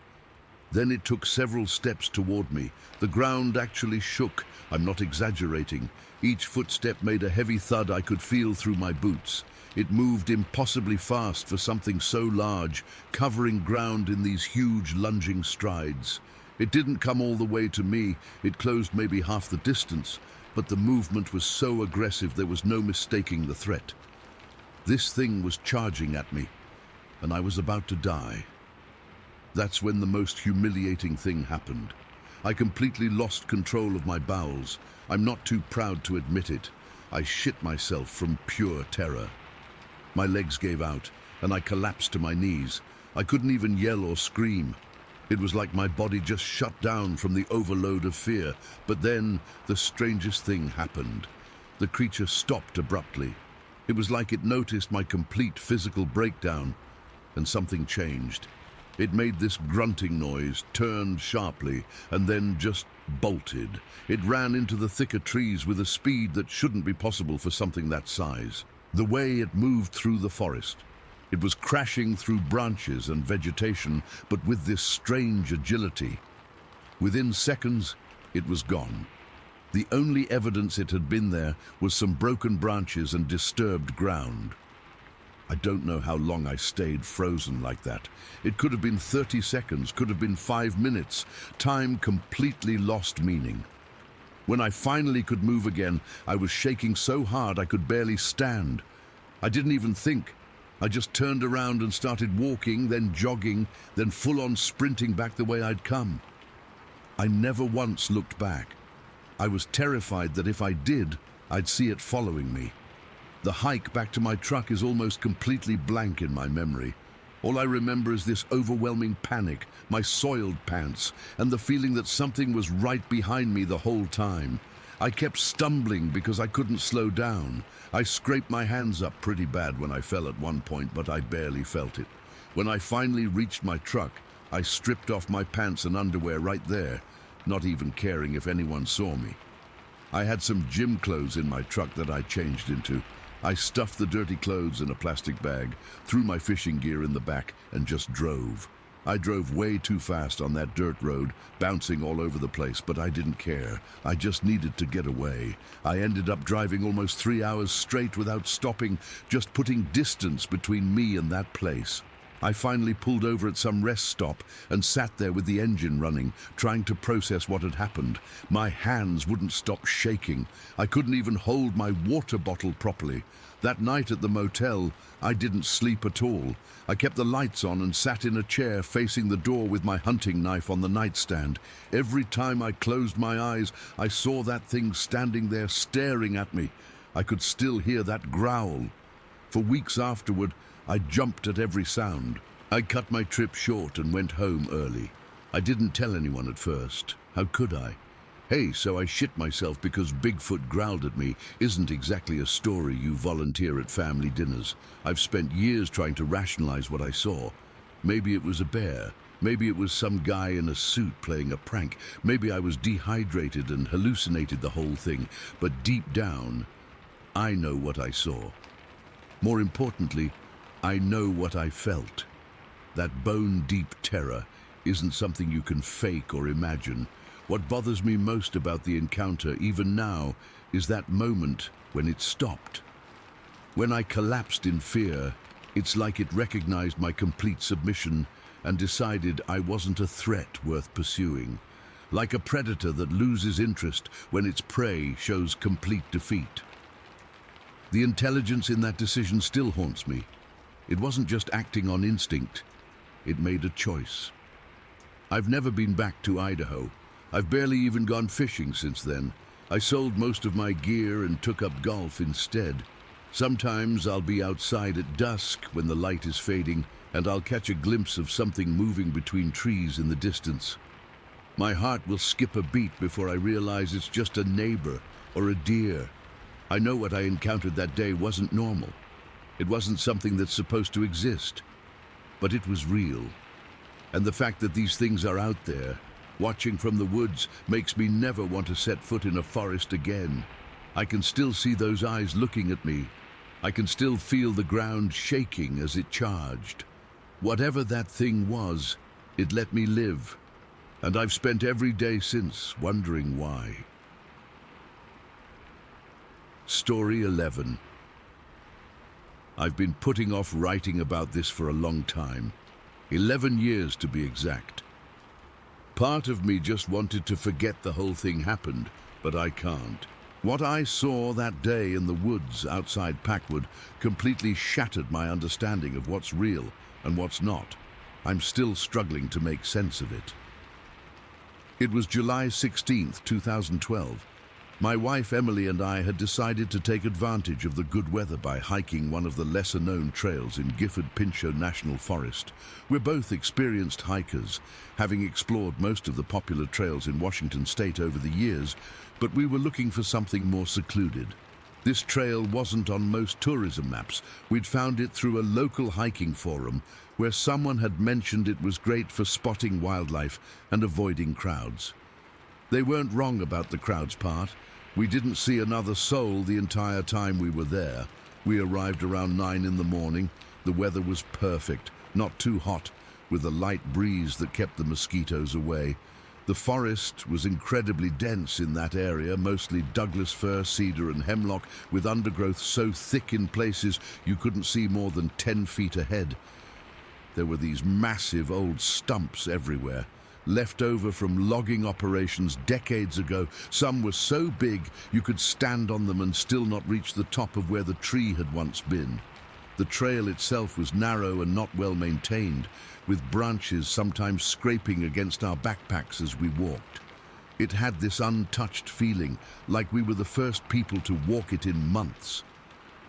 Then it took several steps toward me. The ground actually shook. I'm not exaggerating. Each footstep made a heavy thud I could feel through my boots. It moved impossibly fast for something so large, covering ground in these huge lunging strides. It didn't come all the way to me. It closed maybe half the distance, but the movement was so aggressive there was no mistaking the threat. This thing was charging at me, and I was about to die. That's when the most humiliating thing happened. I completely lost control of my bowels. I'm not too proud to admit it. I shit myself from pure terror. My legs gave out, and I collapsed to my knees. I couldn't even yell or scream. It was like my body just shut down from the overload of fear. But then the strangest thing happened. The creature stopped abruptly. It was like it noticed my complete physical breakdown, and something changed. It made this grunting noise, turned sharply, and then just bolted. It ran into the thicker trees with a speed that shouldn't be possible for something that size. The way it moved through the forest, it was crashing through branches and vegetation, but with this strange agility. Within seconds, it was gone. The only evidence it had been there was some broken branches and disturbed ground. I don't know how long I stayed frozen like that. It could have been 30 seconds, could have been 5 minutes. Time completely lost meaning. When I finally could move again, I was shaking so hard I could barely stand. I didn't even think. I just turned around and started walking, then jogging, then full-on sprinting back the way I'd come. I never once looked back. I was terrified that if I did, I'd see it following me. The hike back to my truck is almost completely blank in my memory. All I remember is this overwhelming panic, my soiled pants, and the feeling that something was right behind me the whole time. I kept stumbling because I couldn't slow down. I scraped my hands up pretty bad when I fell at one point, but I barely felt it. When I finally reached my truck, I stripped off my pants and underwear right there, not even caring if anyone saw me. I had some gym clothes in my truck that I changed into. I stuffed the dirty clothes in a plastic bag, threw my fishing gear in the back, and just drove. I drove way too fast on that dirt road, bouncing all over the place, but I didn't care. I just needed to get away. I ended up driving almost 3 hours straight without stopping, just putting distance between me and that place. I finally pulled over at some rest stop and sat there with the engine running, trying to process what had happened. My hands wouldn't stop shaking. I couldn't even hold my water bottle properly. That night at the motel, I didn't sleep at all. I kept the lights on and sat in a chair facing the door with my hunting knife on the nightstand. Every time I closed my eyes, I saw that thing standing there staring at me. I could still hear that growl. For weeks afterward, I jumped at every sound. I cut my trip short and went home early. I didn't tell anyone at first. How could I? Hey, so I shit myself because Bigfoot growled at me isn't exactly a story you volunteer at family dinners. I've spent years trying to rationalize what I saw. Maybe it was a bear. Maybe it was some guy in a suit playing a prank. Maybe I was dehydrated and hallucinated the whole thing. But deep down, I know what I saw. More importantly, I know what I felt. That bone-deep terror isn't something you can fake or imagine. What bothers me most about the encounter, even now, is that moment when it stopped. When I collapsed in fear, it's like it recognized my complete submission and decided I wasn't a threat worth pursuing. Like a predator that loses interest when its prey shows complete defeat. The intelligence in that decision still haunts me. It wasn't just acting on instinct, it made a choice. I've never been back to Idaho. I've barely even gone fishing since then. I sold most of my gear and took up golf instead. Sometimes I'll be outside at dusk when the light is fading, and I'll catch a glimpse of something moving between trees in the distance. My heart will skip a beat before I realize it's just a neighbor or a deer. I know what I encountered that day wasn't normal. It wasn't something that's supposed to exist, but it was real. And the fact that these things are out there, watching from the woods, makes me never want to set foot in a forest again. I can still see those eyes looking at me. I can still feel the ground shaking as it charged. Whatever that thing was, it let me live. And I've spent every day since wondering why. Story 11. I've been putting off writing about this for a long time. 11 years to be exact. Part of me just wanted to forget the whole thing happened, but I can't. What I saw that day in the woods outside Packwood completely shattered my understanding of what's real and what's not. I'm still struggling to make sense of it. It was July 16th, 2012. My wife Emily and I had decided to take advantage of the good weather by hiking one of the lesser-known trails in Gifford-Pinchot National Forest. We're both experienced hikers, having explored most of the popular trails in Washington state over the years, but we were looking for something more secluded. This trail wasn't on most tourism maps. We'd found it through a local hiking forum where someone had mentioned it was great for spotting wildlife and avoiding crowds. They weren't wrong about the crowds part. We didn't see another soul the entire time we were there. We arrived around 9 in the morning. The weather was perfect, not too hot, with a light breeze that kept the mosquitoes away. The forest was incredibly dense in that area, mostly Douglas fir, cedar and hemlock, with undergrowth so thick in places you couldn't see more than 10 feet ahead. There were these massive old stumps everywhere, left over from logging operations decades ago. Some were so big you could stand on them and still not reach the top of where the tree had once been. The trail itself was narrow and not well maintained, with branches sometimes scraping against our backpacks as we walked. It had this untouched feeling, like we were the first people to walk it in months.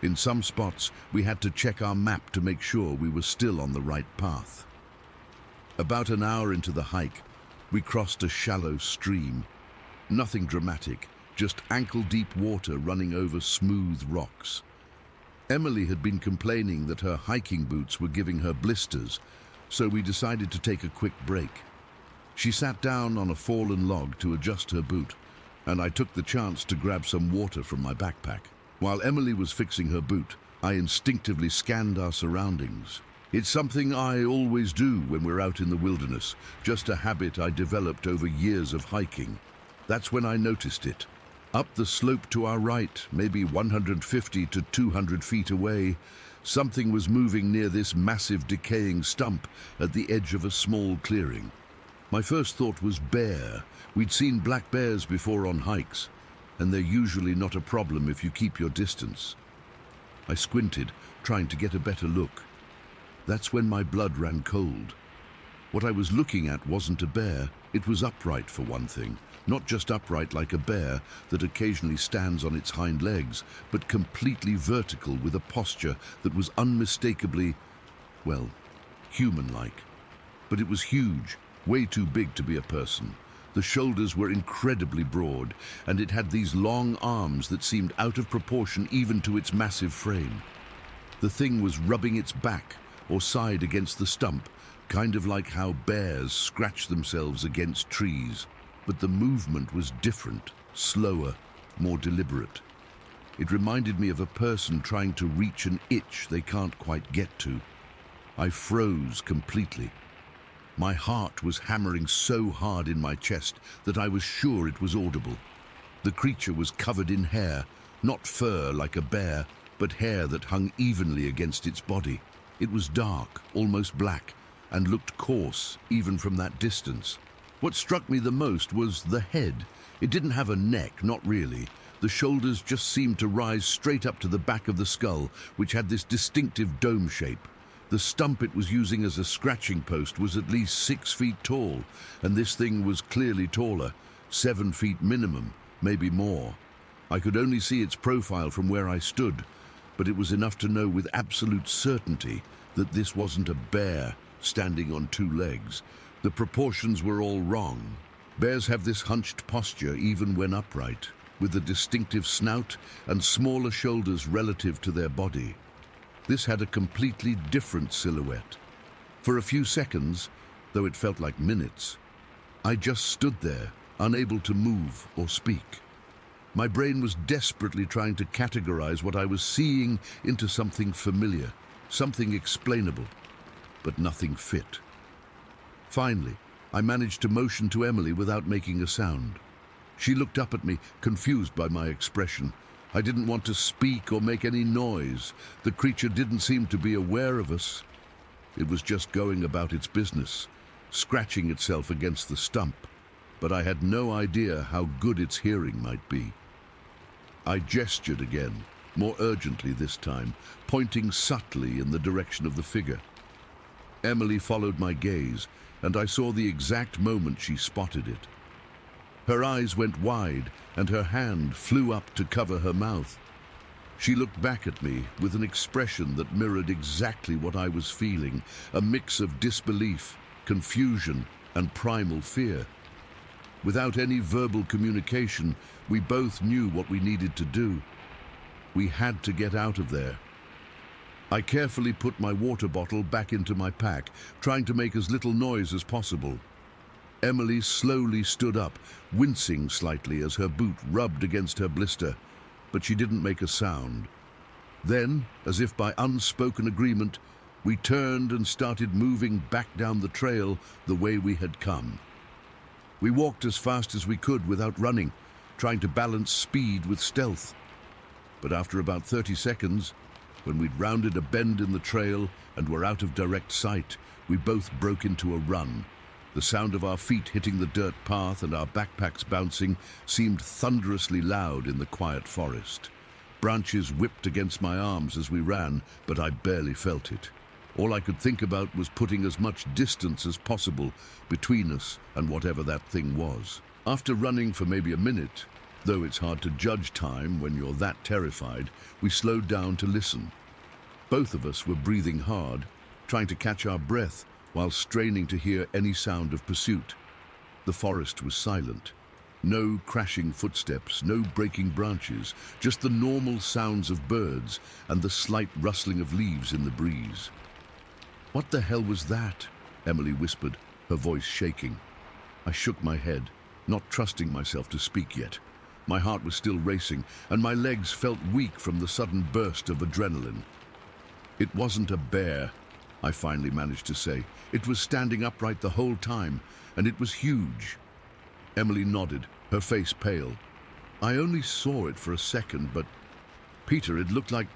In some spots, we had to check our map to make sure we were still on the right path. About an hour into the hike, we crossed a shallow stream. Nothing dramatic, just ankle-deep water running over smooth rocks. Emily had been complaining that her hiking boots were giving her blisters, so we decided to take a quick break. She sat down on a fallen log to adjust her boot, and I took the chance to grab some water from my backpack. While Emily was fixing her boot, I instinctively scanned our surroundings. It's something I always do when we're out in the wilderness, just a habit I developed over years of hiking. That's when I noticed it. Up the slope to our right, maybe 150 to 200 feet away, something was moving near this massive decaying stump at the edge of a small clearing. My first thought was bear. We'd seen black bears before on hikes, and they're usually not a problem if you keep your distance. I squinted, trying to get a better look. That's when my blood ran cold. What I was looking at wasn't a bear, it was upright for one thing. Not just upright like a bear that occasionally stands on its hind legs, but completely vertical with a posture that was unmistakably, well, human-like. But it was huge, way too big to be a person. The shoulders were incredibly broad, and it had these long arms that seemed out of proportion even to its massive frame. The thing was rubbing its back or side against the stump, kind of like how bears scratch themselves against trees. But the movement was different, slower, more deliberate. It reminded me of a person trying to reach an itch they can't quite get to. I froze completely. My heart was hammering so hard in my chest that I was sure it was audible. The creature was covered in hair, not fur like a bear, but hair that hung evenly against its body. It was dark, almost black, and looked coarse even from that distance. What struck me the most was the head. It didn't have a neck, not really. The shoulders just seemed to rise straight up to the back of the skull, which had this distinctive dome shape. The stump it was using as a scratching post was at least 6 feet tall, and this thing was clearly taller, 7 feet minimum, maybe more. I could only see its profile from where I stood, but it was enough to know with absolute certainty that this wasn't a bear standing on 2 legs. The proportions were all wrong. Bears have this hunched posture even when upright, with a distinctive snout and smaller shoulders relative to their body. This had a completely different silhouette. For a few seconds, though it felt like minutes, I just stood there, unable to move or speak. My brain was desperately trying to categorize what I was seeing into something familiar, something explainable, but nothing fit. Finally, I managed to motion to Emily without making a sound. She looked up at me, confused by my expression. I didn't want to speak or make any noise. The creature didn't seem to be aware of us. It was just going about its business, scratching itself against the stump, but I had no idea how good its hearing might be. I gestured again, more urgently this time, pointing subtly in the direction of the figure. Emily followed my gaze, and I saw the exact moment she spotted it. Her eyes went wide, and her hand flew up to cover her mouth. She looked back at me with an expression that mirrored exactly what I was feeling, a mix of disbelief, confusion, and primal fear. Without any verbal communication, we both knew what we needed to do. We had to get out of there. I carefully put my water bottle back into my pack, trying to make as little noise as possible. Emily slowly stood up, wincing slightly as her boot rubbed against her blister, but she didn't make a sound. Then, as if by unspoken agreement, we turned and started moving back down the trail the way we had come. We walked as fast as we could without running, trying to balance speed with stealth. But after about 30 seconds, when we'd rounded a bend in the trail and were out of direct sight, we both broke into a run. The sound of our feet hitting the dirt path and our backpacks bouncing seemed thunderously loud in the quiet forest. Branches whipped against my arms as we ran, but I barely felt it. All I could think about was putting as much distance as possible between us and whatever that thing was. After running for maybe a minute, though it's hard to judge time when you're that terrified, we slowed down to listen. Both of us were breathing hard, trying to catch our breath while straining to hear any sound of pursuit. The forest was silent. No crashing footsteps, no breaking branches, just the normal sounds of birds and the slight rustling of leaves in the breeze. "What the hell was that?" Emily whispered, her voice shaking. I shook my head, not trusting myself to speak yet. My heart was still racing, and my legs felt weak from the sudden burst of adrenaline. "It wasn't a bear," I finally managed to say. "It was standing upright the whole time, and it was huge." Emily nodded, her face pale. "I only saw it for a second, but Peter, it looked like..."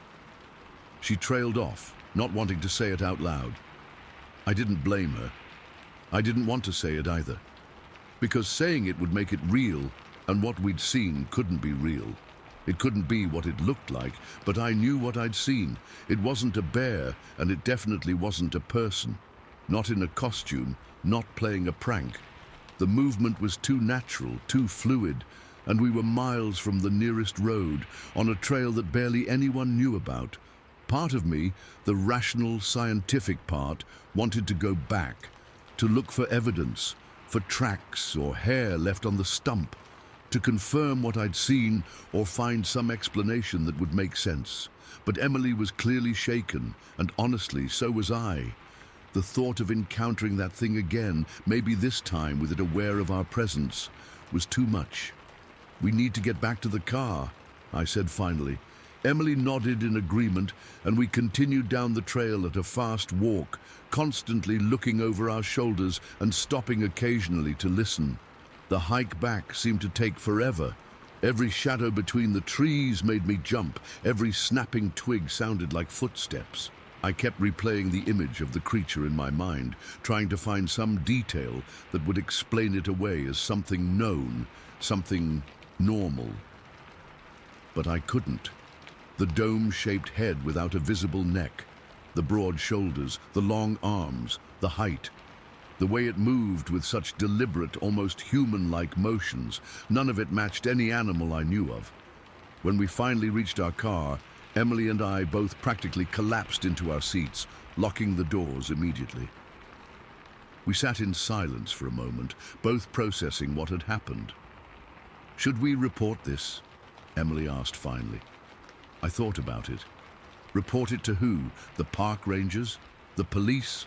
She trailed off, not wanting to say it out loud. I didn't blame her. I didn't want to say it either, because saying it would make it real, and what we'd seen couldn't be real. It couldn't be what it looked like, but I knew what I'd seen. It wasn't a bear, and it definitely wasn't a person. Not in a costume, not playing a prank. The movement was too natural, too fluid, and we were miles from the nearest road, on a trail that barely anyone knew about. Part of me, the rational, scientific part, wanted to go back, to look for evidence, for tracks or hair left on the stump, to confirm what I'd seen or find some explanation that would make sense. But Emily was clearly shaken, and honestly, so was I. The thought of encountering that thing again, maybe this time with it aware of our presence, was too much. "We need to get back to the car," I said finally. Emily nodded in agreement, and we continued down the trail at a fast walk, constantly looking over our shoulders and stopping occasionally to listen. The hike back seemed to take forever. Every shadow between the trees made me jump. Every snapping twig sounded like footsteps. I kept replaying the image of the creature in my mind, trying to find some detail that would explain it away as something known, something normal. But I couldn't. The dome-shaped head without a visible neck, the broad shoulders, the long arms, the height. The way it moved with such deliberate, almost human-like motions, none of it matched any animal I knew of. When we finally reached our car, Emily and I both practically collapsed into our seats, locking the doors immediately. We sat in silence for a moment, both processing what had happened. "Should we report this?" Emily asked finally. I thought about it. Report it to who? The park rangers? The police?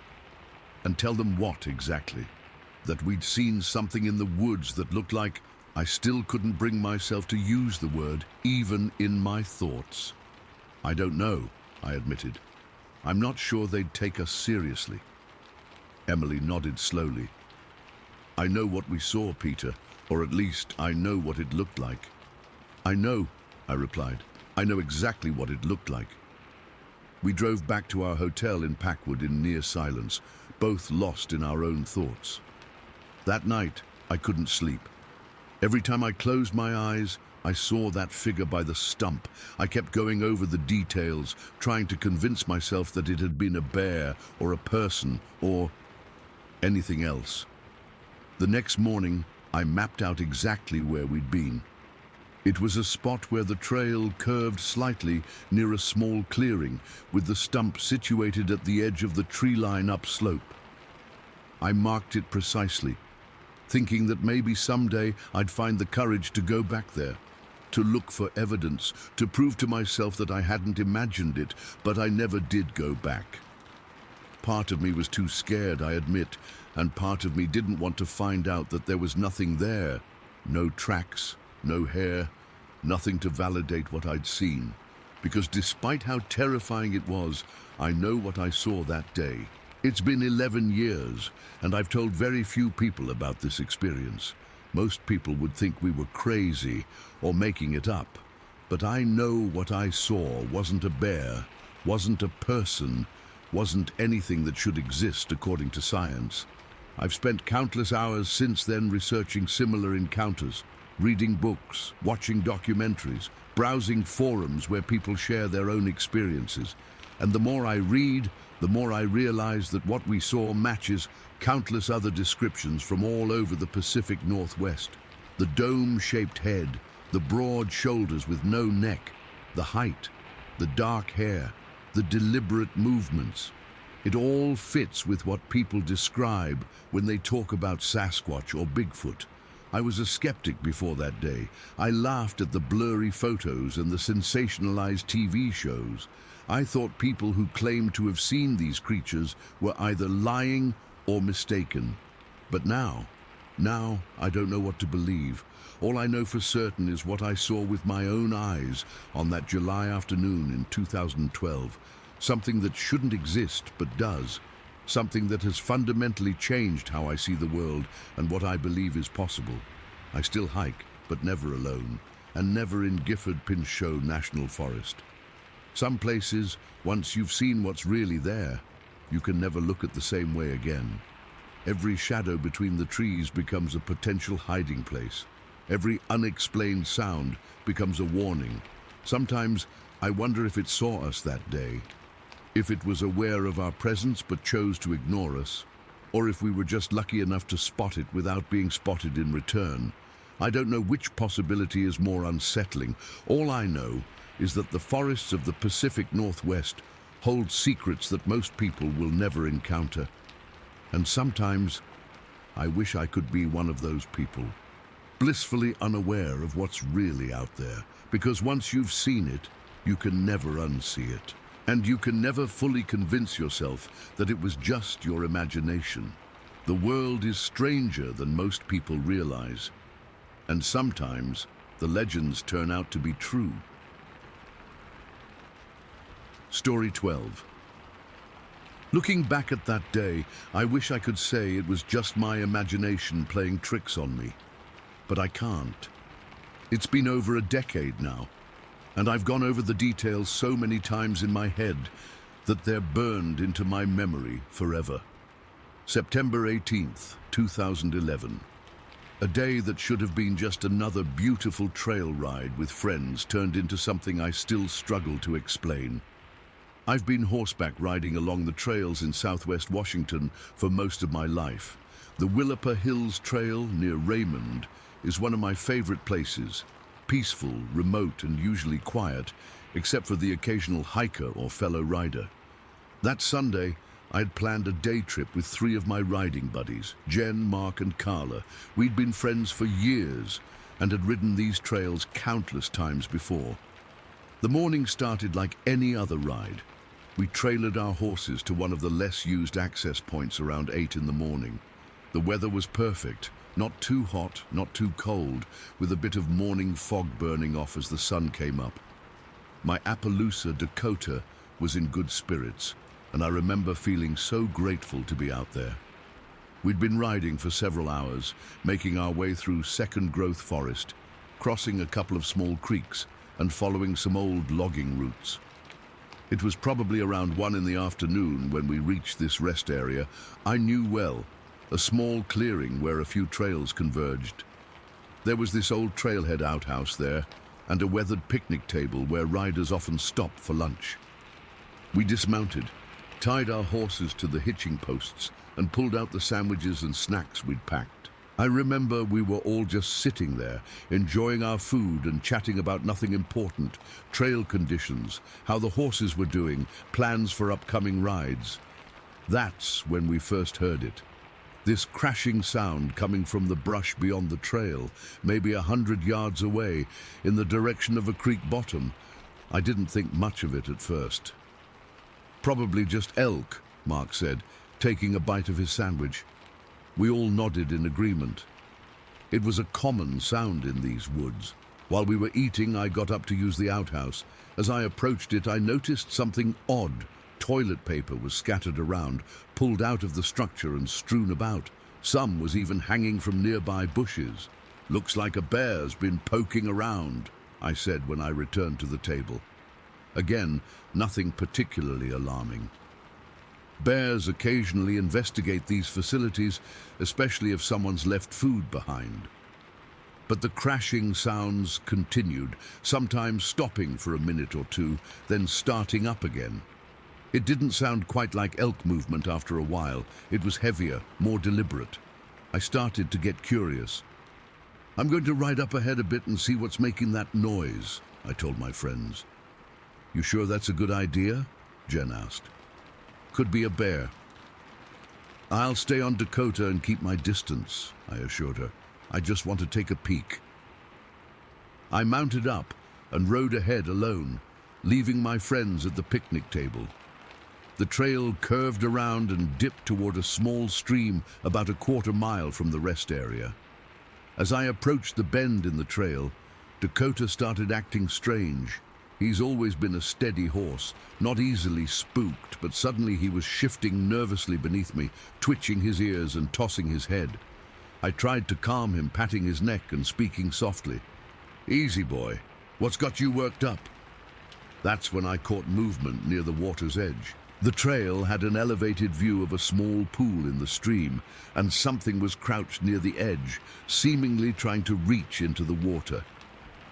And tell them what exactly? That we'd seen something in the woods that looked like... I still couldn't bring myself to use the word, even in my thoughts. "I don't know," I admitted. "I'm not sure they'd take us seriously." Emily nodded slowly. "I know what we saw, Peter, or at least I know what it looked like." "I know," I replied. "I know exactly what it looked like." We drove back to our hotel in Packwood in near silence, both lost in our own thoughts. That night, I couldn't sleep. Every time I closed my eyes, I saw that figure by the stump. I kept going over the details, trying to convince myself that it had been a bear or a person or anything else. The next morning, I mapped out exactly where we'd been. It was a spot where the trail curved slightly near a small clearing, with the stump situated at the edge of the tree line upslope. I marked it precisely, thinking that maybe someday I'd find the courage to go back there, to look for evidence, to prove to myself that I hadn't imagined it, but I never did go back. Part of me was too scared, I admit, and part of me didn't want to find out that there was nothing there. No tracks, no hair, nothing to validate what I'd seen. Because despite how terrifying it was, I know what I saw that day. It's been 11 years, and I've told very few people about this experience. Most people would think we were crazy or making it up. But I know what I saw wasn't a bear, wasn't a person, wasn't anything that should exist according to science. I've spent countless hours since then researching similar encounters, reading books, watching documentaries, browsing forums where people share their own experiences. And the more I read, the more I realize that what we saw matches countless other descriptions from all over the Pacific Northwest. The dome-shaped head, the broad shoulders with no neck, the height, the dark hair, the deliberate movements. It all fits with what people describe when they talk about Sasquatch or Bigfoot. I was a skeptic before that day. I laughed at the blurry photos and the sensationalized TV shows. I thought people who claimed to have seen these creatures were either lying or mistaken. But now I don't know what to believe. All I know for certain is what I saw with my own eyes on that July afternoon in 2012. Something that shouldn't exist but does. Something that has fundamentally changed how I see the world and what I believe is possible. I still hike, but never alone, and never in Gifford-Pinchot National Forest. Some places, once you've seen what's really there, you can never look at the same way again. Every shadow between the trees becomes a potential hiding place. Every unexplained sound becomes a warning. Sometimes I wonder if it saw us that day, if it was aware of our presence but chose to ignore us, or if we were just lucky enough to spot it without being spotted in return. I don't know which possibility is more unsettling. All I know is that the forests of the Pacific Northwest hold secrets that most people will never encounter. And sometimes I wish I could be one of those people, blissfully unaware of what's really out there, because once you've seen it, you can never unsee it. And you can never fully convince yourself that it was just your imagination. The world is stranger than most people realize. And sometimes the legends turn out to be true. Story 12. Looking back at that day, I wish I could say it was just my imagination playing tricks on me. But I can't. It's been over a decade now, and I've gone over the details so many times in my head that they're burned into my memory forever. September 18th, 2011. A day that should have been just another beautiful trail ride with friends turned into something I still struggle to explain. I've been horseback riding along the trails in southwest Washington for most of my life. The Willapa Hills Trail near Raymond is one of my favorite places. Peaceful, remote, and usually quiet, except for the occasional hiker or fellow rider. That Sunday, I had planned a day trip with 3 of my riding buddies, Jen, Mark, and Carla. We'd been friends for years and had ridden these trails countless times before. The morning started like any other ride. We trailered our horses to one of the less used access points around 8 in the morning. The weather was perfect, not too hot, not too cold, with a bit of morning fog burning off as the sun came up. My Appaloosa Dakota was in good spirits, and I remember feeling so grateful to be out there. We'd been riding for several hours, making our way through second-growth forest, crossing a couple of small creeks, and following some old logging routes. It was probably around 1 in the afternoon when we reached this rest area I knew well, a small clearing where a few trails converged. There was this old trailhead outhouse there, and a weathered picnic table where riders often stopped for lunch. We dismounted, tied our horses to the hitching posts, and pulled out the sandwiches and snacks we'd packed. I remember we were all just sitting there, enjoying our food and chatting about nothing important, trail conditions, how the horses were doing, plans for upcoming rides. That's when we first heard it. This crashing sound coming from the brush beyond the trail, maybe 100 yards away, in the direction of a creek bottom. I didn't think much of it at first. Probably just elk, Mark said, taking a bite of his sandwich. We all nodded in agreement. It was a common sound in these woods. While we were eating, I got up to use the outhouse. As I approached it, I noticed something odd. Toilet paper was scattered around, pulled out of the structure and strewn about. Some was even hanging from nearby bushes. Looks like a bear's been poking around, I said when I returned to the table. Again, nothing particularly alarming. Bears occasionally investigate these facilities, especially if someone's left food behind. But the crashing sounds continued, sometimes stopping for a minute or two, then starting up again. It didn't sound quite like elk movement after a while. It was heavier, more deliberate. I started to get curious. I'm going to ride up ahead a bit and see what's making that noise, I told my friends. You sure that's a good idea? Jen asked. Could be a bear. I'll stay on Dakota and keep my distance, I assured her. I just want to take a peek. I mounted up and rode ahead alone, leaving my friends at the picnic table. The trail curved around and dipped toward a small stream about a quarter-mile from the rest area. As I approached the bend in the trail, Dakota started acting strange. He's always been a steady horse, not easily spooked, but suddenly he was shifting nervously beneath me, twitching his ears and tossing his head. I tried to calm him, patting his neck and speaking softly. Easy, boy. What's got you worked up? That's when I caught movement near the water's edge. The trail had an elevated view of a small pool in the stream, and something was crouched near the edge, seemingly trying to reach into the water.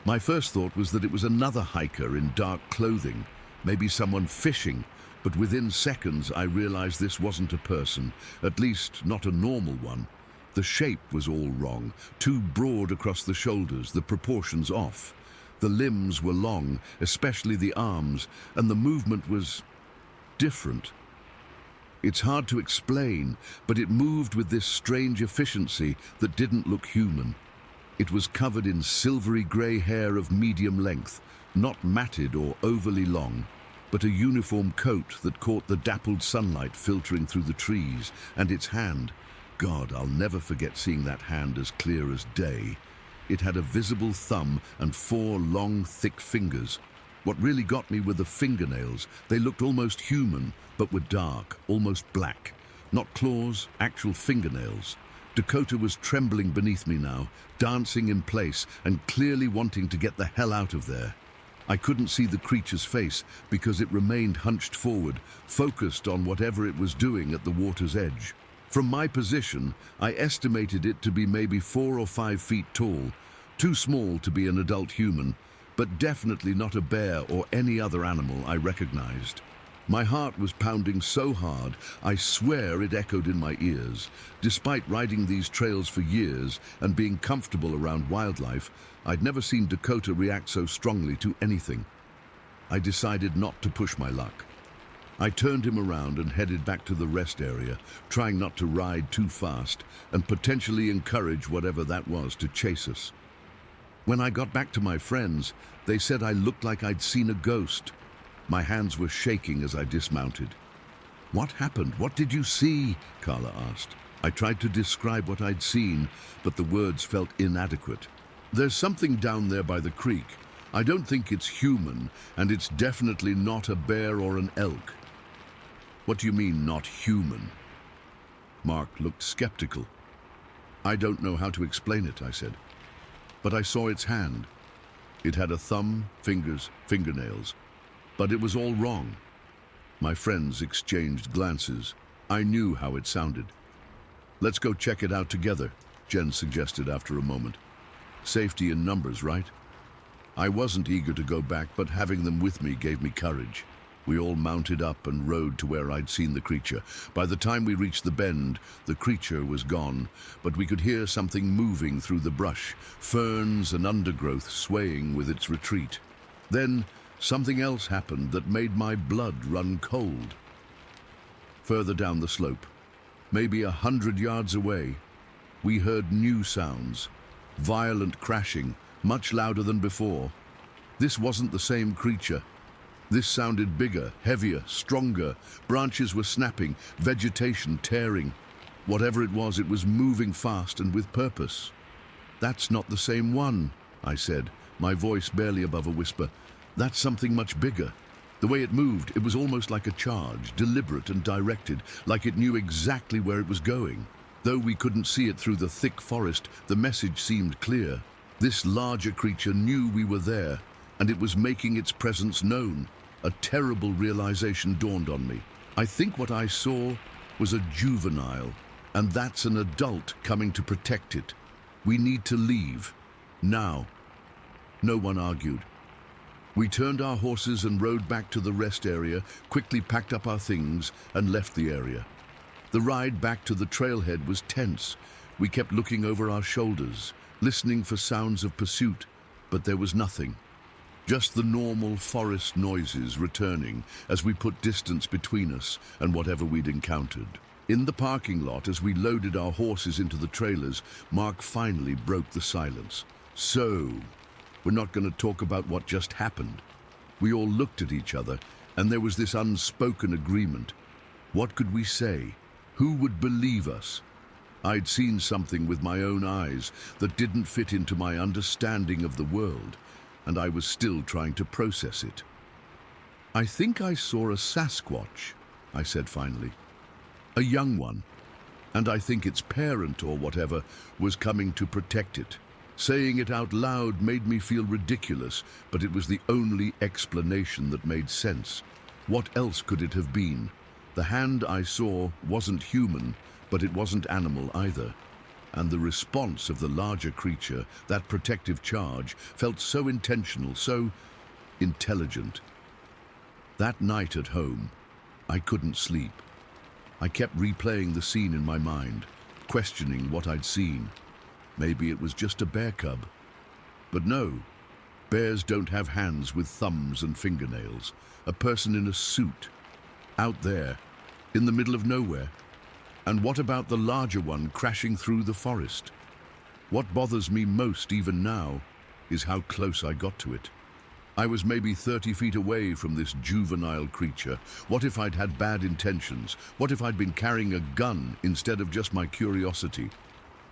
My first thought was that it was another hiker in dark clothing, maybe someone fishing, but within seconds I realized this wasn't a person, at least not a normal one. The shape was all wrong, too broad across the shoulders, the proportions off. The limbs were long, especially the arms, and the movement was different. It's hard to explain, but it moved with this strange efficiency that didn't look human. It was covered in silvery grey hair of medium length, not matted or overly long, but a uniform coat that caught the dappled sunlight filtering through the trees, and its hand. God, I'll never forget seeing that hand as clear as day. It had a visible thumb and 4 long, thick fingers. What really got me were the fingernails. They looked almost human, but were dark, almost black. Not claws, actual fingernails. Dakota was trembling beneath me now, dancing in place and clearly wanting to get the hell out of there. I couldn't see the creature's face because it remained hunched forward, focused on whatever it was doing at the water's edge. From my position, I estimated it to be maybe 4 or 5 feet tall, too small to be an adult human, but definitely not a bear or any other animal I recognized. My heart was pounding so hard, I swear it echoed in my ears. Despite riding these trails for years and being comfortable around wildlife, I'd never seen Dakota react so strongly to anything. I decided not to push my luck. I turned him around and headed back to the rest area, trying not to ride too fast and potentially encourage whatever that was to chase us. When I got back to my friends, they said I looked like I'd seen a ghost. My hands were shaking as I dismounted. What happened? What did you see? Carla asked. I tried to describe what I'd seen, but the words felt inadequate. There's something down there by the creek. I don't think it's human, and it's definitely not a bear or an elk. What do you mean, not human? Mark looked skeptical. I don't know how to explain it, I said. But I saw its hand. It had a thumb, fingers, fingernails. But it was all wrong. My friends exchanged glances. I knew how it sounded. Let's go check it out together, Jen suggested after a moment. Safety in numbers, right? I wasn't eager to go back, but having them with me gave me courage. We all mounted up and rode to where I'd seen the creature. By the time we reached the bend, the creature was gone, but we could hear something moving through the brush, ferns and undergrowth swaying with its retreat. Then, something else happened that made my blood run cold. Further down the slope, maybe 100 yards away, we heard new sounds, violent crashing, much louder than before. This wasn't the same creature. This sounded bigger, heavier, stronger. Branches were snapping, vegetation tearing. Whatever it was moving fast and with purpose. That's not the same one, I said, my voice barely above a whisper. That's something much bigger. The way it moved, it was almost like a charge, deliberate and directed, like it knew exactly where it was going. Though we couldn't see it through the thick forest, the message seemed clear. This larger creature knew we were there, and it was making its presence known. A terrible realization dawned on me. I think what I saw was a juvenile, and that's an adult coming to protect it. We need to leave. Now. No one argued. We turned our horses and rode back to the rest area, quickly packed up our things, and left the area. The ride back to the trailhead was tense. We kept looking over our shoulders, listening for sounds of pursuit, but there was nothing. Just the normal forest noises returning as we put distance between us and whatever we'd encountered. In the parking lot, as we loaded our horses into the trailers, Mark finally broke the silence. So, we're not going to talk about what just happened. We all looked at each other, and there was this unspoken agreement. What could we say? Who would believe us? I'd seen something with my own eyes that didn't fit into my understanding of the world, and I was still trying to process it. I think I saw a Sasquatch, I said finally. A young one, and I think its parent or whatever was coming to protect it. Saying it out loud made me feel ridiculous, but it was the only explanation that made sense. What else could it have been? The hand I saw wasn't human, but it wasn't animal either. And the response of the larger creature, that protective charge, felt so intentional, so intelligent. That night at home, I couldn't sleep. I kept replaying the scene in my mind, questioning what I'd seen. Maybe it was just a bear cub. But no, bears don't have hands with thumbs and fingernails. A person in a suit, out there, in the middle of nowhere. And what about the larger one crashing through the forest? What bothers me most even now is how close I got to it. I was maybe 30 feet away from this juvenile creature. What if I'd had bad intentions? What if I'd been carrying a gun instead of just my curiosity?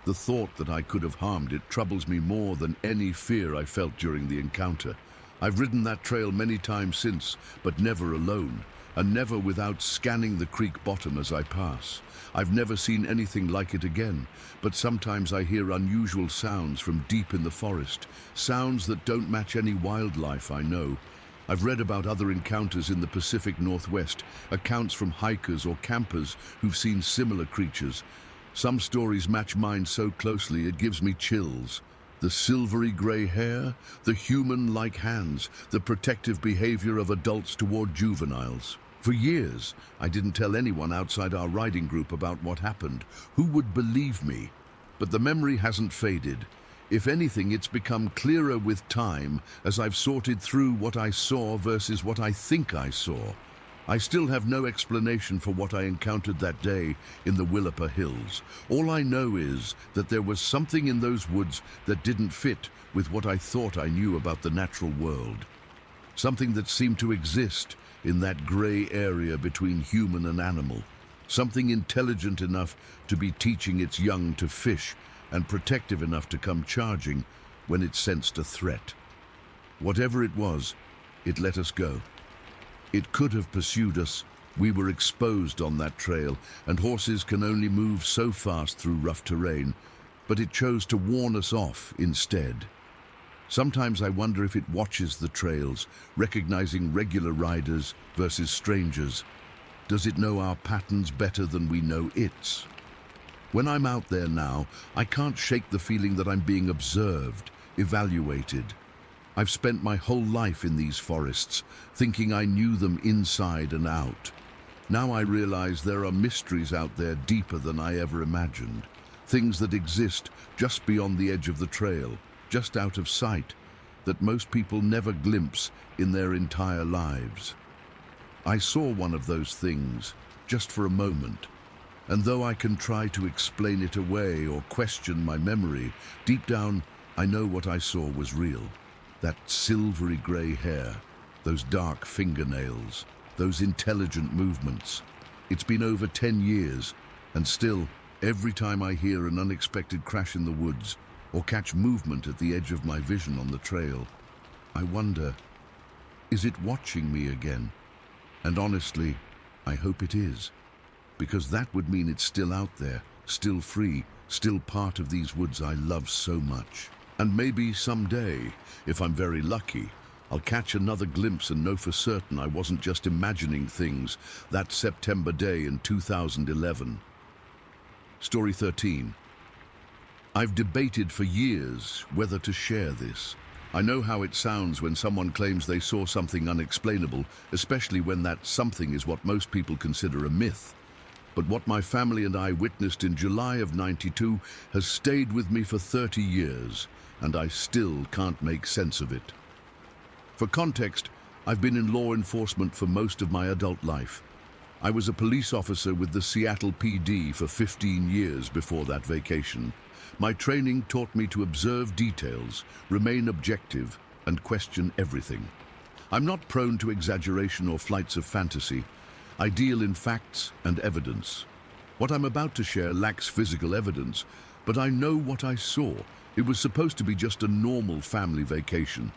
The thought that I could have harmed it troubles me more than any fear I felt during the encounter. I've ridden that trail many times since, but never alone, and never without scanning the creek bottom as I pass. I've never seen anything like it again, but sometimes I hear unusual sounds from deep in the forest, sounds that don't match any wildlife I know. I've read about other encounters in the Pacific Northwest, accounts from hikers or campers who've seen similar creatures. Some stories match mine so closely it gives me chills. The silvery gray hair, the human-like hands, the protective behavior of adults toward juveniles. For years, I didn't tell anyone outside our riding group about what happened. Who would believe me? But the memory hasn't faded. If anything, it's become clearer with time as I've sorted through what I saw versus what I think I saw. I still have no explanation for what I encountered that day in the Willapa Hills. All I know is that there was something in those woods that didn't fit with what I thought I knew about the natural world. Something that seemed to exist in that gray area between human and animal. Something intelligent enough to be teaching its young to fish and protective enough to come charging when it sensed a threat. Whatever it was, it let us go. It could have pursued us. We were exposed on that trail, and horses can only move so fast through rough terrain, but it chose to warn us off instead. Sometimes I wonder if it watches the trails, recognizing regular riders versus strangers. Does it know our patterns better than we know its? When I'm out there now, I can't shake the feeling that I'm being observed, evaluated. I've spent my whole life in these forests, thinking I knew them inside and out. Now I realize there are mysteries out there deeper than I ever imagined. Things that exist just beyond the edge of the trail, just out of sight, that most people never glimpse in their entire lives. I saw one of those things, just for a moment. And though I can try to explain it away or question my memory, deep down, I know what I saw was real. That silvery gray hair, those dark fingernails, those intelligent movements. It's been over 10 years, and still, every time I hear an unexpected crash in the woods or catch movement at the edge of my vision on the trail, I wonder, is it watching me again? And honestly, I hope it is, because that would mean it's still out there, still free, still part of these woods I love so much. And maybe someday, if I'm very lucky, I'll catch another glimpse and know for certain I wasn't just imagining things that September day in 2011. Story 13. I've debated for years whether to share this. I know how it sounds when someone claims they saw something unexplainable, especially when that something is what most people consider a myth. But what my family and I witnessed in July of '92 has stayed with me for 30 years, and I still can't make sense of it. For context, I've been in law enforcement for most of my adult life. I was a police officer with the Seattle PD for 15 years before that vacation. My training taught me to observe details, remain objective, and question everything. I'm not prone to exaggeration or flights of fantasy. I deal in facts and evidence. What I'm about to share lacks physical evidence, but I know what I saw. It was supposed to be just a normal family vacation.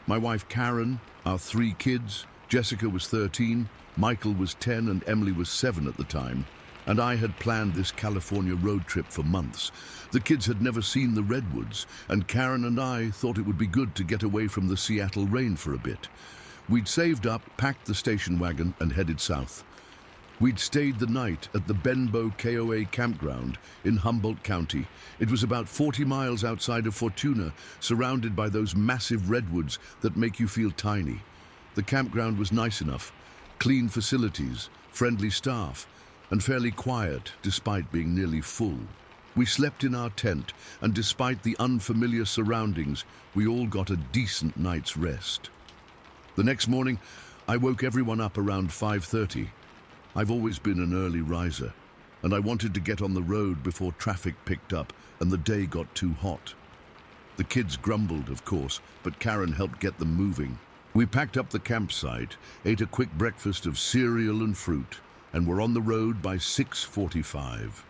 My wife Karen, our 3 kids, Jessica was 13, Michael was 10, and Emily was 7 at the time, and I had planned this California road trip for months. The kids had never seen the redwoods, and Karen and I thought it would be good to get away from the Seattle rain for a bit. We'd saved up, packed the station wagon, and headed south. We'd stayed the night at the Benbow KOA campground in Humboldt County. It was about 40 miles outside of Fortuna, surrounded by those massive redwoods that make you feel tiny. The campground was nice enough, clean facilities, friendly staff, and fairly quiet despite being nearly full. We slept in our tent, and despite the unfamiliar surroundings, we all got a decent night's rest. The next morning, I woke everyone up around 5:30. I've always been an early riser, and I wanted to get on the road before traffic picked up and the day got too hot. The kids grumbled, of course, but Karen helped get them moving. We packed up the campsite, ate a quick breakfast of cereal and fruit, and were on the road by 6:45.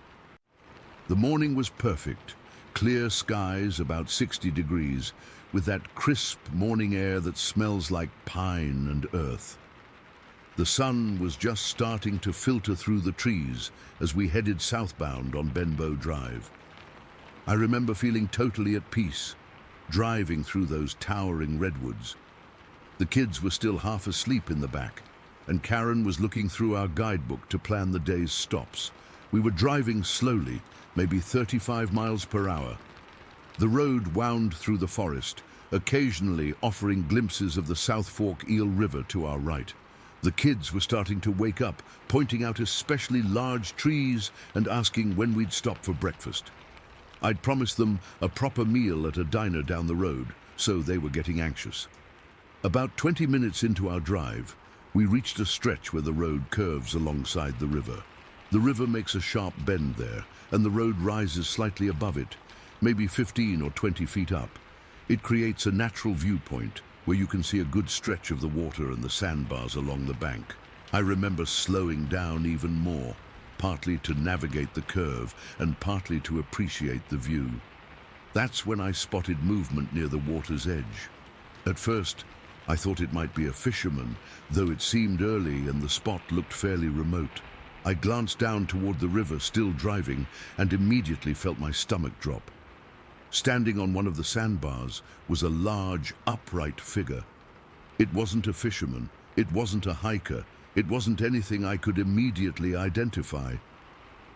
The morning was perfect. Clear skies, about 60 degrees, with that crisp morning air that smells like pine and earth. The sun was just starting to filter through the trees as we headed southbound on Benbow Drive. I remember feeling totally at peace, driving through those towering redwoods. The kids were still half asleep in the back, and Karen was looking through our guidebook to plan the day's stops. We were driving slowly, maybe 35 miles per hour. The road wound through the forest, occasionally offering glimpses of the South Fork Eel River to our right. The kids were starting to wake up, pointing out especially large trees and asking when we'd stop for breakfast. I'd promised them a proper meal at a diner down the road, so they were getting anxious. About 20 minutes into our drive, we reached a stretch where the road curves alongside the river. The river makes a sharp bend there, and the road rises slightly above it, maybe 15 or 20 feet up. It creates a natural viewpoint where you can see a good stretch of the water and the sandbars along the bank. I remember slowing down even more, partly to navigate the curve and partly to appreciate the view. That's when I spotted movement near the water's edge. At first, I thought it might be a fisherman, though it seemed early and the spot looked fairly remote. I glanced down toward the river, still driving, and immediately felt my stomach drop. Standing on one of the sandbars was a large, upright figure. It wasn't a fisherman, it wasn't a hiker, it wasn't anything I could immediately identify.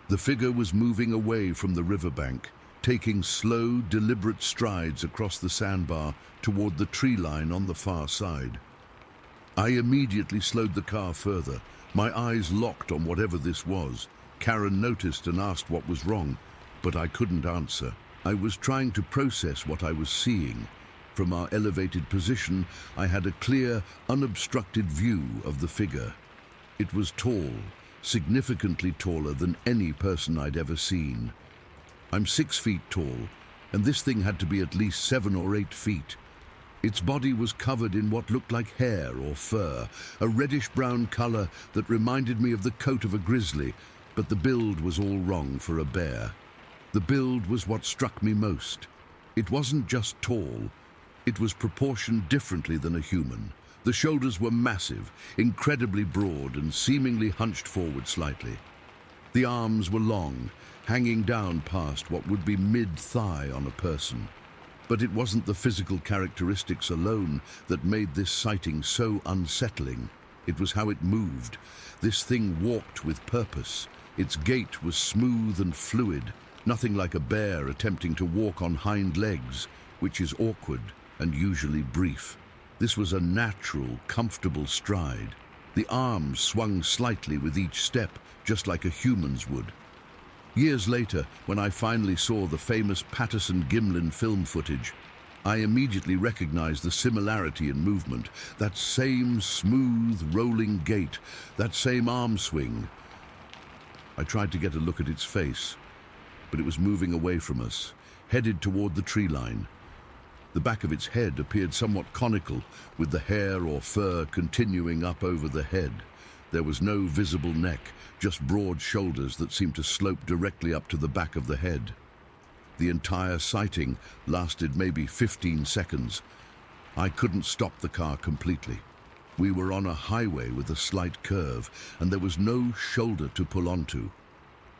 The figure was moving away from the riverbank, taking slow, deliberate strides across the sandbar toward the tree line on the far side. I immediately slowed the car further, my eyes locked on whatever this was. Karen noticed and asked what was wrong, but I couldn't answer. I was trying to process what I was seeing. From our elevated position, I had a clear, unobstructed view of the figure. It was tall, significantly taller than any person I'd ever seen. I'm 6 feet tall, and this thing had to be at least 7 or 8 feet. Its body was covered in what looked like hair or fur, a reddish-brown color that reminded me of the coat of a grizzly, but the build was all wrong for a bear. The build was what struck me most. It wasn't just tall, it was proportioned differently than a human. The shoulders were massive, incredibly broad and seemingly hunched forward slightly. The arms were long, hanging down past what would be mid-thigh on a person. But it wasn't the physical characteristics alone that made this sighting so unsettling. It was how it moved. This thing walked with purpose. Its gait was smooth and fluid, nothing like a bear attempting to walk on hind legs, which is awkward and usually brief. This was a natural, comfortable stride. The arms swung slightly with each step, just like a human's would. Years later, when I finally saw the famous Patterson-Gimlin film footage, I immediately recognized the similarity in movement, that same smooth, rolling gait, that same arm swing. I tried to get a look at its face, but it was moving away from us, headed toward the tree line. The back of its head appeared somewhat conical, with the hair or fur continuing up over the head. There was no visible neck, just broad shoulders that seemed to slope directly up to the back of the head. The entire sighting lasted maybe 15 seconds. I couldn't stop the car completely. We were on a highway with a slight curve, and there was no shoulder to pull onto.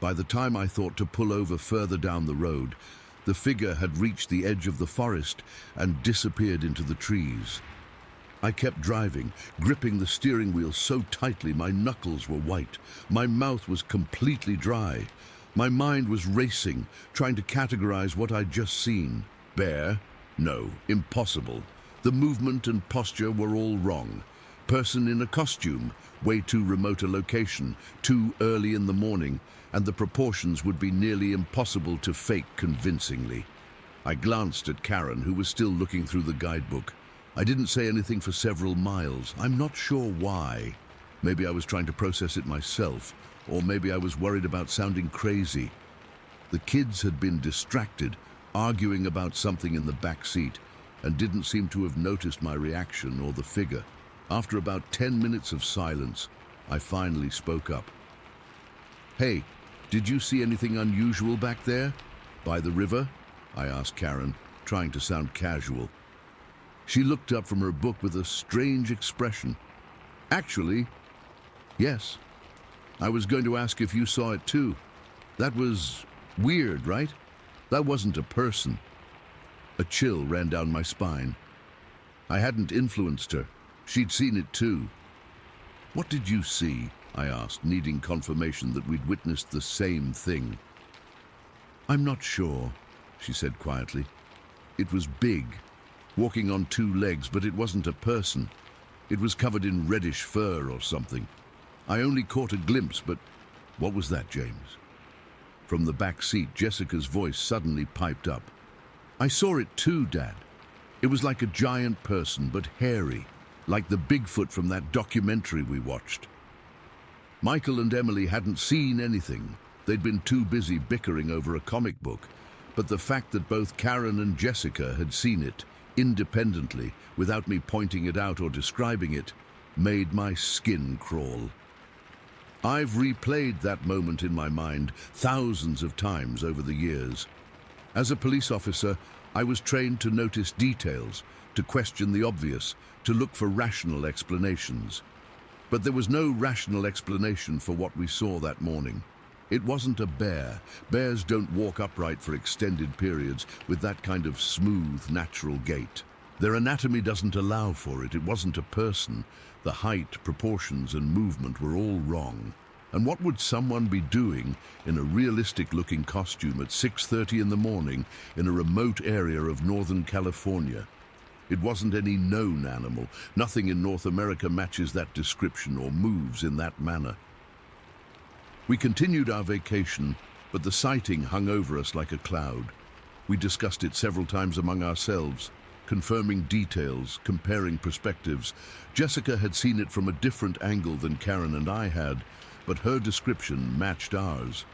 By the time I thought to pull over further down the road, the figure had reached the edge of the forest and disappeared into the trees. I kept driving, gripping the steering wheel so tightly my knuckles were white. My mouth was completely dry. My mind was racing, trying to categorize what I'd just seen. Bear? No, impossible. The movement and posture were all wrong. Person in a costume, way too remote a location, too early in the morning, and the proportions would be nearly impossible to fake convincingly. I glanced at Karen, who was still looking through the guidebook. I didn't say anything for several miles. I'm not sure why. Maybe I was trying to process it myself, or maybe I was worried about sounding crazy. The kids had been distracted, arguing about something in the back seat, and didn't seem to have noticed my reaction or the figure. After about 10 minutes of silence, I finally spoke up. "Hey, did you see anything unusual back there? By the river?" I asked Karen, trying to sound casual. She looked up from her book with a strange expression. "Actually, yes. I was going to ask if you saw it too. That was weird, right? That wasn't a person." A chill ran down my spine. I hadn't influenced her. She'd seen it too. "What did you see?" I asked, needing confirmation that we'd witnessed the same thing. "I'm not sure," she said quietly. "It was big, walking on two legs, but it wasn't a person. It was covered in reddish fur or something. I only caught a glimpse, but..." "What was that, James?" From the back seat, Jessica's voice suddenly piped up. "I saw it too, Dad. It was like a giant person, but hairy, like the Bigfoot from that documentary we watched." Michael and Emily hadn't seen anything. They'd been too busy bickering over a comic book. But the fact that both Karen and Jessica had seen it, independently, without me pointing it out or describing it, made my skin crawl. I've replayed that moment in my mind thousands of times over the years. As a police officer, I was trained to notice details, to question the obvious, to look for rational explanations. But there was no rational explanation for what we saw that morning. It wasn't a bear. Bears don't walk upright for extended periods with that kind of smooth, natural gait. Their anatomy doesn't allow for it. It wasn't a person. The height, proportions, and movement were all wrong. And what would someone be doing in a realistic-looking costume at 6:30 in the morning in a remote area of Northern California? It wasn't any known animal. Nothing in North America matches that description or moves in that manner. We continued our vacation, but the sighting hung over us like a cloud. We discussed it several times among ourselves, confirming details, comparing perspectives. Jessica had seen it from a different angle than Karen and I had, but her description matched ours.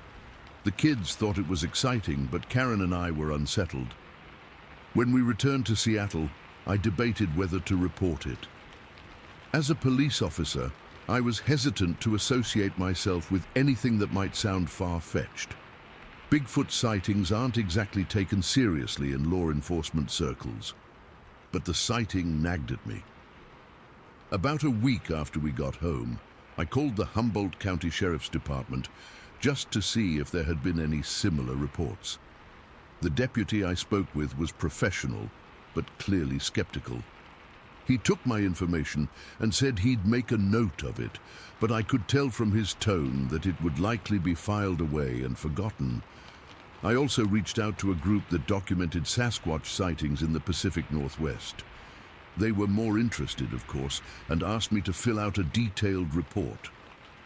The kids thought it was exciting, but Karen and I were unsettled. When we returned to Seattle, I debated whether to report it. As a police officer, I was hesitant to associate myself with anything that might sound far-fetched. Bigfoot sightings aren't exactly taken seriously in law enforcement circles. But the sighting nagged at me. About a week after we got home, I called the Humboldt County Sheriff's Department just to see if there had been any similar reports. The deputy I spoke with was professional, but clearly skeptical. He took my information and said he'd make a note of it, but I could tell from his tone that it would likely be filed away and forgotten. I also reached out to a group that documented Sasquatch sightings in the Pacific Northwest. They were more interested, of course, and asked me to fill out a detailed report.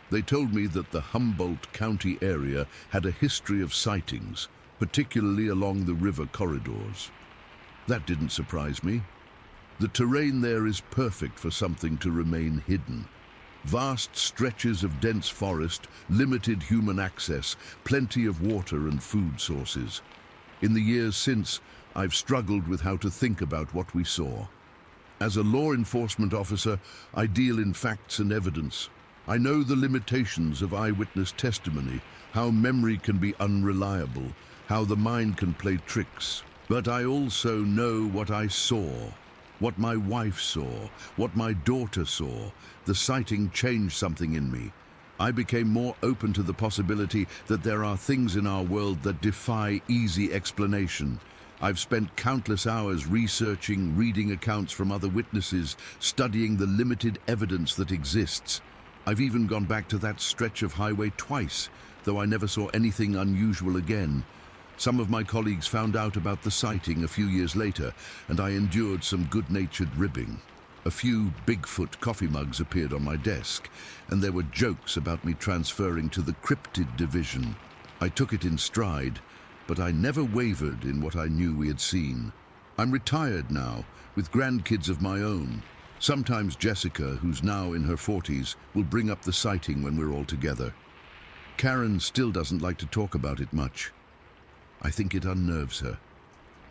They told me that the Humboldt County area had a history of sightings, particularly along the river corridors. That didn't surprise me. The terrain there is perfect for something to remain hidden. Vast stretches of dense forest, limited human access, plenty of water and food sources. In the years since, I've struggled with how to think about what we saw. As a law enforcement officer, I deal in facts and evidence. I know the limitations of eyewitness testimony, how memory can be unreliable, how the mind can play tricks. But I also know what I saw, what my wife saw, what my daughter saw. The sighting changed something in me. I became more open to the possibility that there are things in our world that defy easy explanation. I've spent countless hours researching, reading accounts from other witnesses, studying the limited evidence that exists. I've even gone back to that stretch of highway twice, though I never saw anything unusual again. Some of my colleagues found out about the sighting a few years later, and I endured some good-natured ribbing. A few Bigfoot coffee mugs appeared on my desk, and there were jokes about me transferring to the cryptid division. I took it in stride, but I never wavered in what I knew we had seen. I'm retired now, with grandkids of my own. Sometimes Jessica, who's now in her 40s, will bring up the sighting when we're all together. Karen still doesn't like to talk about it much. I think it unnerves her.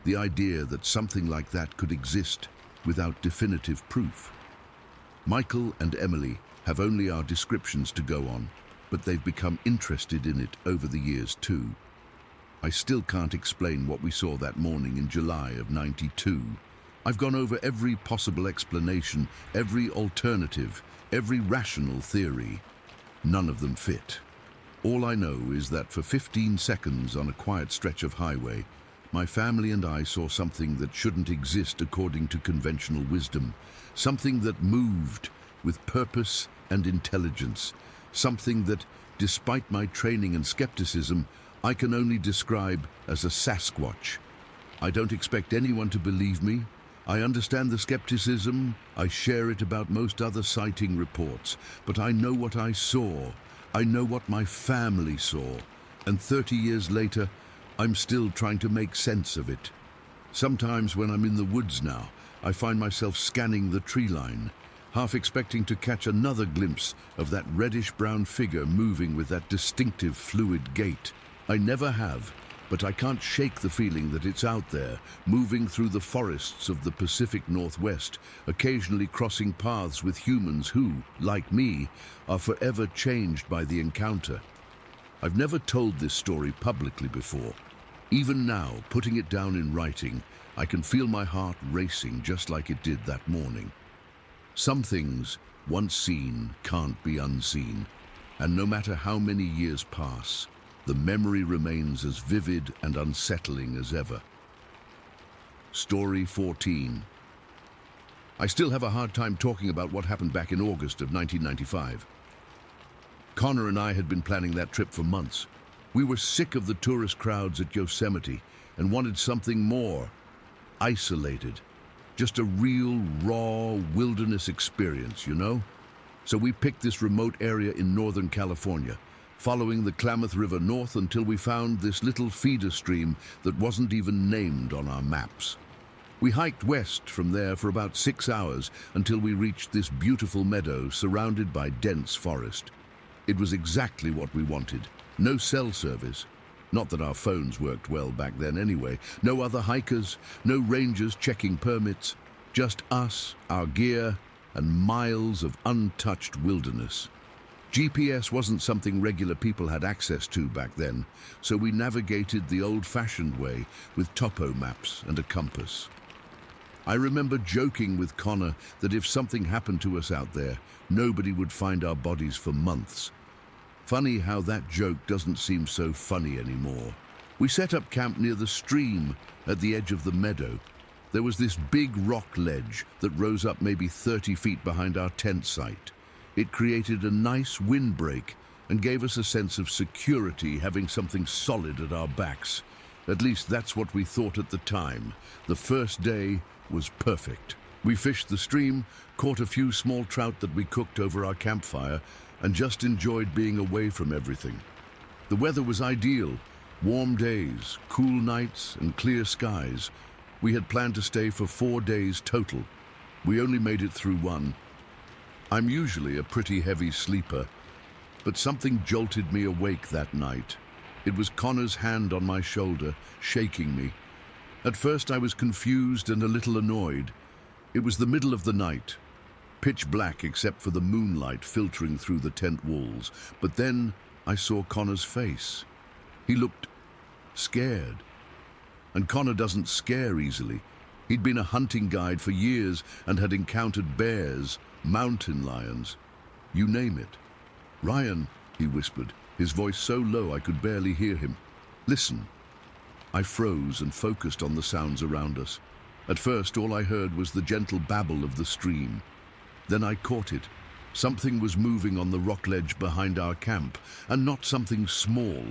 The idea that something like that could exist without definitive proof. Michael and Emily have only our descriptions to go on, but they've become interested in it over the years too. I still can't explain what we saw that morning in July of '92. I've gone over every possible explanation, every alternative, every rational theory. None of them fit. All I know is that for 15 seconds on a quiet stretch of highway, my family and I saw something that shouldn't exist according to conventional wisdom. Something that moved with purpose and intelligence. Something that, despite my training and skepticism, I can only describe as a Sasquatch. I don't expect anyone to believe me. I understand the skepticism. I share it about most other sighting reports. But I know what I saw. I know what my family saw. And 30 years later, I'm still trying to make sense of it. Sometimes when I'm in the woods now, I find myself scanning the tree line, half expecting to catch another glimpse of that reddish-brown figure moving with that distinctive fluid gait. I never have, but I can't shake the feeling that it's out there, moving through the forests of the Pacific Northwest, occasionally crossing paths with humans who, like me, are forever changed by the encounter. I've never told this story publicly before. Even now, putting it down in writing, I can feel my heart racing just like it did that morning. Some things, once seen, can't be unseen, and no matter how many years pass, the memory remains as vivid and unsettling as ever. Story 14. I still have a hard time talking about what happened back in August of 1995. Connor and I had been planning that trip for months. We were sick of the tourist crowds at Yosemite and wanted something more isolated. Just a real, raw wilderness experience, you know? So we picked this remote area in Northern California, following the Klamath River north until we found this little feeder stream that wasn't even named on our maps. We hiked west from there for about 6 hours until we reached this beautiful meadow surrounded by dense forest. It was exactly what we wanted. No cell service. Not that our phones worked well back then anyway. No other hikers, no rangers checking permits. Just us, our gear, and miles of untouched wilderness. GPS wasn't something regular people had access to back then, so we navigated the old-fashioned way with topo maps and a compass. I remember joking with Connor that if something happened to us out there, nobody would find our bodies for months. Funny how that joke doesn't seem so funny anymore. We set up camp near the stream at the edge of the meadow. There was this big rock ledge that rose up maybe 30 feet behind our tent site. It created a nice windbreak and gave us a sense of security, having something solid at our backs. At least that's what we thought at the time. The first day was perfect. We fished the stream, caught a few small trout that we cooked over our campfire, and just enjoyed being away from everything. The weather was ideal. Warm days, cool nights, and clear skies. We had planned to stay for 4 days total. We only made it through one. I'm usually a pretty heavy sleeper, but something jolted me awake that night. It was Connor's hand on my shoulder, shaking me. At first I was confused and a little annoyed. It was the middle of the night, pitch black except for the moonlight filtering through the tent walls. But then I saw Connor's face. He looked scared. And Connor doesn't scare easily. He'd been a hunting guide for years and had encountered bears, mountain lions, you name it. "Ryan," he whispered, his voice so low I could barely hear him. "Listen." I froze and focused on the sounds around us. At first, all I heard was the gentle babble of the stream. Then I caught it. Something was moving on the rock ledge behind our camp, and not something small.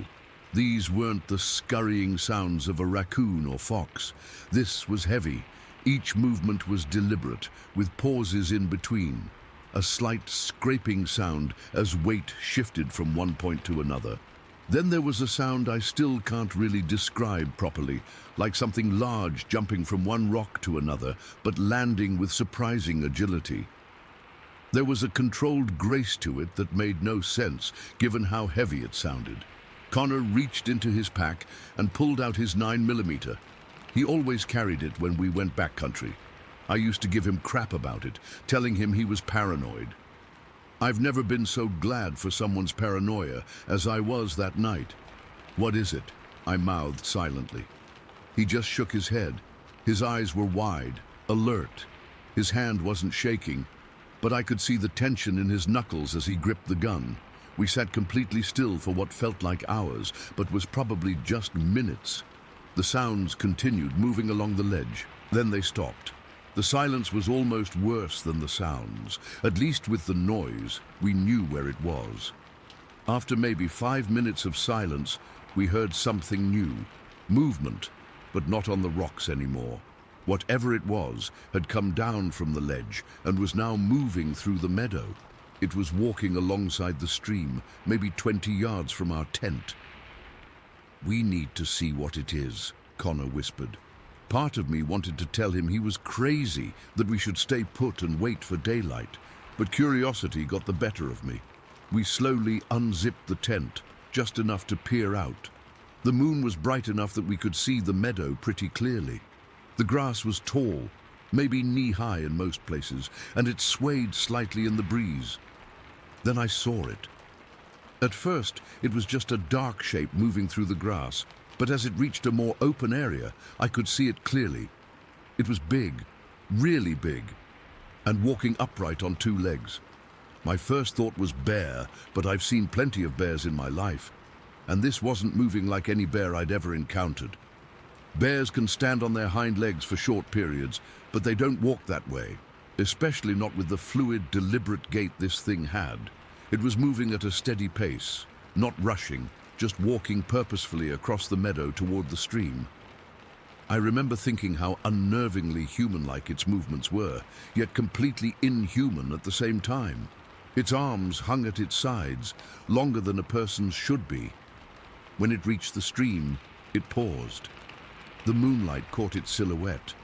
These weren't the scurrying sounds of a raccoon or fox. This was heavy. Each movement was deliberate, with pauses in between. A slight scraping sound as weight shifted from one point to another. Then there was a sound I still can't really describe properly, like something large jumping from one rock to another, but landing with surprising agility. There was a controlled grace to it that made no sense, given how heavy it sounded. Connor reached into his pack and pulled out his 9mm. He always carried it when we went backcountry. I used to give him crap about it, telling him he was paranoid. I've never been so glad for someone's paranoia as I was that night. "What is it?" I mouthed silently. He just shook his head. His eyes were wide, alert. His hand wasn't shaking, but I could see the tension in his knuckles as he gripped the gun. We sat completely still for what felt like hours, but was probably just minutes. The sounds continued, moving along the ledge. Then they stopped. The silence was almost worse than the sounds. At least with the noise, we knew where it was. After maybe 5 minutes of silence, we heard something new. Movement, but not on the rocks anymore. Whatever it was had come down from the ledge and was now moving through the meadow. It was walking alongside the stream, maybe 20 yards from our tent. "We need to see what it is," Connor whispered. Part of me wanted to tell him he was crazy, that we should stay put and wait for daylight, but curiosity got the better of me. We slowly unzipped the tent, just enough to peer out. The moon was bright enough that we could see the meadow pretty clearly. The grass was tall, maybe knee-high in most places, and it swayed slightly in the breeze. Then I saw it. At first, it was just a dark shape moving through the grass, but as it reached a more open area, I could see it clearly. It was big, really big, and walking upright on 2 legs. My first thought was bear, but I've seen plenty of bears in my life, and this wasn't moving like any bear I'd ever encountered. Bears can stand on their hind legs for short periods, but they don't walk that way, especially not with the fluid, deliberate gait this thing had. It was moving at a steady pace, not rushing, just walking purposefully across the meadow toward the stream. I remember thinking how unnervingly human-like its movements were, yet completely inhuman at the same time. Its arms hung at its sides, longer than a person's should be. When it reached the stream, it paused. The moonlight caught its silhouette,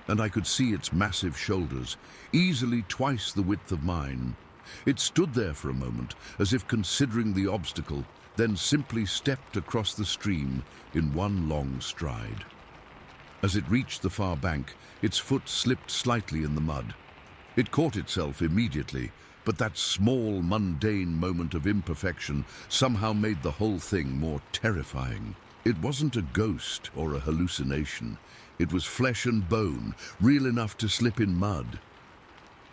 and I could see its massive shoulders, easily twice the width of mine. It stood there for a moment, as if considering the obstacle, then simply stepped across the stream in one long stride. As it reached the far bank, its foot slipped slightly in the mud. It caught itself immediately, but that small, mundane moment of imperfection somehow made the whole thing more terrifying. It wasn't a ghost or a hallucination. It was flesh and bone, real enough to slip in mud.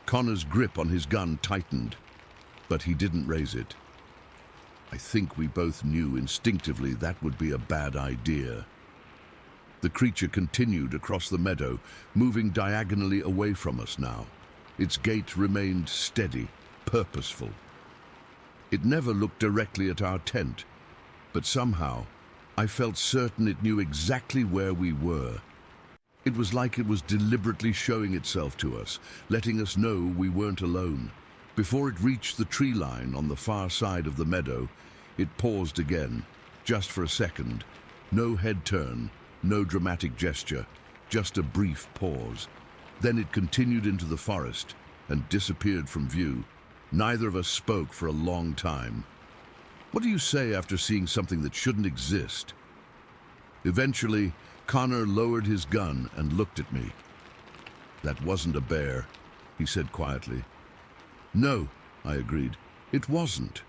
Connor's grip on his gun tightened, but he didn't raise it. I think we both knew instinctively that would be a bad idea. The creature continued across the meadow, moving diagonally away from us now. Its gait remained steady, purposeful. It never looked directly at our tent, but somehow I felt certain it knew exactly where we were. It was like it was deliberately showing itself to us, letting us know we weren't alone. Before it reached the tree line on the far side of the meadow, it paused again, just for a second. No head turn, no dramatic gesture, just a brief pause. Then it continued into the forest and disappeared from view. Neither of us spoke for a long time. What do you say after seeing something that shouldn't exist? Eventually, Connor lowered his gun and looked at me. That wasn't a bear, he said quietly. No, I agreed. It wasn't.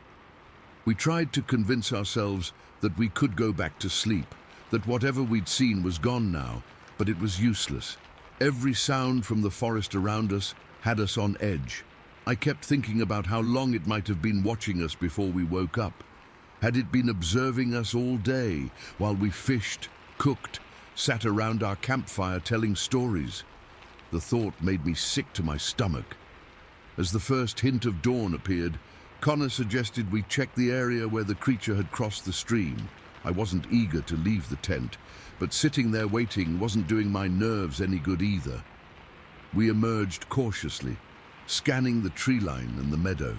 We tried to convince ourselves that we could go back to sleep, that whatever we'd seen was gone now, but it was useless. Every sound from the forest around us had us on edge. I kept thinking about how long it might have been watching us before we woke up. Had it been observing us all day while we fished, cooked, sat around our campfire telling stories? The thought made me sick to my stomach. As the first hint of dawn appeared, Connor suggested we check the area where the creature had crossed the stream. I wasn't eager to leave the tent, but sitting there waiting wasn't doing my nerves any good either. We emerged cautiously, scanning the tree line and the meadow.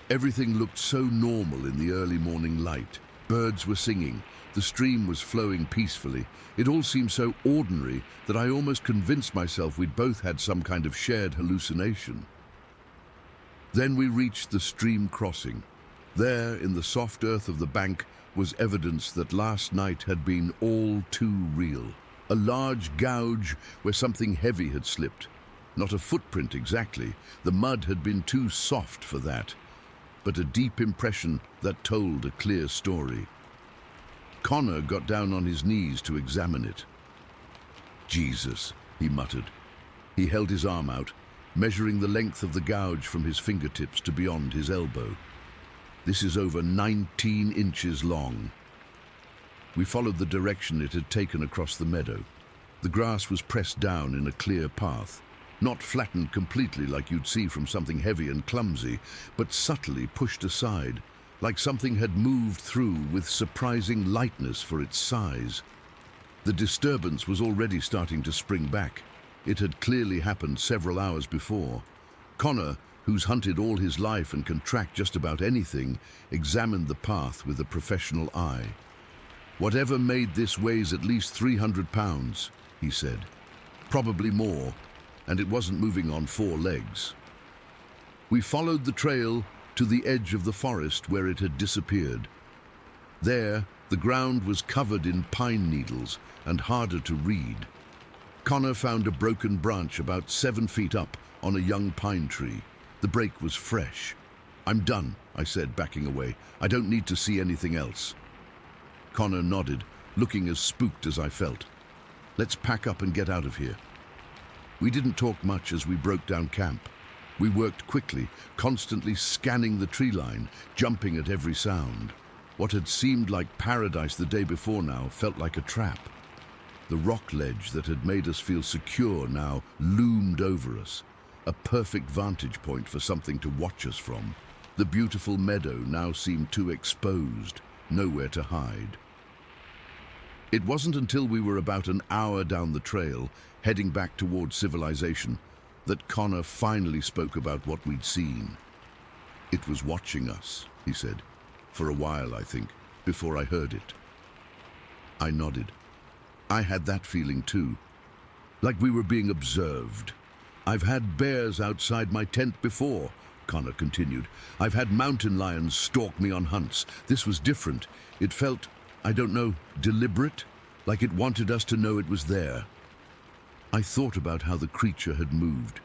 Everything looked so normal in the early morning light. Birds were singing, the stream was flowing peacefully. It all seemed so ordinary that I almost convinced myself we'd both had some kind of shared hallucination. Then we reached the stream crossing. There, in the soft earth of the bank, was evidence that last night had been all too real. A large gouge where something heavy had slipped. Not a footprint exactly, the mud had been too soft for that, but a deep impression that told a clear story. Connor got down on his knees to examine it. Jesus, he muttered. He held his arm out, measuring the length of the gouge from his fingertips to beyond his elbow. This is over 19 inches long. We followed the direction it had taken across the meadow. The grass was pressed down in a clear path, not flattened completely like you'd see from something heavy and clumsy, but subtly pushed aside, like something had moved through with surprising lightness for its size. The disturbance was already starting to spring back. It had clearly happened several hours before. Connor, who's hunted all his life and can track just about anything, examined the path with a professional eye. Whatever made this weighs at least 300 pounds, he said. Probably more, and it wasn't moving on 4 legs. We followed the trail to the edge of the forest where it had disappeared. There, the ground was covered in pine needles and harder to read. Connor found a broken branch about 7 feet up on a young pine tree. The break was fresh. I'm done, I said, backing away. I don't need to see anything else. Connor nodded, looking as spooked as I felt. Let's pack up and get out of here. We didn't talk much as we broke down camp. We worked quickly, constantly scanning the tree line, jumping at every sound. What had seemed like paradise the day before now felt like a trap. The rock ledge that had made us feel secure now loomed over us, a perfect vantage point for something to watch us from. The beautiful meadow now seemed too exposed, nowhere to hide. It wasn't until we were about an hour down the trail, heading back towards civilization, that Connor finally spoke about what we'd seen. It was watching us, he said, for a while, I think, before I heard it. I nodded. I had that feeling too, like we were being observed. I've had bears outside my tent before, Connor continued. I've had mountain lions stalk me on hunts. This was different. It felt, I don't know, deliberate, like it wanted us to know it was there. I thought about how the creature had moved.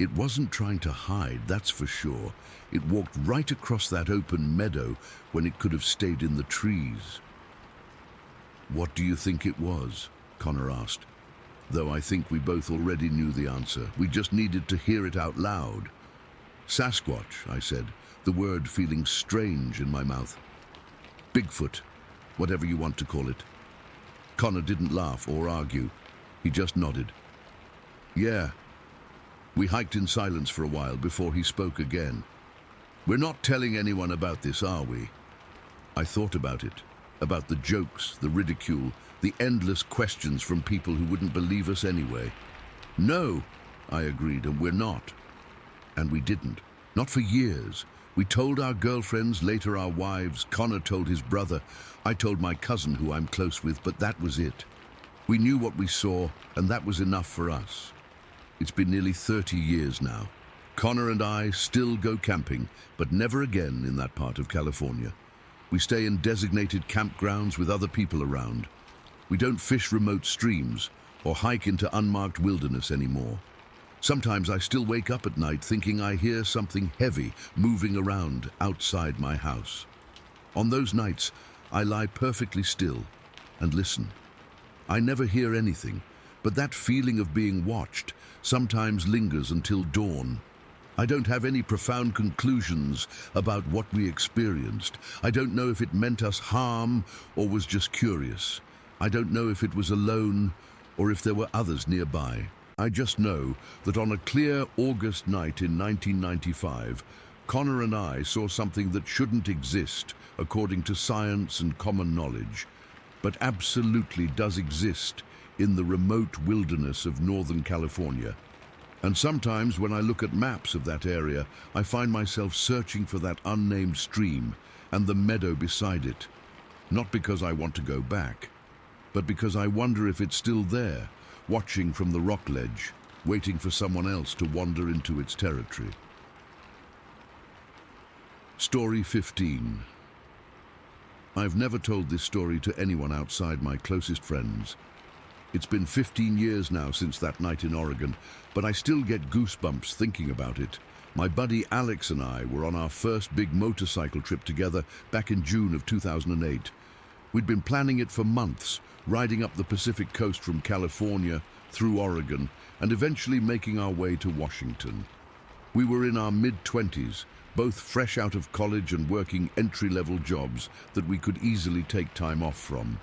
It wasn't trying to hide, that's for sure. It walked right across that open meadow when it could have stayed in the trees. What do you think it was? Connor asked. Though I think we both already knew the answer. We just needed to hear it out loud. Sasquatch, I said, the word feeling strange in my mouth. Bigfoot, whatever you want to call it. Connor didn't laugh or argue. He just nodded. Yeah. We hiked in silence for a while before he spoke again. We're not telling anyone about this, are we? I thought about it. About the jokes, the ridicule, the endless questions from people who wouldn't believe us anyway. No, I agreed, and we're not. And we didn't. Not for years. We told our girlfriends, later our wives. Connor told his brother. I told my cousin, who I'm close with, but that was it. We knew what we saw, and that was enough for us. It's been nearly 30 years now. Connor and I still go camping, but never again in that part of California. We stay in designated campgrounds with other people around. We don't fish remote streams or hike into unmarked wilderness anymore. Sometimes I still wake up at night thinking I hear something heavy moving around outside my house. On those nights, I lie perfectly still and listen. I never hear anything, but that feeling of being watched sometimes lingers until dawn. I don't have any profound conclusions about what we experienced. I don't know if it meant us harm or was just curious. I don't know if it was alone or if there were others nearby. I just know that on a clear August night in 1995, Connor and I saw something that shouldn't exist according to science and common knowledge, but absolutely does exist in the remote wilderness of Northern California. And sometimes when I look at maps of that area, I find myself searching for that unnamed stream and the meadow beside it. Not because I want to go back, but because I wonder if it's still there, watching from the rock ledge, waiting for someone else to wander into its territory. Story 15. I've never told this story to anyone outside my closest friends. It's been 15 years now since that night in Oregon, but I still get goosebumps thinking about it. My buddy Alex and I were on our first big motorcycle trip together back in June of 2008. We'd been planning it for months, riding up the Pacific coast from California through Oregon and eventually making our way to Washington. We were in our mid-20s, both fresh out of college and working entry-level jobs that we could easily take time off from.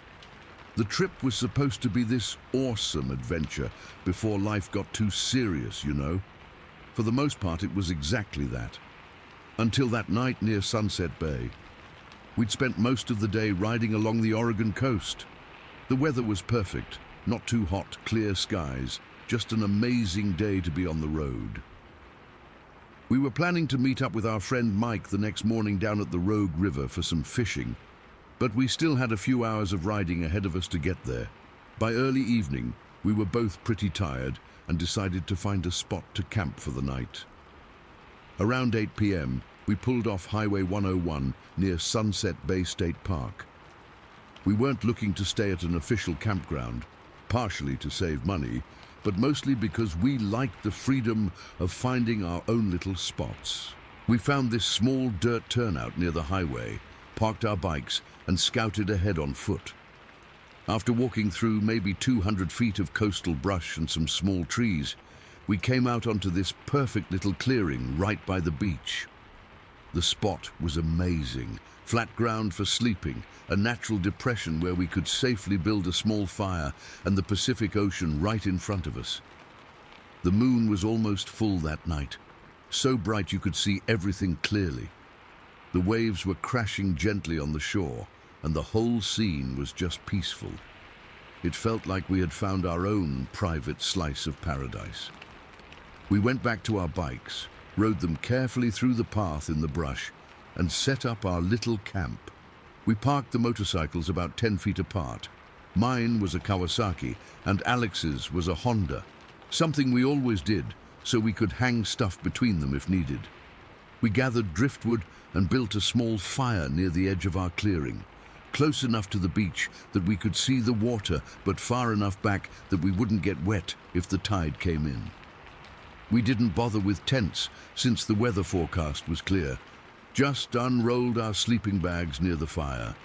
The trip was supposed to be this awesome adventure before life got too serious, you know. For the most part, it was exactly that. Until that night near Sunset Bay. We'd spent most of the day riding along the Oregon coast. The weather was perfect, not too hot, clear skies, just an amazing day to be on the road. We were planning to meet up with our friend Mike the next morning down at the Rogue River for some fishing, but we still had a few hours of riding ahead of us to get there. By early evening, we were both pretty tired and decided to find a spot to camp for the night. Around 8 p.m., we pulled off Highway 101 near Sunset Bay State Park. We weren't looking to stay at an official campground, partially to save money, but mostly because we liked the freedom of finding our own little spots. We found this small dirt turnout near the highway, parked our bikes, and scouted ahead on foot. After walking through maybe 200 feet of coastal brush and some small trees, we came out onto this perfect little clearing right by the beach. The spot was amazing. Flat ground for sleeping, a natural depression where we could safely build a small fire, and the Pacific Ocean right in front of us. The moon was almost full that night, so bright you could see everything clearly. The waves were crashing gently on the shore, and the whole scene was just peaceful. It felt like we had found our own private slice of paradise. We went back to our bikes, rode them carefully through the path in the brush, and set up our little camp. We parked the motorcycles about 10 feet apart. Mine was a Kawasaki, and Alex's was a Honda, something we always did, so we could hang stuff between them if needed. We gathered driftwood and built a small fire near the edge of our clearing, close enough to the beach that we could see the water, but far enough back that we wouldn't get wet if the tide came in. We didn't bother with tents since the weather forecast was clear, just unrolled our sleeping bags near the fire.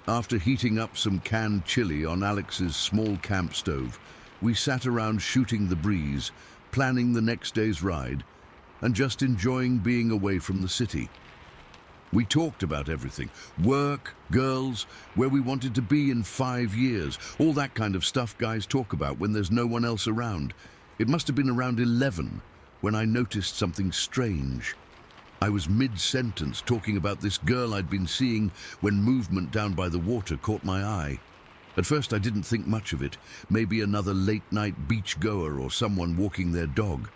After heating up some canned chili on Alex's small camp stove, we sat around shooting the breeze, planning the next day's ride, and just enjoying being away from the city. We talked about everything. Work, girls, where we wanted to be in 5 years. All that kind of stuff guys talk about when there's no one else around. It must have been around 11 when I noticed something strange. I was mid-sentence talking about this girl I'd been seeing when movement down by the water caught my eye. At first I didn't think much of it, maybe another late-night beach goer or someone walking their dog.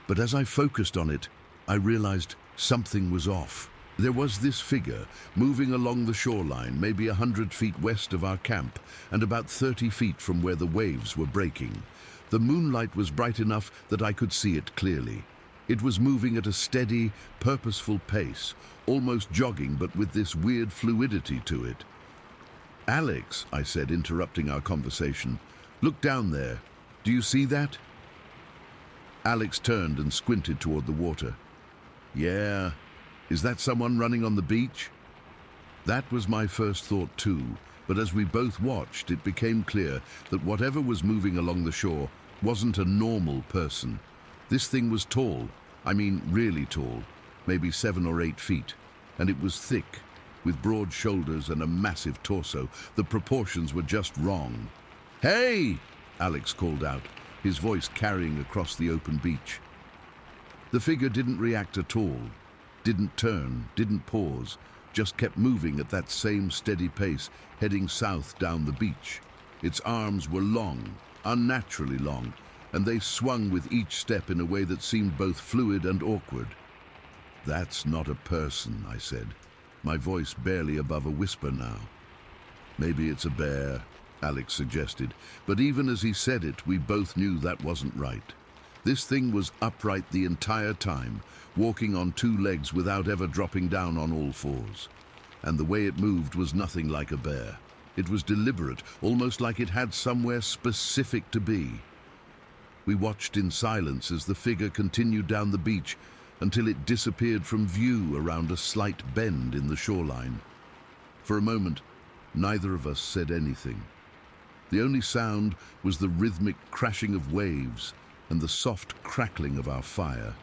But as I focused on it, I realized something was off. There was this figure moving along the shoreline, maybe 100 feet west of our camp and about 30 feet from where the waves were breaking. The moonlight was bright enough that I could see it clearly. It was moving at a steady, purposeful pace, almost jogging, but with this weird fluidity to it. "Alex," I said, interrupting our conversation, "look down there. Do you see that?" Alex turned and squinted toward the water. "Yeah. Is that someone running on the beach?" That was my first thought too, but as we both watched, it became clear that whatever was moving along the shore wasn't a normal person. This thing was tall, I mean really tall, maybe 7 or 8 feet, and it was thick, with broad shoulders and a massive torso. The proportions were just wrong. "Hey!" Alex called out, his voice carrying across the open beach. The figure didn't react at all. Didn't turn, didn't pause, just kept moving at that same steady pace, heading south down the beach. Its arms were long, unnaturally long, and they swung with each step in a way that seemed both fluid and awkward. "That's not a person," I said, my voice barely above a whisper now. "Maybe it's a bear," Alex suggested, but even as he said it, we both knew that wasn't right. This thing was upright the entire time, walking on 2 legs without ever dropping down on all 4s. And the way it moved was nothing like a bear. It was deliberate, almost like it had somewhere specific to be. We watched in silence as the figure continued down the beach until it disappeared from view around a slight bend in the shoreline. For a moment, neither of us said anything. The only sound was the rhythmic crashing of waves and the soft crackling of our fire.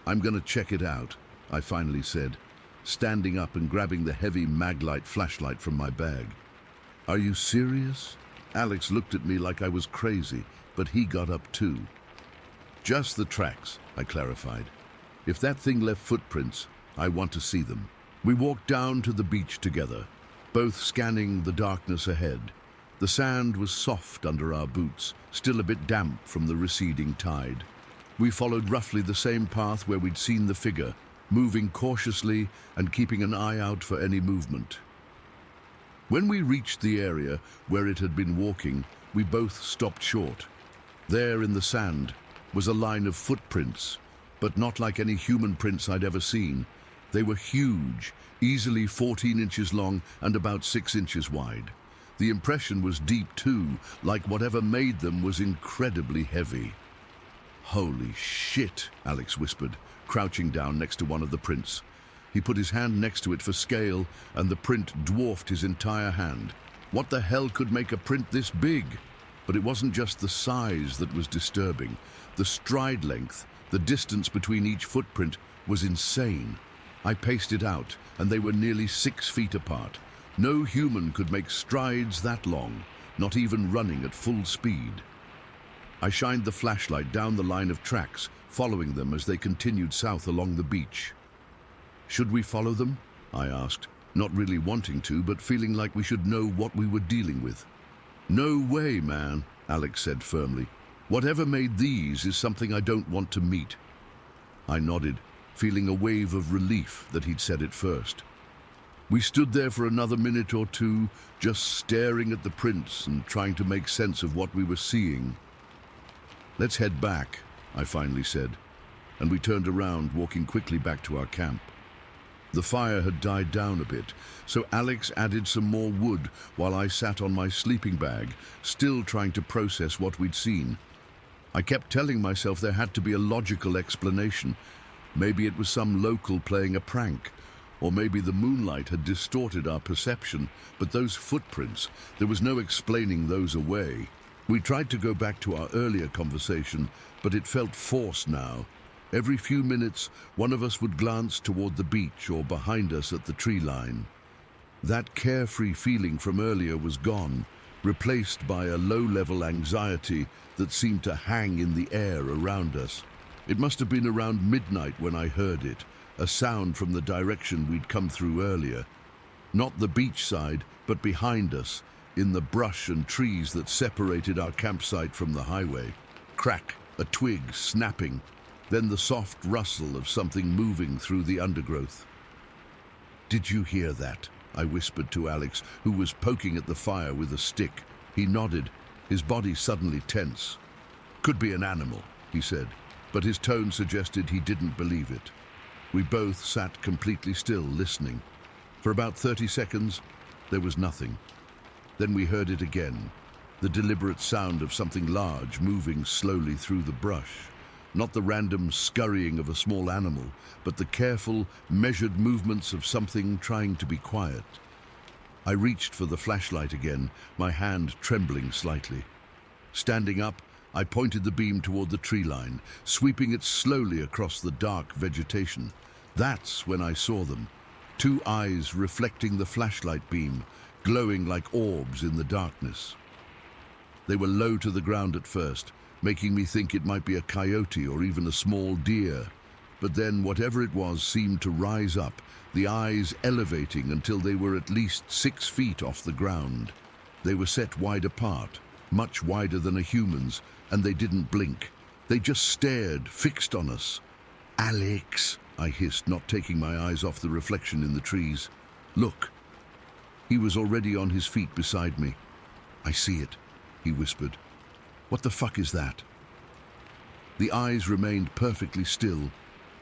"I'm going to check it out," I finally said, standing up and grabbing the heavy Maglite flashlight from my bag. "Are you serious?" Alex looked at me like I was crazy, but he got up too. "Just the tracks," I clarified. "If that thing left footprints, I want to see them." We walked down to the beach together, both scanning the darkness ahead. The sand was soft under our boots, still a bit damp from the receding tide. We followed roughly the same path where we'd seen the figure, moving cautiously and keeping an eye out for any movement. When we reached the area where it had been walking, we both stopped short. There in the sand was a line of footprints, but not like any human prints I'd ever seen. They were huge, easily 14 inches long and about 6 inches wide. The impression was deep too, like whatever made them was incredibly heavy. "Holy shit," Alex whispered, crouching down next to one of the prints. He put his hand next to it for scale, and the print dwarfed his entire hand. What the hell could make a print this big? But it wasn't just the size that was disturbing. The stride length, the distance between each footprint, was insane. I paced it out, and they were nearly 6 feet apart. No human could make strides that long, not even running at full speed. I shined the flashlight down the line of tracks, following them as they continued south along the beach. "Should we follow them?" I asked, not really wanting to, but feeling like we should know what we were dealing with. "No way, man," Alex said firmly. "Whatever made these is something I don't want to meet." I nodded, feeling a wave of relief that he'd said it first. We stood there for another minute or two, just staring at the prints and trying to make sense of what we were seeing. "Let's head back," I finally said, and we turned around, walking quickly back to our camp. The fire had died down a bit, so Alex added some more wood while I sat on my sleeping bag, still trying to process what we'd seen. I kept telling myself there had to be a logical explanation. Maybe it was some local playing a prank, or maybe the moonlight had distorted our perception, but those footprints, there was no explaining those away. We tried to go back to our earlier conversation, but it felt forced now. Every few minutes, one of us would glance toward the beach or behind us at the tree line. That carefree feeling from earlier was gone, replaced by a low-level anxiety that seemed to hang in the air around us. It must have been around midnight when I heard it, a sound from the direction we'd come through earlier. Not the beach side, but behind us, in the brush and trees that separated our campsite from the highway. Crack, a twig snapping, then the soft rustle of something moving through the undergrowth. "Did you hear that?" I whispered to Alex, who was poking at the fire with a stick. He nodded, his body suddenly tense. "Could be an animal," he said, but his tone suggested he didn't believe it. We both sat completely still, listening. For about 30 seconds, there was nothing. Then we heard it again, the deliberate sound of something large moving slowly through the brush. Not the random scurrying of a small animal, but the careful, measured movements of something trying to be quiet. I reached for the flashlight again, my hand trembling slightly. Standing up, I pointed the beam toward the tree line, sweeping it slowly across the dark vegetation. That's when I saw them. Two eyes reflecting the flashlight beam, glowing like orbs in the darkness. They were low to the ground at first, making me think it might be a coyote or even a small deer. But then whatever it was seemed to rise up, the eyes elevating until they were at least 6 feet off the ground. They were set wide apart, much wider than a human's, and they didn't blink. They just stared, fixed on us. "Alex," I hissed, not taking my eyes off the reflection in the trees. "Look." He was already on his feet beside me. "I see it," he whispered. "What the fuck is that?" The eyes remained perfectly still,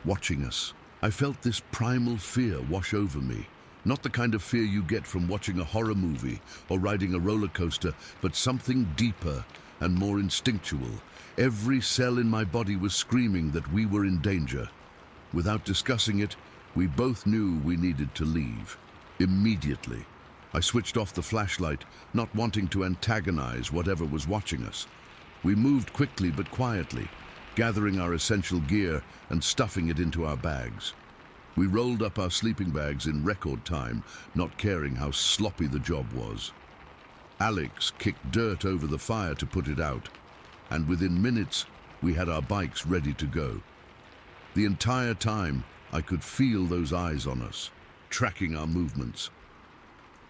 watching us. I felt this primal fear wash over me. Not the kind of fear you get from watching a horror movie or riding a roller coaster, but something deeper and more instinctual. Every cell in my body was screaming that we were in danger. Without discussing it, we both knew we needed to leave. Immediately. I switched off the flashlight, not wanting to antagonize whatever was watching us. We moved quickly but quietly, gathering our essential gear and stuffing it into our bags. We rolled up our sleeping bags in record time, not caring how sloppy the job was. Alex kicked dirt over the fire to put it out, and within minutes, we had our bikes ready to go. The entire time, I could feel those eyes on us, tracking our movements.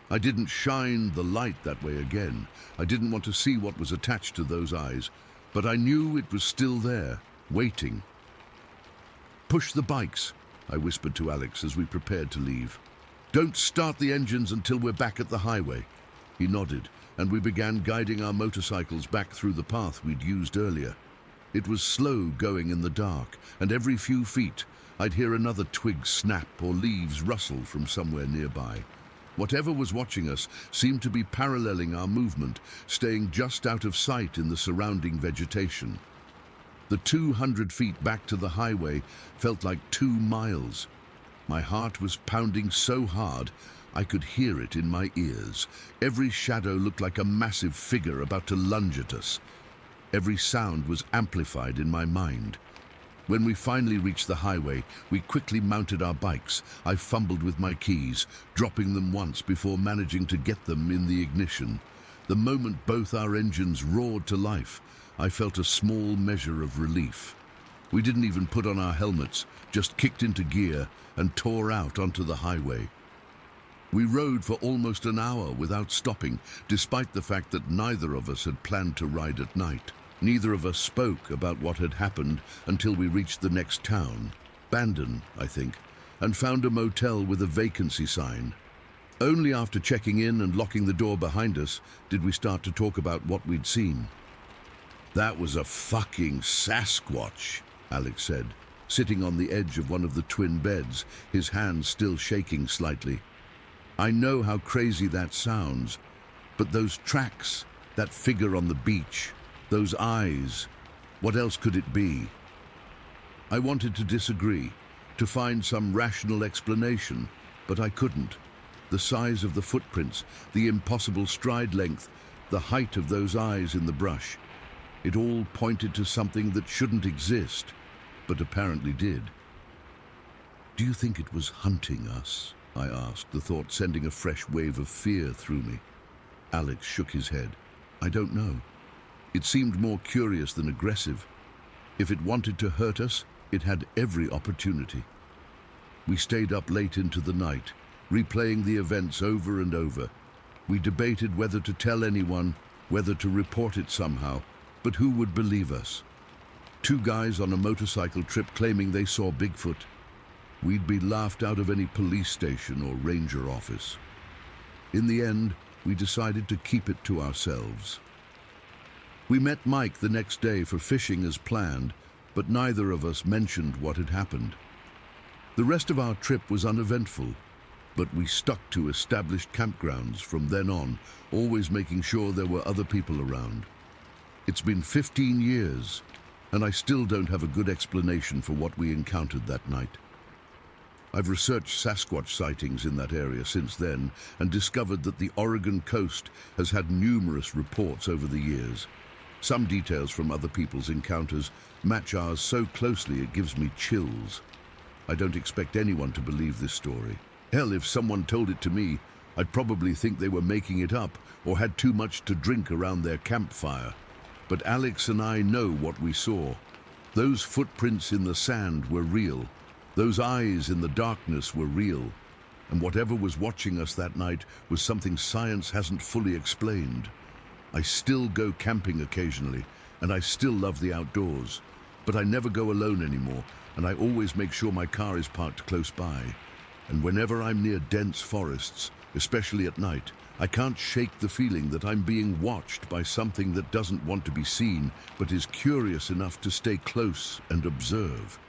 I didn't shine the light that way again. I didn't want to see what was attached to those eyes, but I knew it was still there, waiting. "Push the bikes," I whispered to Alex as we prepared to leave. "Don't start the engines until we're back at the highway." He nodded, and we began guiding our motorcycles back through the path we'd used earlier. It was slow going in the dark, and every few feet, I'd hear another twig snap or leaves rustle from somewhere nearby. Whatever was watching us seemed to be paralleling our movement, staying just out of sight in the surrounding vegetation. The 200 feet back to the highway felt like 2 miles. My heart was pounding so hard, I could hear it in my ears. Every shadow looked like a massive figure about to lunge at us. Every sound was amplified in my mind. When we finally reached the highway, we quickly mounted our bikes. I fumbled with my keys, dropping them once before managing to get them in the ignition. The moment both our engines roared to life, I felt a small measure of relief. We didn't even put on our helmets, just kicked into gear and tore out onto the highway. We rode for almost an hour without stopping, despite the fact that neither of us had planned to ride at night. Neither of us spoke about what had happened until we reached the next town, Bandon, I think, and found a motel with a vacancy sign. Only after checking in and locking the door behind us did we start to talk about what we'd seen. "That was a fucking Sasquatch," Alex said, sitting on the edge of one of the twin beds, his hands still shaking slightly. "I know how crazy that sounds, but those tracks, that figure on the beach, those eyes, what else could it be?" I wanted to disagree, to find some rational explanation, but I couldn't. The size of the footprints, the impossible stride length, the height of those eyes in the brush, it all pointed to something that shouldn't exist. but apparently did. "Do you think it was hunting us?" I asked, the thought sending a fresh wave of fear through me. Alex shook his head. "I don't know. It seemed more curious than aggressive. If it wanted to hurt us, it had every opportunity." We stayed up late into the night, replaying the events over and over. We debated whether to tell anyone, whether to report it somehow, but who would believe us? Two guys on a motorcycle trip claiming they saw Bigfoot. We'd be laughed out of any police station or ranger office. In the end, we decided to keep it to ourselves. We met Mike the next day for fishing as planned, but neither of us mentioned what had happened. The rest of our trip was uneventful, but we stuck to established campgrounds from then on, always making sure there were other people around. It's been 15 years, and I still don't have a good explanation for what we encountered that night. I've researched Sasquatch sightings in that area since then and discovered that the Oregon coast has had numerous reports over the years. Some details from other people's encounters match ours so closely it gives me chills. I don't expect anyone to believe this story. Hell, if someone told it to me, I'd probably think they were making it up or had too much to drink around their campfire. But Alex and I know what we saw. Those footprints in the sand were real. Those eyes in the darkness were real. And whatever was watching us that night was something science hasn't fully explained. I still go camping occasionally, and I still love the outdoors. But I never go alone anymore, and I always make sure my car is parked close by. And whenever I'm near dense forests, especially at night, I can't shake the feeling that I'm being watched by something that doesn't want to be seen, but is curious enough to stay close and observe.